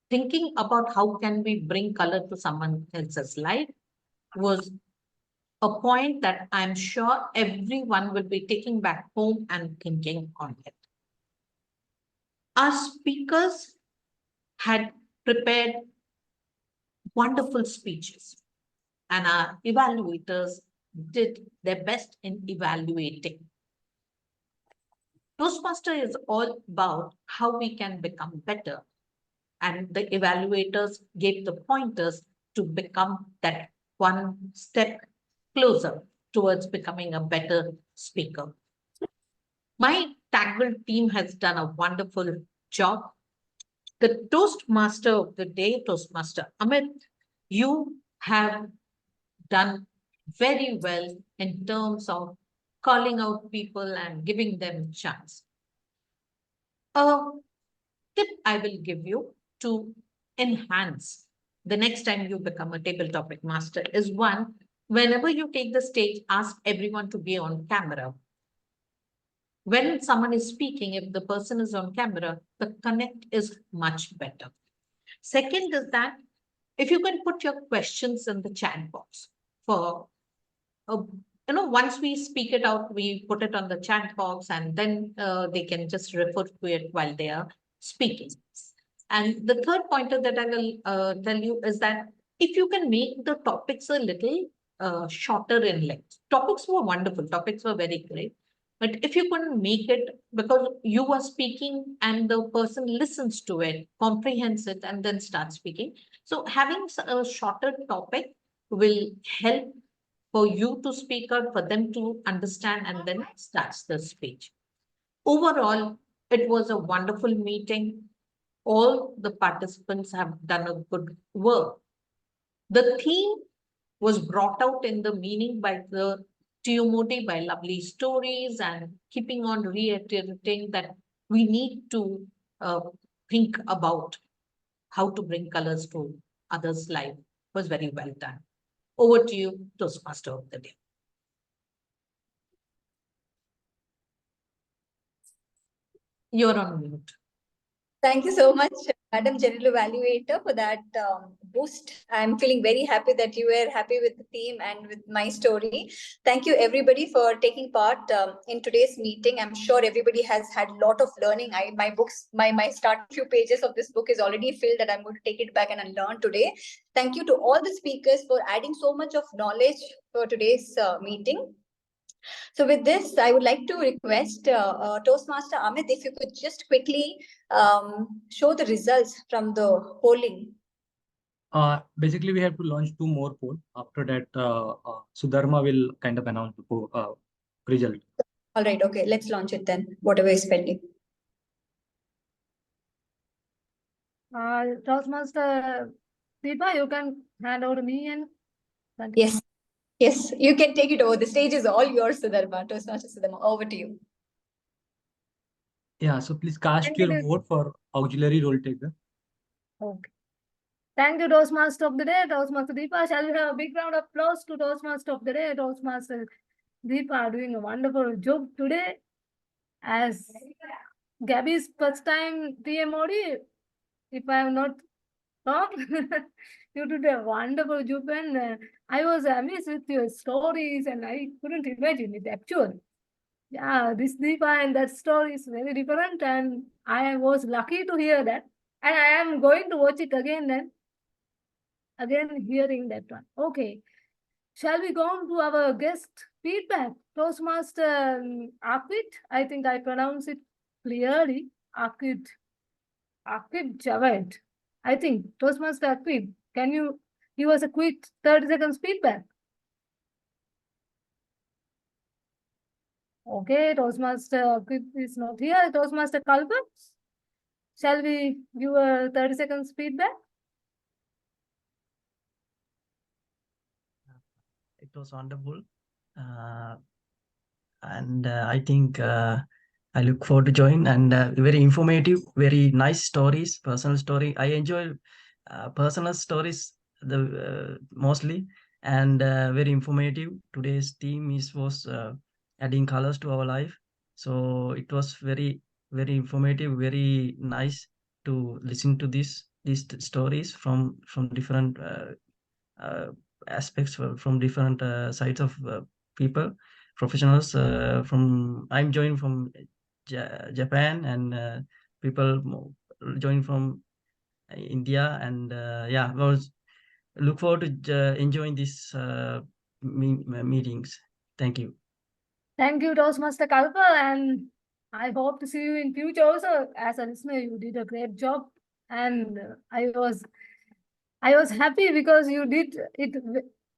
[SPEAKER 5] thinking about how can we bring color to someone else's life was a point that I'm sure everyone will be taking back home and thinking on it. Our speakers had prepared wonderful speeches, and our evaluators did their best in evaluating. Toastmaster is all about how we can become better, and the evaluators gave the pointers to become that one step closer towards becoming a better speaker. My Tangled team has done a wonderful job. The Toastmaster of the day, Toastmaster Amit, you have done very well in terms of calling out people and giving them a chance. A tip I will give you to enhance the next time you become a table topic master is one, whenever you take the stage, ask everyone to be on camera. When someone is speaking, if the person is on camera, the connect is much better. Second is that if you can put your questions in the chat box for, once we speak it out, we put it on the chat box, and then they can just refer to it while they are speaking. And the third pointer that I will tell you is that if you can make the topics a little shorter in length. Topics were wonderful. Topics were very great. But if you couldn't make it, because you are speaking and the person listens to it, comprehends it, and then starts speaking. So having a shorter topic will help for you to speak out, for them to understand, and then starts the speech. Overall, it was a wonderful meeting. All the participants have done a good work. The theme was brought out in the meaning by the TMOD, by lovely stories, and keeping on reiterating that we need to think about how to bring colors to others' life was very well done. Over to you, Toastmaster of the day. You're on mute.
[SPEAKER 4] Thank you so much, Madam General Evaluator, for that boost. I'm feeling very happy that you were happy with the theme and with my story. Thank you, everybody, for taking part in today's meeting. I'm sure everybody has had a lot of learning. My start few pages of this book is already filled, and I'm going to take it back and unlearn today. Thank you to all the speakers for adding so much of knowledge for today's meeting. So with this, I would like to request Toastmaster Amit, if you could just quickly show the results from the polling.
[SPEAKER 1] Basically, we have to launch 2 more polls. After that, Sudharma will kind of announce the result.
[SPEAKER 4] All right, okay, let's launch it then, whatever is pending.
[SPEAKER 2] Toastmaster Deepa, you can hand over to me and
[SPEAKER 4] yes. Yes, you can take it over. The stage is all yours, Sudharma. Toastmaster Sudharma, over to you.
[SPEAKER 1] Yeah, so please cast your vote for auxiliary role taker.
[SPEAKER 2] Okay. Thank you, Toastmaster of the Day, Toastmaster Deepa. Shall we have a big round of applause to Toastmaster of the Day, Toastmaster Deepa, doing a wonderful job today as Gabby's first time TMOD, if I am not wrong. You did a wonderful job, and I was amazed with your stories, and I couldn't imagine it actually. Yeah, this Deepa and that story is very different, and I was lucky to hear that. And I am going to watch it again then. Again, hearing that one. Okay. Shall we go on to our guest feedback? Toastmaster Akit, I think I pronounce it clearly. Akit Javed. I think Toastmaster Akit, can you give us a quick 30 seconds feedback? Okay, Toastmaster Akit is not here. Toastmaster Kalpa, shall we give a 30 seconds feedback?
[SPEAKER 3] It was wonderful. And I think I look forward to join, and very informative, very nice stories, personal story. I enjoy personal stories mostly, and very informative. Today's theme was adding colors to our life. So it was very, very informative, very nice to listen to these stories from different aspects, from different sides of people, professionals. I'm joined from Japan, and people join from India, and yeah, was look forward to enjoying these meetings. Thank you.
[SPEAKER 2] Thank you, Toastmaster Kalpa, and I hope to see you in future also. As a listener, you did a great job, and I was happy because you did it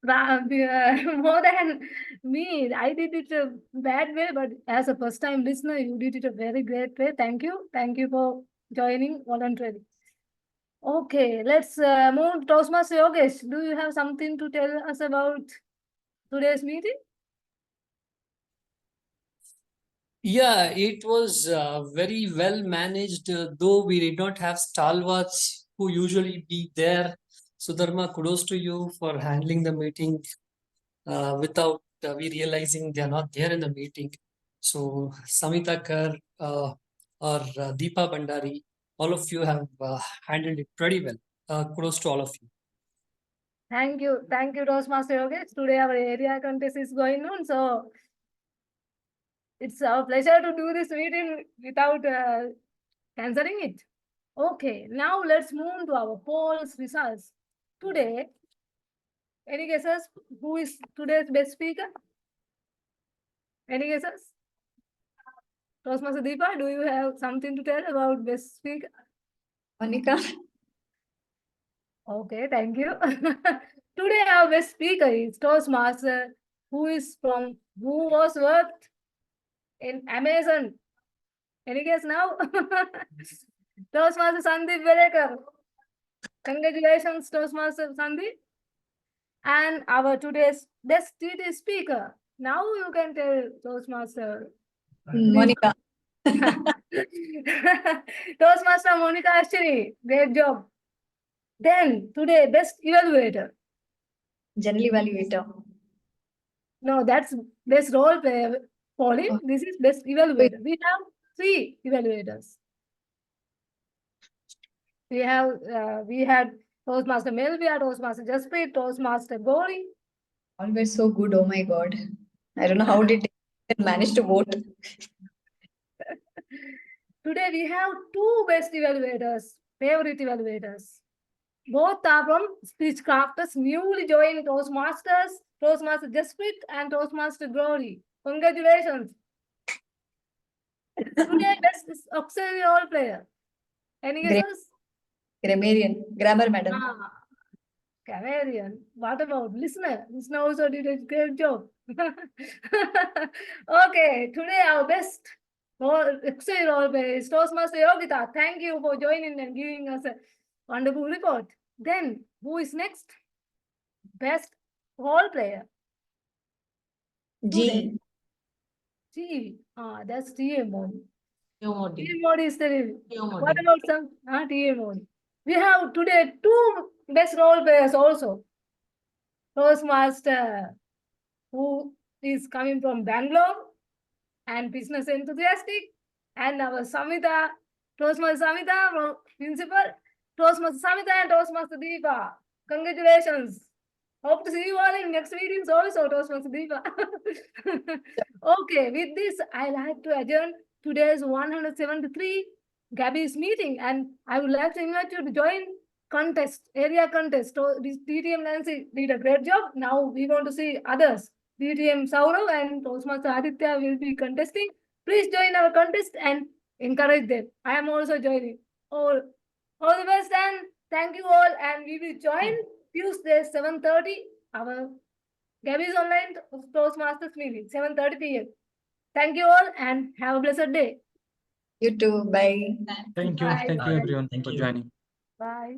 [SPEAKER 2] more than me. I did it a bad way, but as a first time listener, you did it a very great way. Thank you. Thank you for joining voluntarily. Okay, let's move to Toastmaster Yogesh. Do you have something to tell us about today's meeting?
[SPEAKER 14] Yeah, it was very well managed, though we did not have stalwarts who usually be there. So, Dharma, kudos to you for handling the meeting without we realizing they are not there in the meeting. So, Samita Kar or Deepa Bhandari, all of you have handled it pretty well. Kudos to all of you.
[SPEAKER 2] Thank you, Toastmaster Yogesh. Today our area contest is going on, so it's our pleasure to do this meeting without cancelling it. Okay, now let's move to our polls results. Today, any guesses who is today's best speaker? Any guesses? Toastmaster Deepa, do you have something to tell about best speaker?
[SPEAKER 4] Monica.
[SPEAKER 2] Okay, thank you. Today our best speaker is Toastmaster, who was worked in Amazon. Any guess now? Toastmaster Sandeep Belekar. Congratulations, Toastmaster Sandeep. And our today's best TT speaker. Now you can tell Toastmaster
[SPEAKER 4] Monica.
[SPEAKER 2] Toastmaster Monica Ashwini. Great job. Then today best evaluator.
[SPEAKER 4] General evaluator.
[SPEAKER 2] No, that's best role player. Pauline, this is best evaluator. We have 3 evaluators. We had Toastmaster Mevia, Toastmaster Jaspreet, Toastmaster Gauri.
[SPEAKER 4] All were so good. Oh my God. I don't know how did they manage to vote.
[SPEAKER 2] Today we have 2 best evaluators, favorite evaluators. Both are from speech crafters, newly joined Toastmasters, Toastmaster Jaspreet and Toastmaster Gauri. Congratulations. Today best is auxiliary role player. Any guesses?
[SPEAKER 4] Grammarian. Grammar madam.
[SPEAKER 2] Grammarian. What about listener? Listener also did a great job. Okay, today our best auxiliary role player is Toastmaster Yogita. Thank you for joining and giving us a wonderful report. Then, who is next? Best role player.
[SPEAKER 4] G.
[SPEAKER 2] G. That's TMOD.
[SPEAKER 5] TMOD.
[SPEAKER 2] TMOD is the
[SPEAKER 5] TMOD.
[SPEAKER 2] What about some TMOD? We have today two best role players also. Toastmaster, who is coming from Bangalore and business enthusiastic, and our Samita, Toastmaster Samita from principal, Toastmaster Samita and Toastmaster Deepa. Congratulations. Hope to see you all in next meetings also, Toastmaster Deepa. Okay, with this, I like to adjourn today's 173 Gabbys meeting, and I would like to invite you to join contest, area contest. So this DTM Nancy did a great job. Now we want to see others. DTM Saurav and Toastmaster Aditya will be contesting. Please join our contest and encourage them. I am also joining. All the best and thank you all. And we will join Tuesday 7:30 our Gabbys online Toastmasters meeting 7:30 p.m. Thank you all and have a blessed day.
[SPEAKER 12] You too. Bye.
[SPEAKER 1] Thank you.
[SPEAKER 2] Bye.
[SPEAKER 1] Thank you, everyone,
[SPEAKER 3] Thank
[SPEAKER 1] for
[SPEAKER 3] you.
[SPEAKER 1] joining.
[SPEAKER 2] Bye.